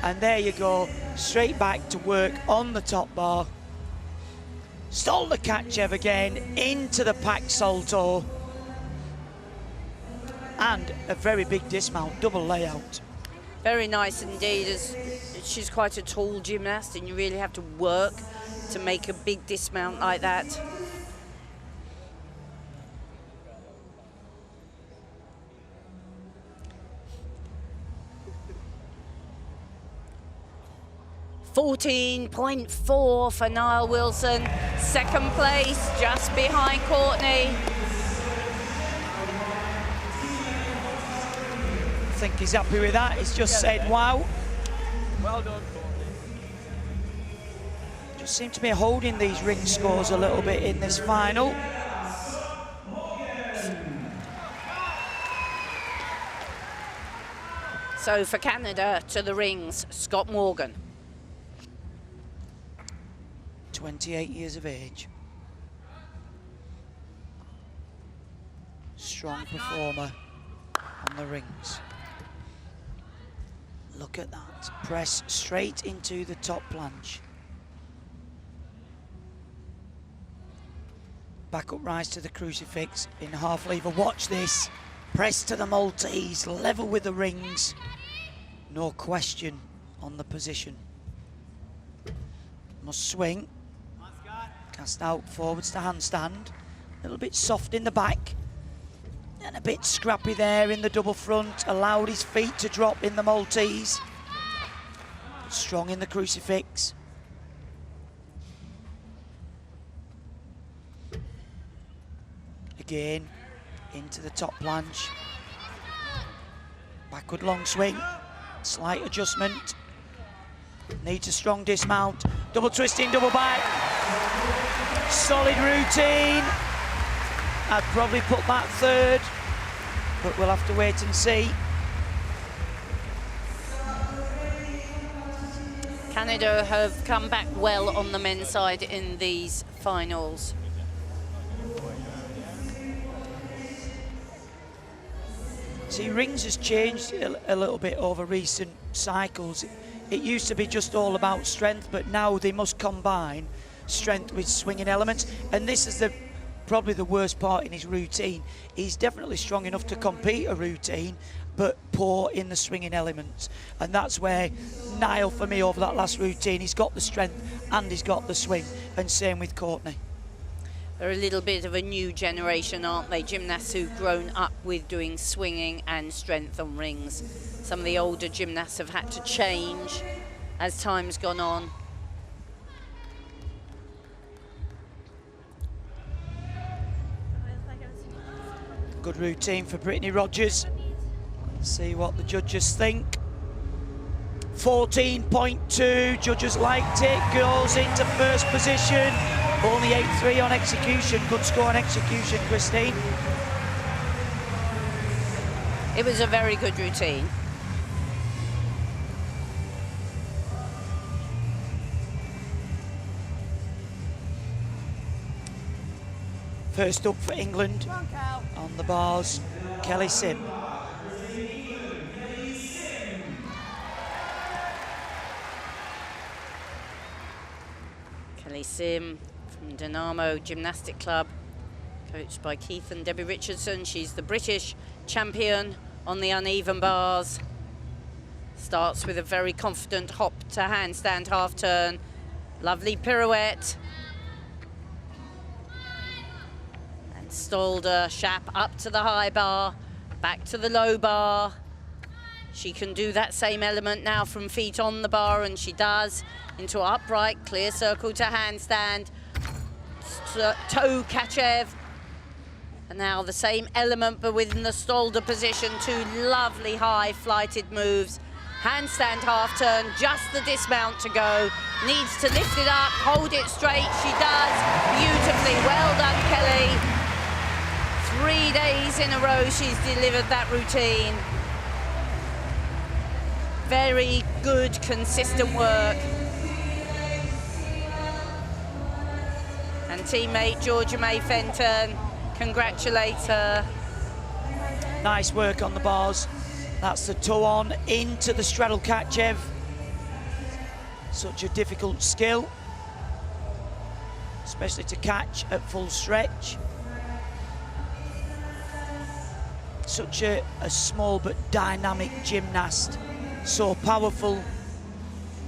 And there you go, straight back to work on the top bar. Stolderkachev again into the packed salto. And a very big dismount, double layout. Very nice indeed, as she's quite a tall gymnast and you really have to work to make a big dismount like that. .4 for Niall Wilson, second place, just behind Courtney. I think he's happy with that. He's just said, wow. Well done, Courtney. Just seem to be holding these ring scores a little bit in this final. So for Canada, to the rings, Scott Morgan. 28 years of age. Strong performer on the rings. Look at that. Press straight into the top planche. Back up rise to the crucifix in half lever. Watch this. Press to the Maltese, level with the rings. No question on the position. Must swing. Cast out forwards to handstand. A little bit soft in the back. And a bit scrappy there in the double front. Allowed his feet to drop in the Maltese. Strong in the crucifix. Again, into the top planche. Backward long swing. Slight adjustment. Needs a strong dismount. Double twisting, double back. Solid routine. I'd probably put that third, but we'll have to wait and see. Canada have come back well on the men's side in these finals. See, rings has changed a little bit over recent cycles. It used to be just all about strength, but now they must combine strength with swinging elements, and this is probably the worst part in his routine. He's definitely strong enough to compete a routine, but poor in the swinging elements, and that's where Niall, for me, over that last routine, he's got the strength and he's got the swing, and same with Courtney. They're a little bit of a new generation, aren't they? Gymnasts who've grown up with doing swinging and strength on rings. Some of the older gymnasts have had to change as time's gone on. Good routine for Brittany Rogers. Let's see what the judges think. 14.2, judges liked it, goes into first position. Only 8.3 on execution, good score on execution, Christine. It was a very good routine. First up for England on the bars, Kelly Sim. Kelly Sim from Dynamo Gymnastic Club, coached by Keith and Debbie Richardson. She's the British champion on the uneven bars. Starts with a very confident hop to handstand half turn. Lovely pirouette. And Stolder, Shap up to the high bar, back to the low bar. She can do that same element now from feet on the bar, and she does. Into upright, clear circle to handstand. Toe Kachev. And now the same element, but within the Stolder position. Two lovely high flighted moves. Handstand half turn, just the dismount to go. Needs to lift it up, hold it straight. She does beautifully. Well done, Kelly. 3 days in a row she's delivered that routine. Very good, consistent work. And teammate Georgia May Fenton congratulates her. Nice work on the bars. That's the toe on into the straddle Kachev. Such a difficult skill, especially to catch at full stretch. Such a small but dynamic gymnast. So powerful.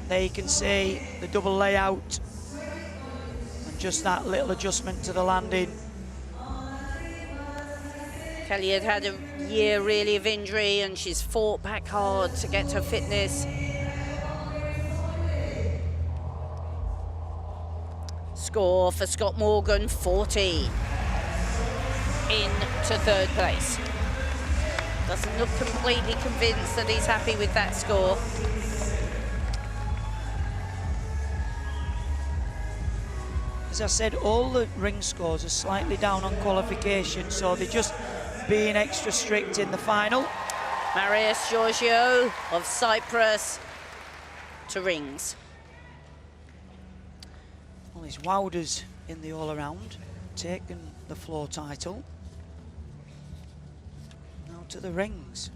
There you can see the double layout and just that little adjustment to the landing. Kelly had a year really of injury, and she's fought back hard to get her fitness. Score for Scott Morgan, 14. Into third place. Doesn't look completely convinced that he's happy with that score. As I said, all the ring scores are slightly down on qualification, so they're just being extra strict in the final. Marius Georgiou of Cyprus to rings. Well, his Wowders in the all-around, taken the floor title. Now to the rings.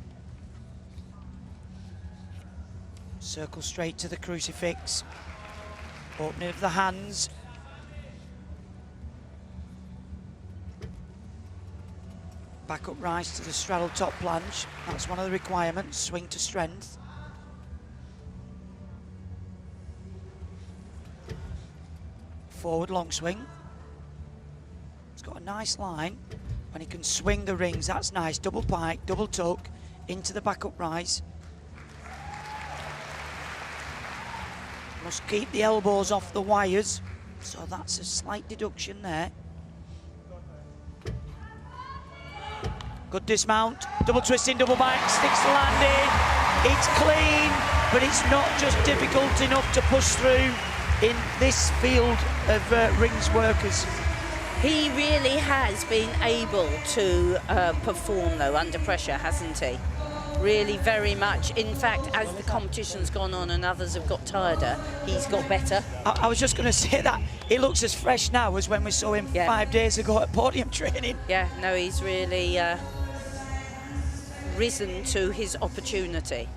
Circle straight to the crucifix. Opening of the hands. Back up rise to the straddle top plunge. That's one of the requirements, swing to strength. Forward long swing. It's got a nice line. When he can swing the rings, that's nice. Double pike, double tuck, into the back up rise. Must keep the elbows off the wires. So that's a slight deduction there. Good dismount, double twisting, double back, sticks the landing. It's clean, but it's not just difficult enough to push through in this field of rings workers. He really has been able to perform, though, under pressure, hasn't he? Really very much. In fact, as the competition's gone on and others have got tireder, he's got better. I was just going to say that. He looks as fresh now as when we saw him 5 days ago at podium training. Yeah, no, he's really risen to his opportunity.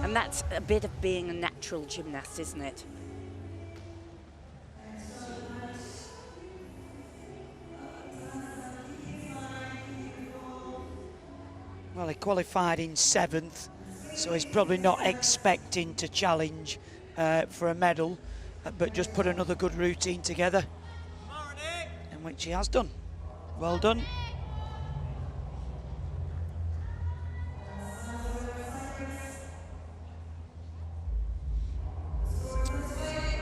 And that's a bit of being a natural gymnast, isn't it? Well, he qualified in 7th, so he's probably not expecting to challenge for a medal, but just put another good routine together, in which he has done. Well done.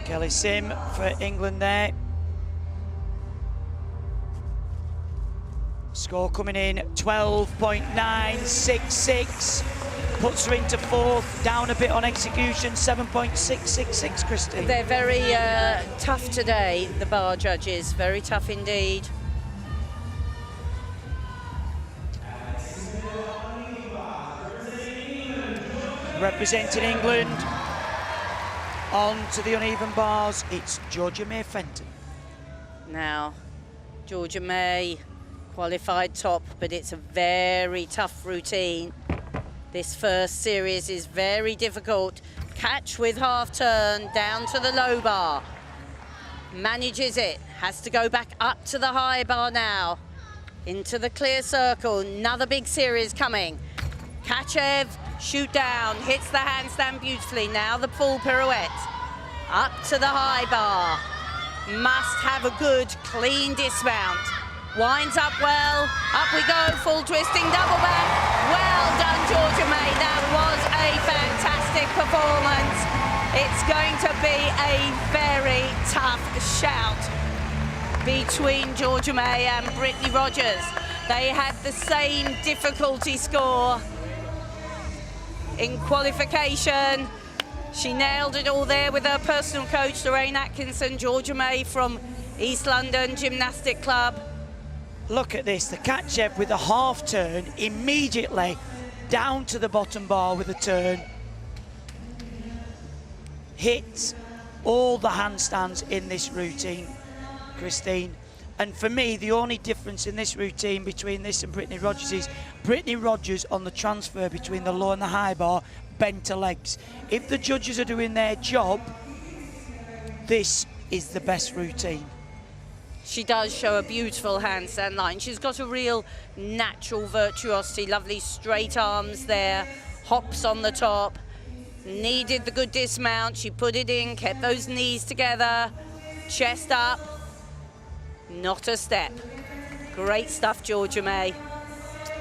Kelly Sim for England there. Score coming in 12.966. Puts her into fourth, down a bit on execution, 7.666, Christine. They're very tough today, the bar judges, very tough indeed. Representing England, on to the uneven bars, it's Georgia May Fenton. Now, Georgia May qualified top, but it's a very tough routine. This first series is very difficult. Catch with half turn, down to the low bar. Manages it, has to go back up to the high bar now. Into the clear circle, another big series coming. Kachev, shoot down, hits the handstand beautifully. Now the full pirouette. Up to the high bar. Must have a good, clean dismount. Winds up well, up we go, full twisting, double back. Well done, Georgia May. That was a fantastic performance. It's going to be a very tough shout between Georgia May and Brittany Rogers. They had the same difficulty score in qualification. She nailed it all there with her personal coach, Lorraine Atkinson. Georgia May from East London Gymnastics Club. Look at this, the Kachev with a half turn, immediately down to the bottom bar with a turn. Hits all the handstands in this routine, Christine. And for me, the only difference in this routine between this and Brittany Rogers is Brittany Rogers on the transfer between the low and the high bar bent her legs. If the judges are doing their job, this is the best routine. She does show a beautiful handstand line. She's got a real natural virtuosity, lovely straight arms there, hops on the top. Needed the good dismount, she put it in, kept those knees together, chest up, not a step. Great stuff, Georgia May.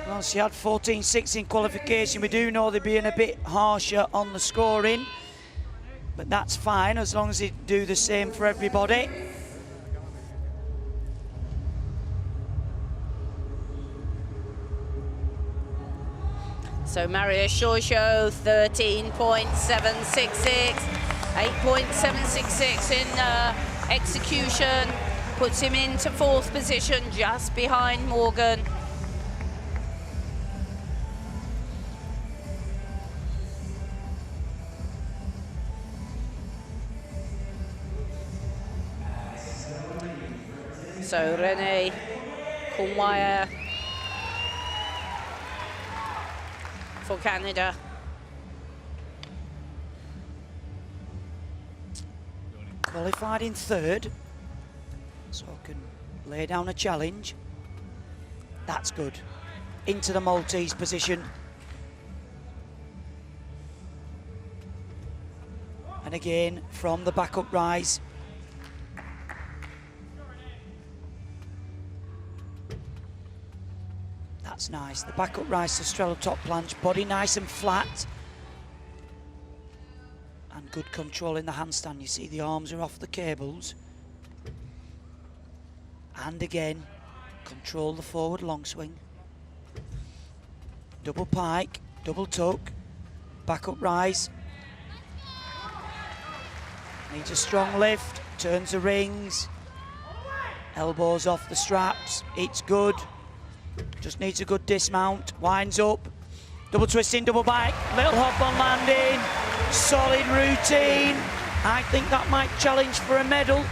Well, she had 14.6 in qualification. We do know they're being a bit harsher on the scoring, but that's fine as long as they do the same for everybody. So Maria Shosho, 13.766, 8.766 in execution, puts him into fourth position, just behind Morgan. So Renee Kumwaya for Canada. Qualified in third, so can lay down a challenge. That's good. Into the Maltese position. And again, from the backup rise. That's nice. The backup rise to straddle top planche, body nice and flat. And good control in the handstand. You see the arms are off the cables. And again, control the forward long swing. Double pike, double tuck, backup rise. Needs a strong lift, turns the rings. Elbows off the straps, it's good. Just needs a good dismount, winds up. Double twisting, double bike, little hop on landing. Solid routine. I think that might challenge for a medal.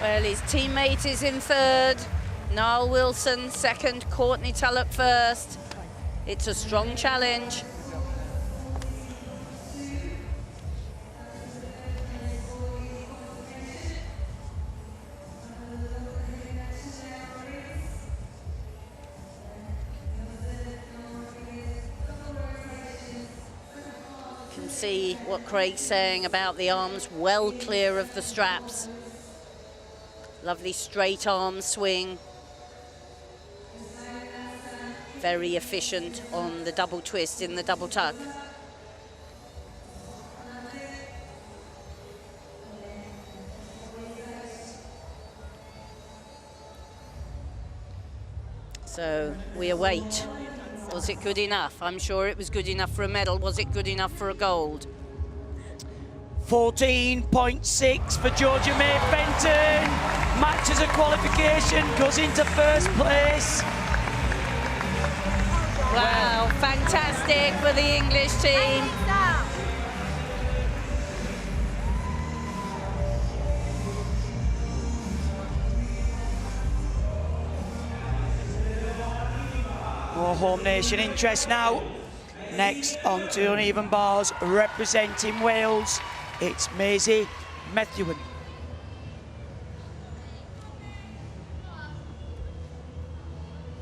Well, his teammate is in third. Niall Wilson second, Courtney Tulloch first. It's a strong challenge. See what Craig's saying about the arms, well clear of the straps. Lovely straight arm swing. Very efficient on the double twist in the double tuck. So we await. Was it good enough? I'm sure it was good enough for a medal. Was it good enough for a gold? 14.6 for Georgia May Fenton. Matches a qualification, goes into first place. Wow, fantastic for the English team. More home nation interest now. Next on to uneven bars, representing Wales, it's Maisie Methuen.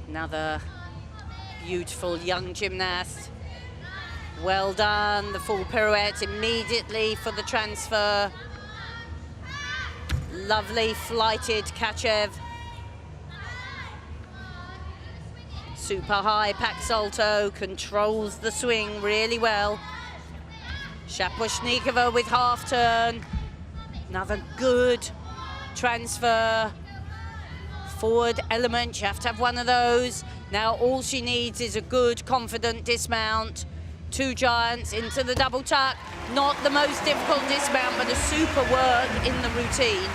Another beautiful young gymnast. Well done, the full pirouette immediately for the transfer. Lovely flighted Kachev. Super high pack salto, controls the swing really well. Shaposhnikova with half turn. Another good transfer. Forward element, you have to have one of those. Now all she needs is a good, confident dismount. Two giants into the double tuck. Not the most difficult dismount, but a super work in the routine.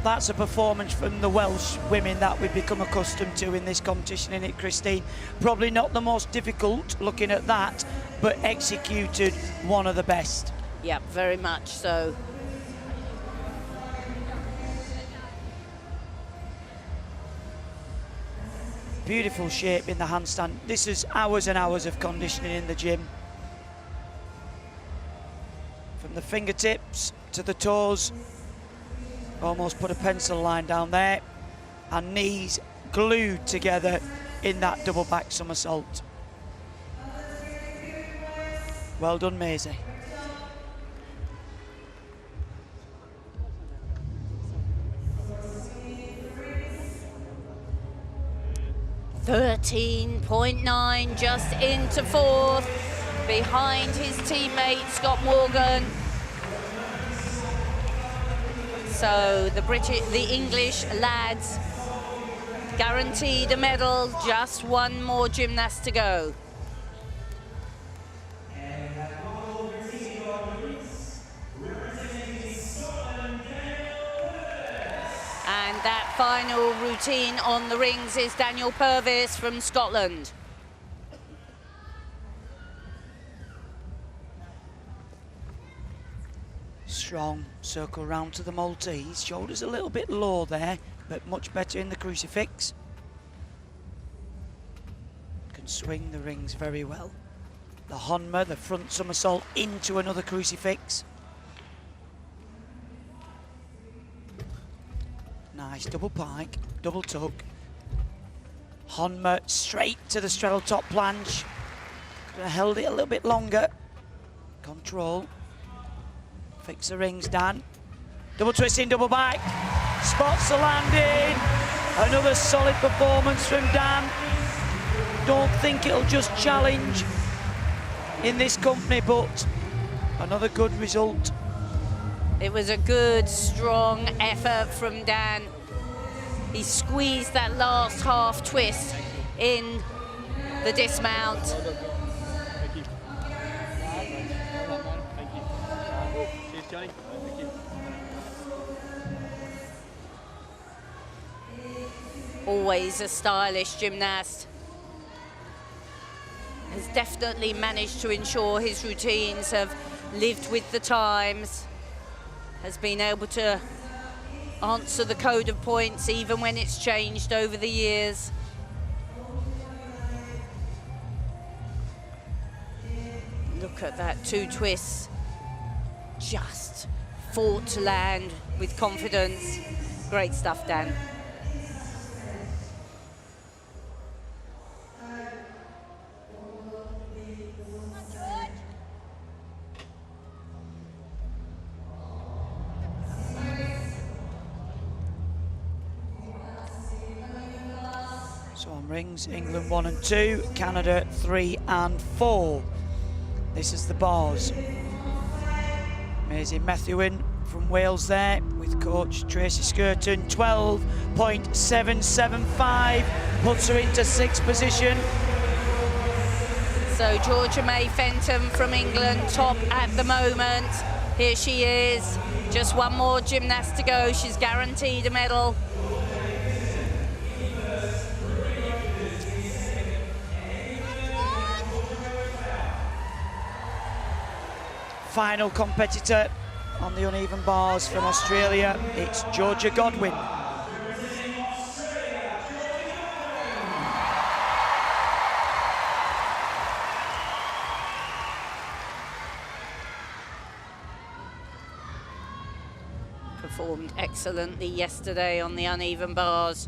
That's a performance from the Welsh women that we've become accustomed to in this competition, isn't it, Christine? Probably not the most difficult looking at that, but executed one of the best. Yeah, very much so. Beautiful shape in the handstand. This is hours and hours of conditioning in the gym. From the fingertips to the toes. Almost put a pencil line down there, and knees glued together in that double back somersault. Well done, Maisie. .9 just into fourth, behind his teammate Scott Morgan. So the English lads guaranteed a medal, just one more gymnast to go. And that final routine on the rings is Daniel Purvis from Scotland. Strong circle round to the Maltese. Shoulders a little bit low there, but much better in the crucifix. Can swing the rings very well. The Honma, the front somersault into another crucifix. Nice double pike, double tuck. Honma straight to the straddle top planche. Could have held it a little bit longer. Control. Fix the rings, Dan. Double twisting, double back. Spots the landing. Another solid performance from Dan. Don't think it'll just challenge in this company, but another good result. It was a good, strong effort from Dan. He squeezed that last half twist in the dismount. Thank you. Cheers, Johnny. Thank you. Always a stylish gymnast. Has definitely managed to ensure his routines have lived with the times. Has been able to answer the code of points even when it's changed over the years. Look at that, two twists. Just fought to land with confidence. Great stuff, Dan. So on rings, England 1 and 2, Canada 3 and 4. This is the bars. Maisie Methuen from Wales there with coach Tracy Skirton. 12.775 puts her into 6th position. So Georgia May Fenton from England, top at the moment. Here she is, just one more gymnast to go. She's guaranteed a medal. Final competitor on the uneven bars from Australia, it's Georgia Godwin. Performed excellently yesterday on the uneven bars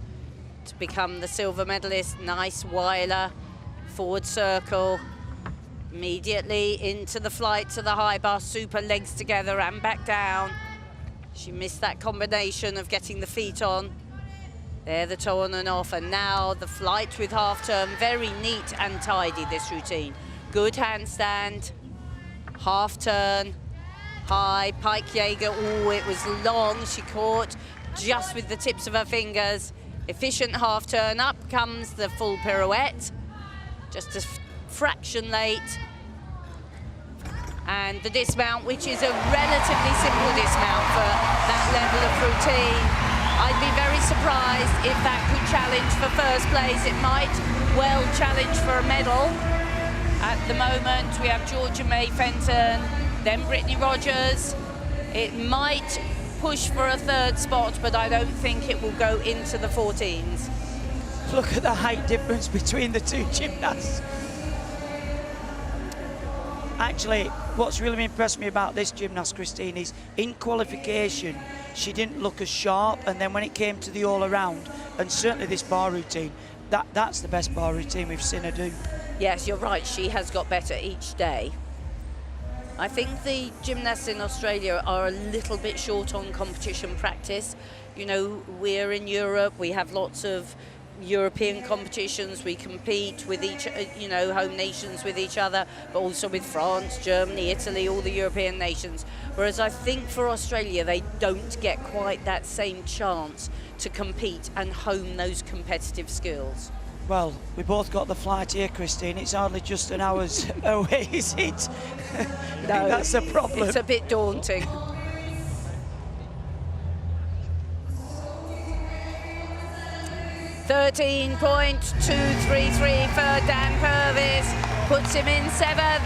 to become the silver medalist. Nice Weiler, forward circle. Immediately into the flight to the high bar, super legs together and back down. She missed that combination of getting the feet on. There, the toe on and off, and now the flight with half turn. Very neat and tidy, this routine. Good handstand, half turn, high, pike Jaeger. Oh, it was long. She caught just with the tips of her fingers. Efficient half turn, up comes the full pirouette. Just a fraction late. And the dismount, which is a relatively simple dismount for that level of routine. I'd be very surprised if that could challenge for first place. It might well challenge for a medal. At the moment, we have Georgia May Fenton, then Brittany Rogers. It might push for a 3rd spot, but I don't think it will go into the 14s. Look at the height difference between the two gymnasts. Actually, what's really impressed me about this gymnast, Christine, is in qualification, she didn't look as sharp, and then when it came to the all-around, and certainly this bar routine, that's the best bar routine we've seen her do. Yes, you're right, she has got better each day. I think the gymnasts in Australia are a little bit short on competition practice. You know, we're in Europe, we have lots of European competitions, we compete with each, you know, home nations with each other, but also with France, Germany, Italy, all the European nations. Whereas I think for Australia, they don't get quite that same chance to compete and hone those competitive skills. Well, we both got the flight here, Christine. It's hardly just an hour's away, is it? No, that's a problem. It's a bit daunting. .233 for Dan Purvis, puts him in 7th.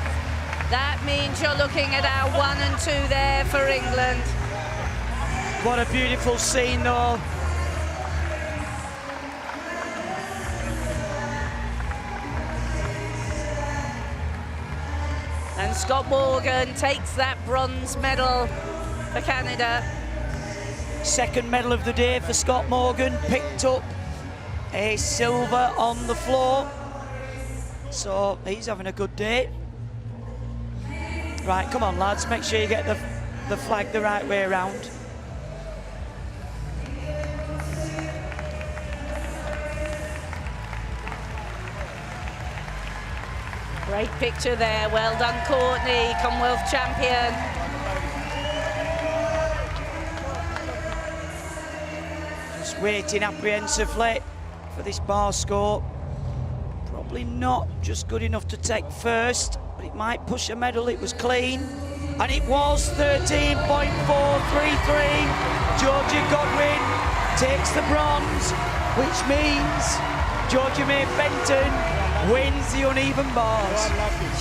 That means you're looking at our 1 and 2 there for England. What a beautiful scene, though. And Scott Morgan takes that bronze medal for Canada. 2nd medal of the day for Scott Morgan, picked up a silver on the floor. So he's having a good day. Right, come on lads, make sure you get the flag the right way around. Great picture there, well done Courtney, Commonwealth champion. Just waiting apprehensively for this bar score. Probably not just good enough to take 1st, but it might push a medal. It was clean, and it was 13.433. Georgia Godwin takes the bronze, which means Georgia May Fenton wins the uneven bars.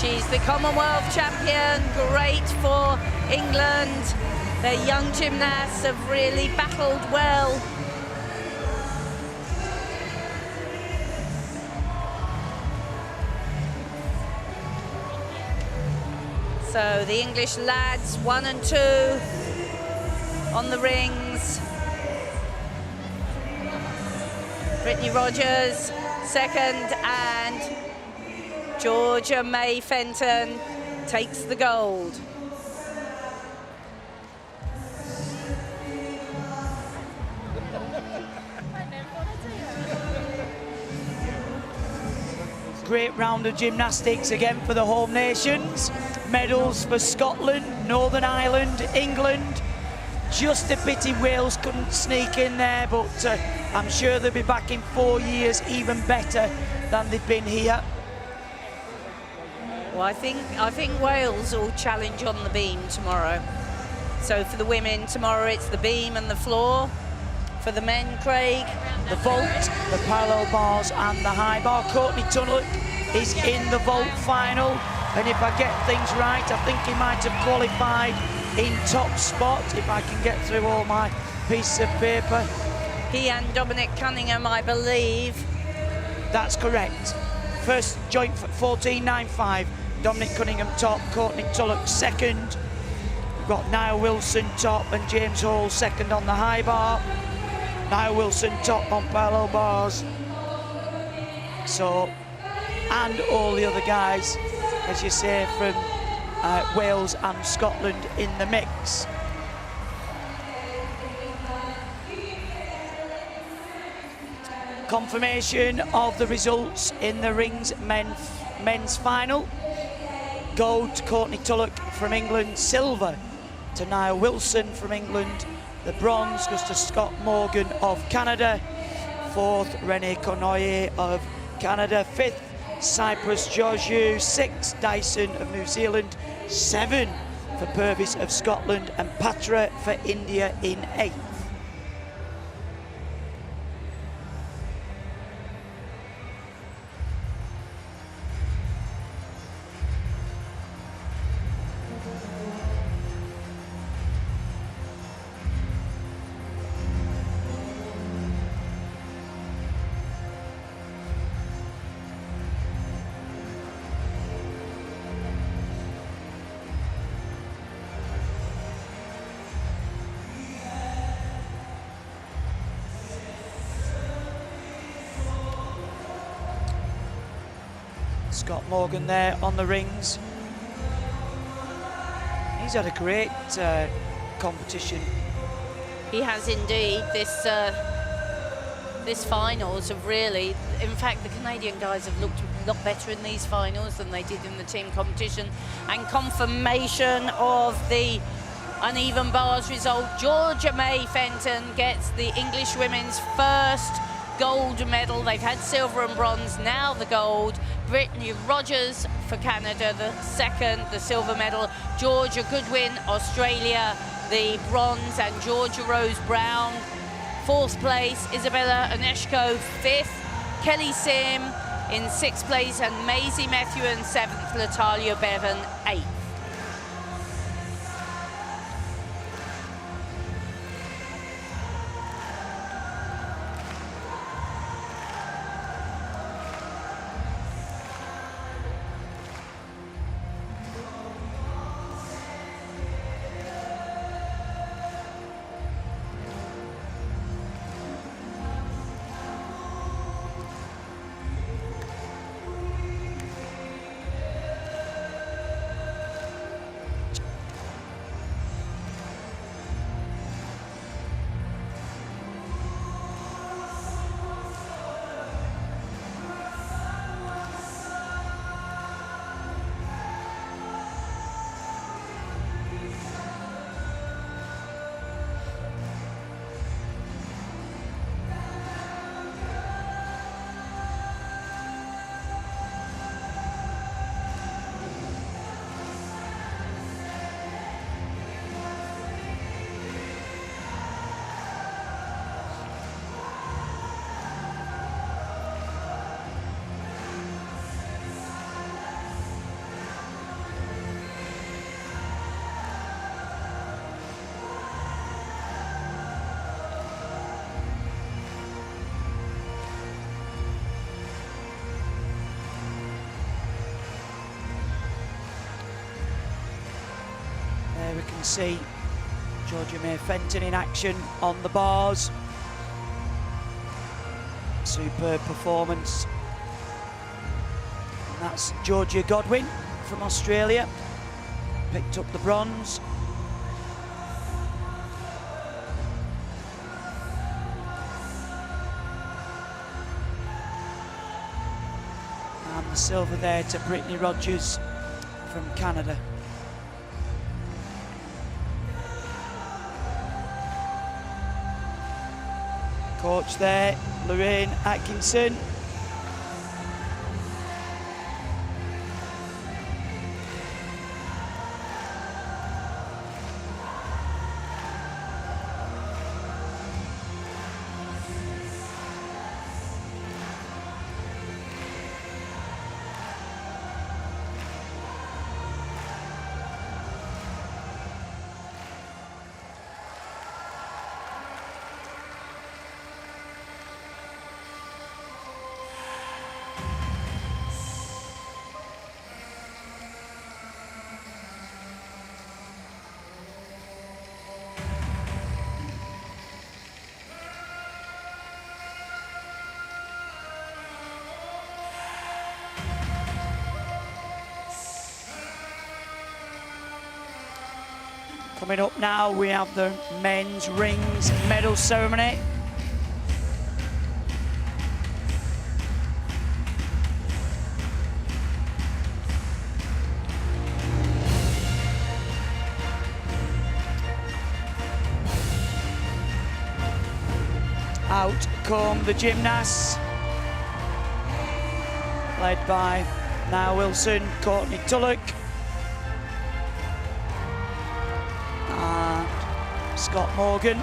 She's the Commonwealth champion, great for England. Their young gymnasts have really battled well. So the English lads, 1 and 2 on the rings. Brittany Rogers, 2nd, and Georgia May Fenton takes the gold. Great round of gymnastics again for the home nations. Medals for Scotland, Northern Ireland, England, Just a pity Wales couldn't sneak in there, but I'm sure they'll be back in 4 years even better than they've been here. Well, I think Wales will challenge on the beam tomorrow. So for the women tomorrow, it's the beam and the floor. For the men, Craig, The vault, the parallel bars and the high bar. Courtney Tunnock is in the vault final, and if I get things right, I think he might have qualified in top spot if I can get through all my pieces of paper. he and Dominic Cunningham, I believe. That's correct. First joint 14.95. Dominic Cunningham top, Courtney Tunnock second. We've got Niall Wilson top and James Hall second on the high bar. Niall Wilson top on parallel bars. So, and all the other guys, as you say, from Wales and Scotland in the mix. Confirmation of the results in the rings men's final. Gold to Courtney Tunnock from England, silver to Niall Wilson from England, the bronze goes to Scott Morgan of Canada, fourth René Cournoyer of Canada, fifth Cyprus Georgiou, sixth Dyson of New Zealand, seven for Purvis of Scotland, and Patra for India in eighth. Scott Morgan there on the rings. He's had a great competition. He has indeed. This finals have really, in fact, the Canadian guys have looked a lot better in these finals than they did in the team competition. And confirmation of the uneven bars result. Georgia May Fenton gets the English women's first gold medal. They've had silver and bronze, now the gold. Brittany Rogers for Canada, the second, the silver medal. Georgia Goodwin, Australia, the bronze, and Georgia Rose Brown, fourth place. Isabella Oneshko, fifth. Kelly Sim in sixth place, and Maisie Methuen, seventh. Latalia Bevan, eighth. We can see Georgia May Fenton in action on the bars. Superb performance. And that's Georgia Godwin from Australia. Picked up the bronze. And the silver there to Brittany Rogers from Canada. Coach there, Lorraine Atkinson. Coming up now, we have the men's rings medal ceremony. Out come the gymnasts, led by Niall Wilson, Courtney Tulloch, and Scott Morgan.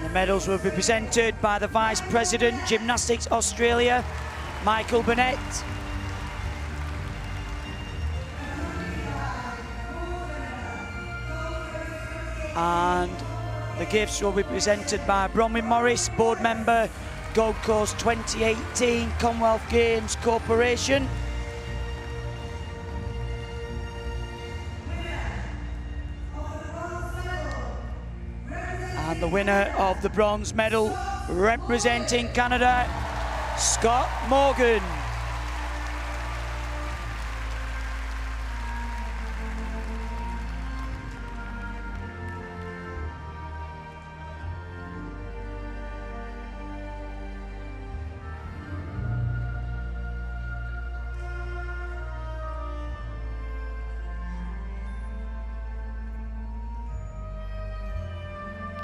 The medals will be presented by the Vice President, Gymnastics Australia, Michael Burnett. And the gifts will be presented by Bronwyn Morris, board member, Gold Coast 2018 Commonwealth Games Corporation. And the winner of the bronze medal, representing Canada, Scott Morgan.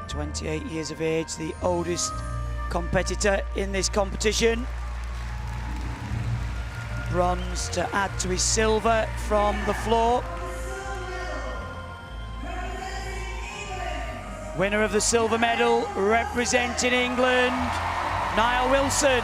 "28 years of age, the oldest competitor in this competition. Bronze to add to his silver from the floor. Winner of the silver medal, representing England, Niall Wilson.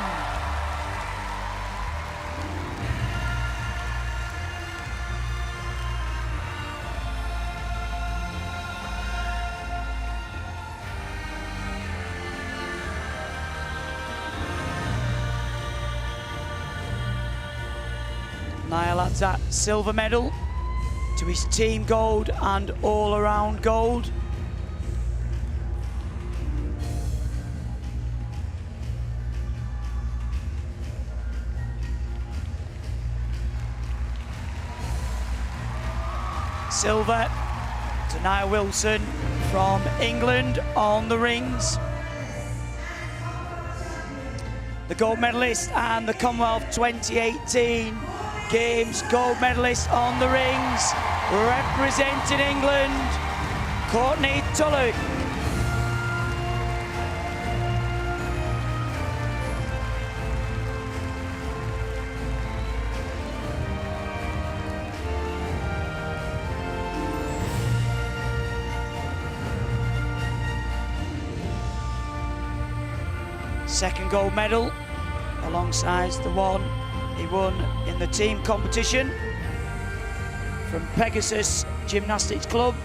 Niall adds that silver medal to his team gold and all-around gold. Silver to Niall Wilson from England on the rings. The gold medalist and the Commonwealth 2018 Games gold medalist on the rings, representing England, Courtney Tulloch. second gold medal alongside the one he won in the team competition from Pegasus Gymnastics Club,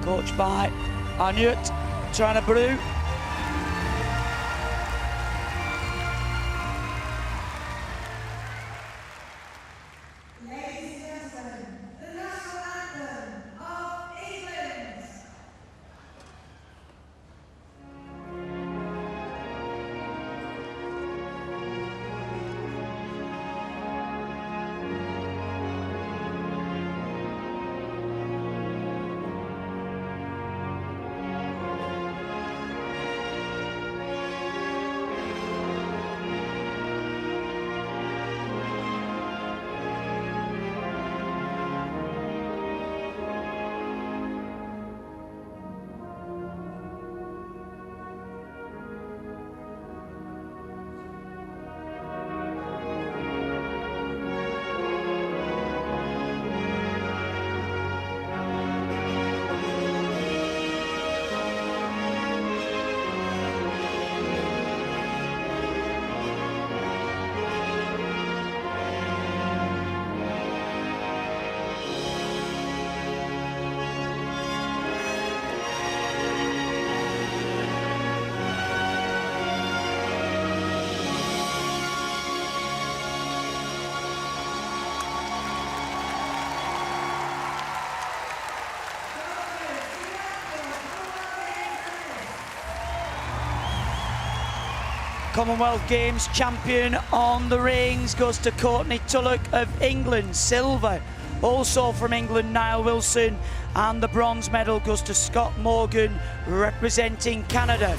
coached by Anut Tranabru. Ladies and gentlemen, the national anthem of England. Commonwealth Games champion on the rings goes to Courtney Tulloch of England. Silver also from England, Niall Wilson, and the bronze medal goes to Scott Morgan representing Canada.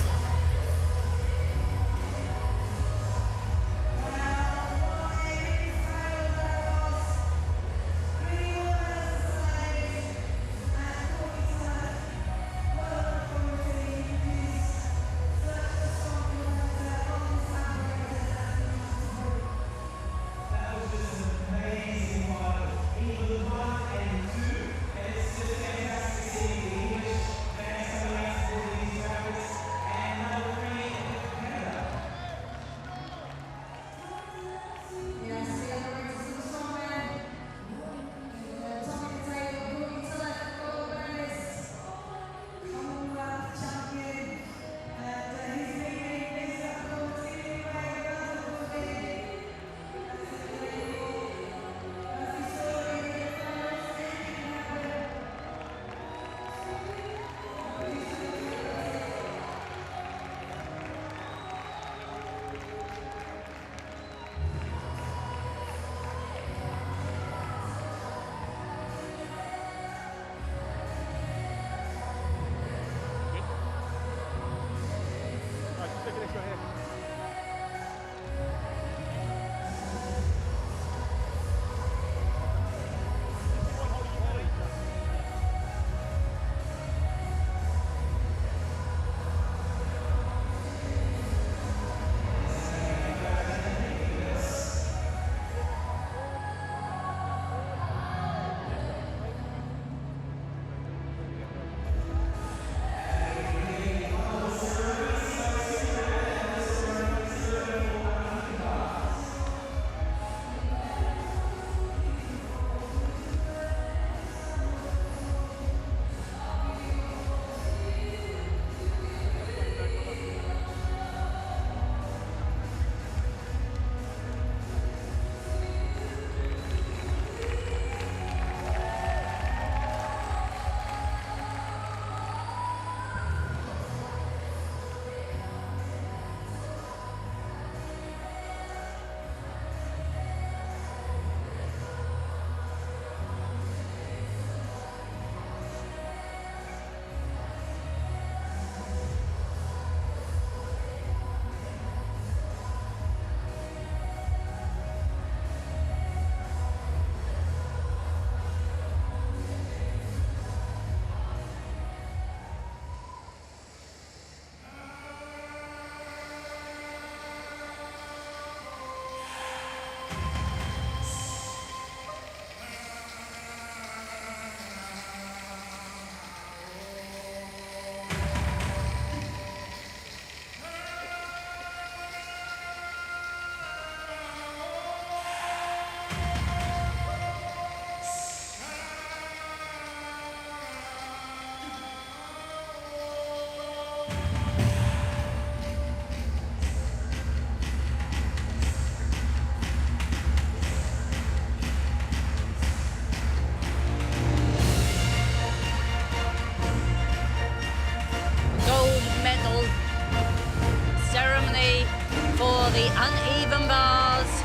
the uneven bars.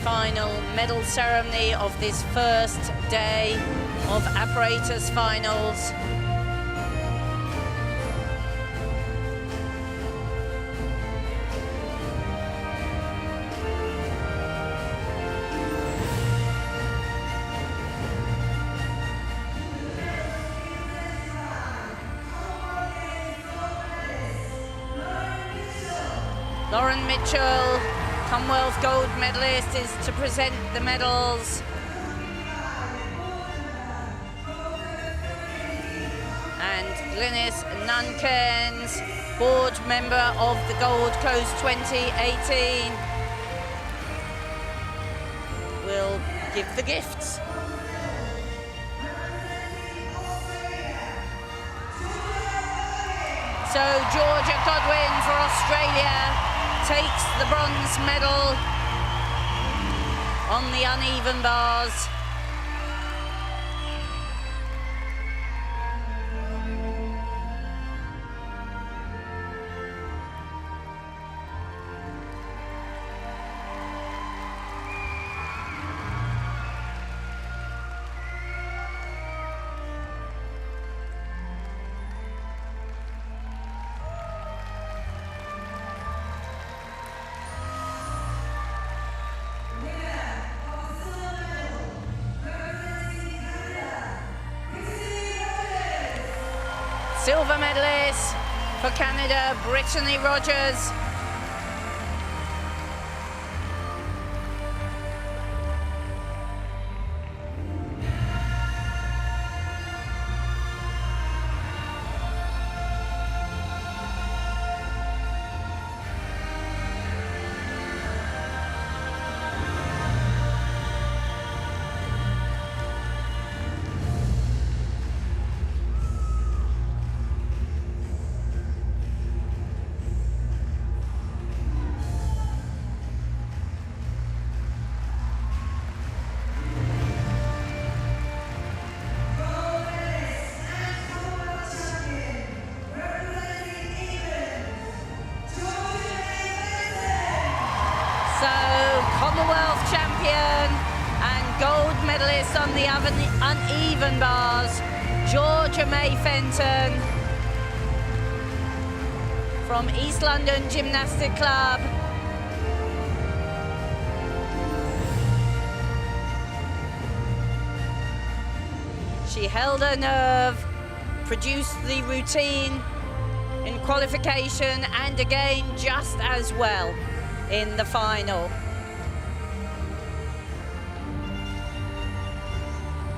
Final medal ceremony of this first day of apparatus finals. Lauren Mitchell, Commonwealth gold medalist, is to present the medals. And Glynis Nunkens, board member of the Gold Coast 2018, will give the gifts. So Georgia Godwin for Australia takes the bronze medal on the uneven bars. Silver medalist for Canada, Brittany Rogers. Commonwealth champion and gold medalist on the uneven bars, Georgia May Fenton from East London Gymnastics Club. She held her nerve, produced the routine in qualification and again just as well in the final.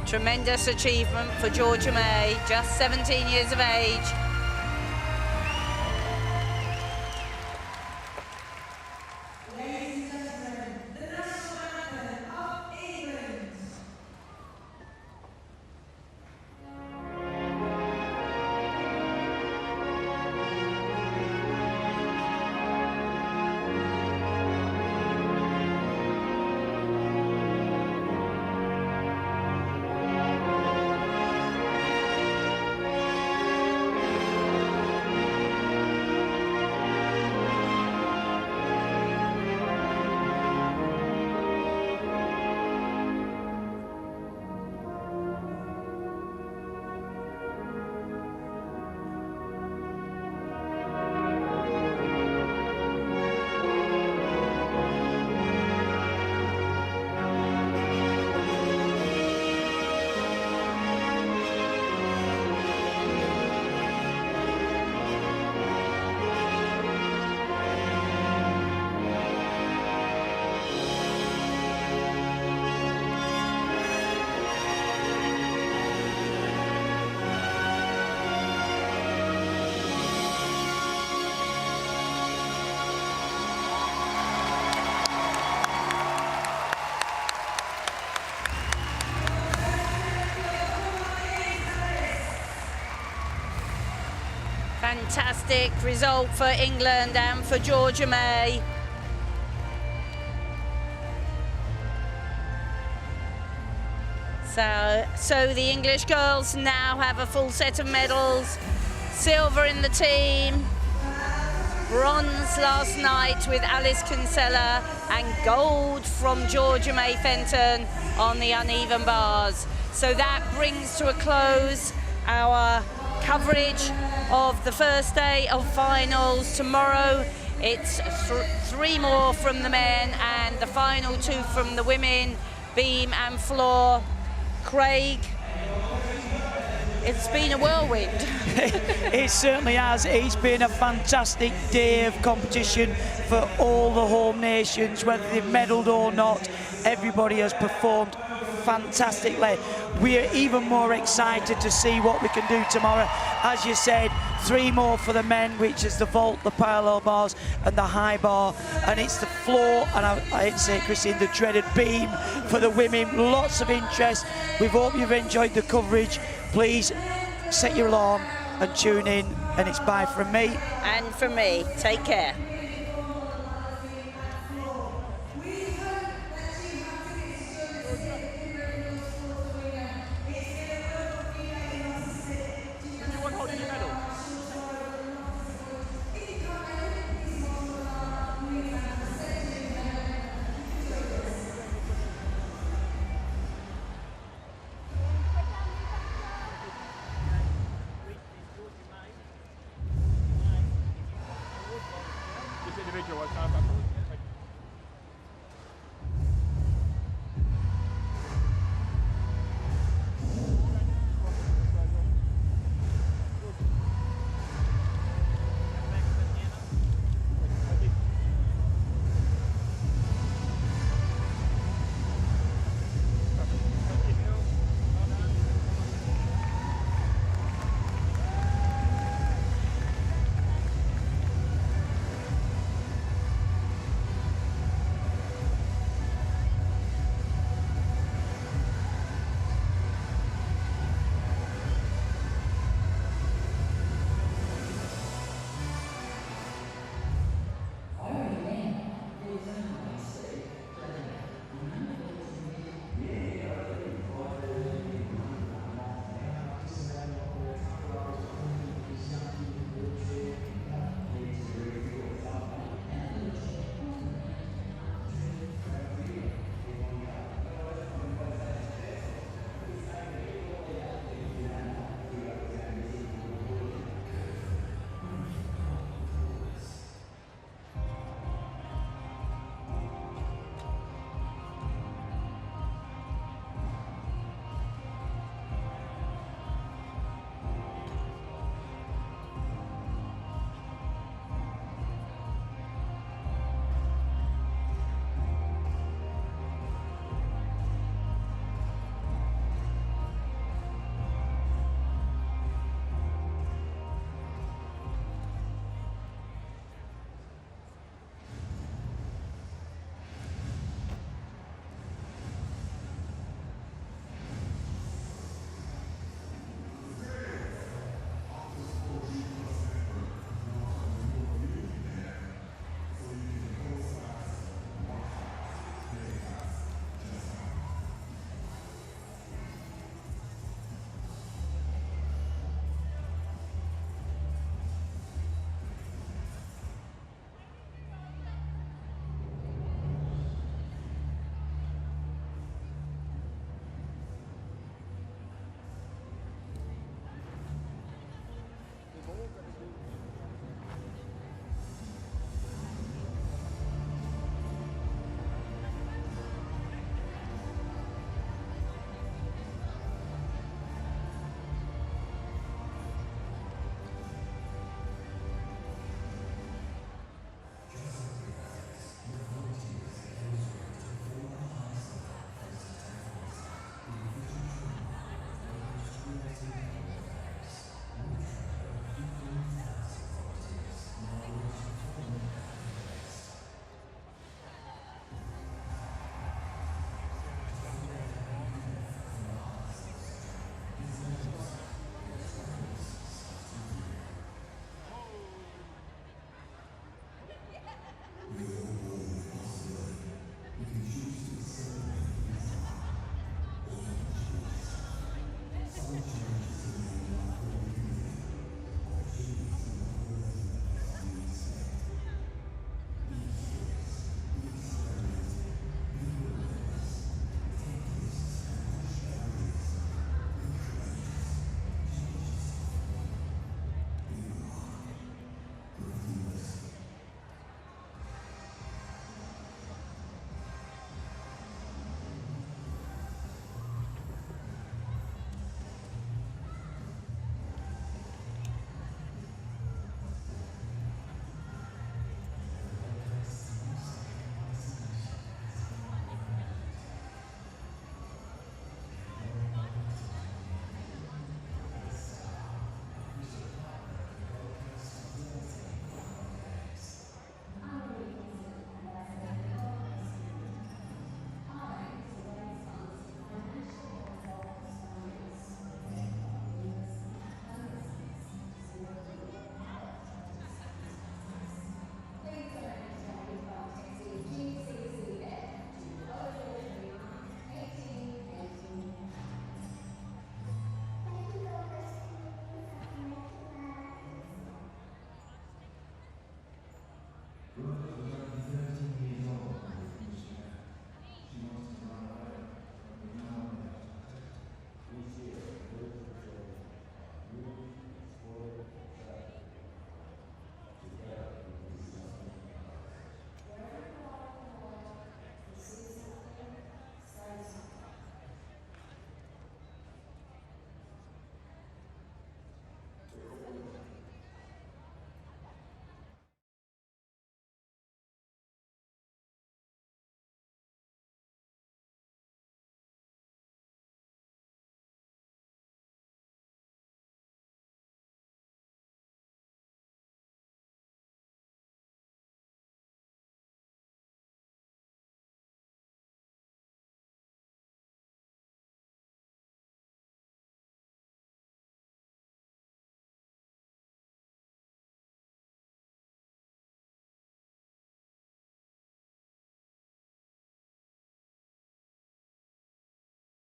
Tremendous achievement for Georgia May, just 17 years of age. fantastic result for England and for Georgia May. So the English girls now have a full set of medals. Silver in the team, bronze last night with Alice Kinsella, and gold from Georgia May Fenton on the uneven bars. So that brings to a close our coverage of the first day of finals. Tomorrow it's three more from the men and the final two from the women, beam and floor. Craig, it's been a whirlwind. It certainly has. It's been a fantastic day of competition for all the home nations, whether they've medalled or not. Everybody has performed fantastically. We're even more excited to see what we can do tomorrow. As you said, three more for the men, which is the vault, the parallel bars and the high bar, and it's the floor, and I hate to say it, Christine, the dreaded beam for the women. Lots of interest. We hope you've enjoyed the coverage. Please set your alarm and tune in, and it's bye from me. And from me, take care. Anyone holding your medal? Just individual, what's up?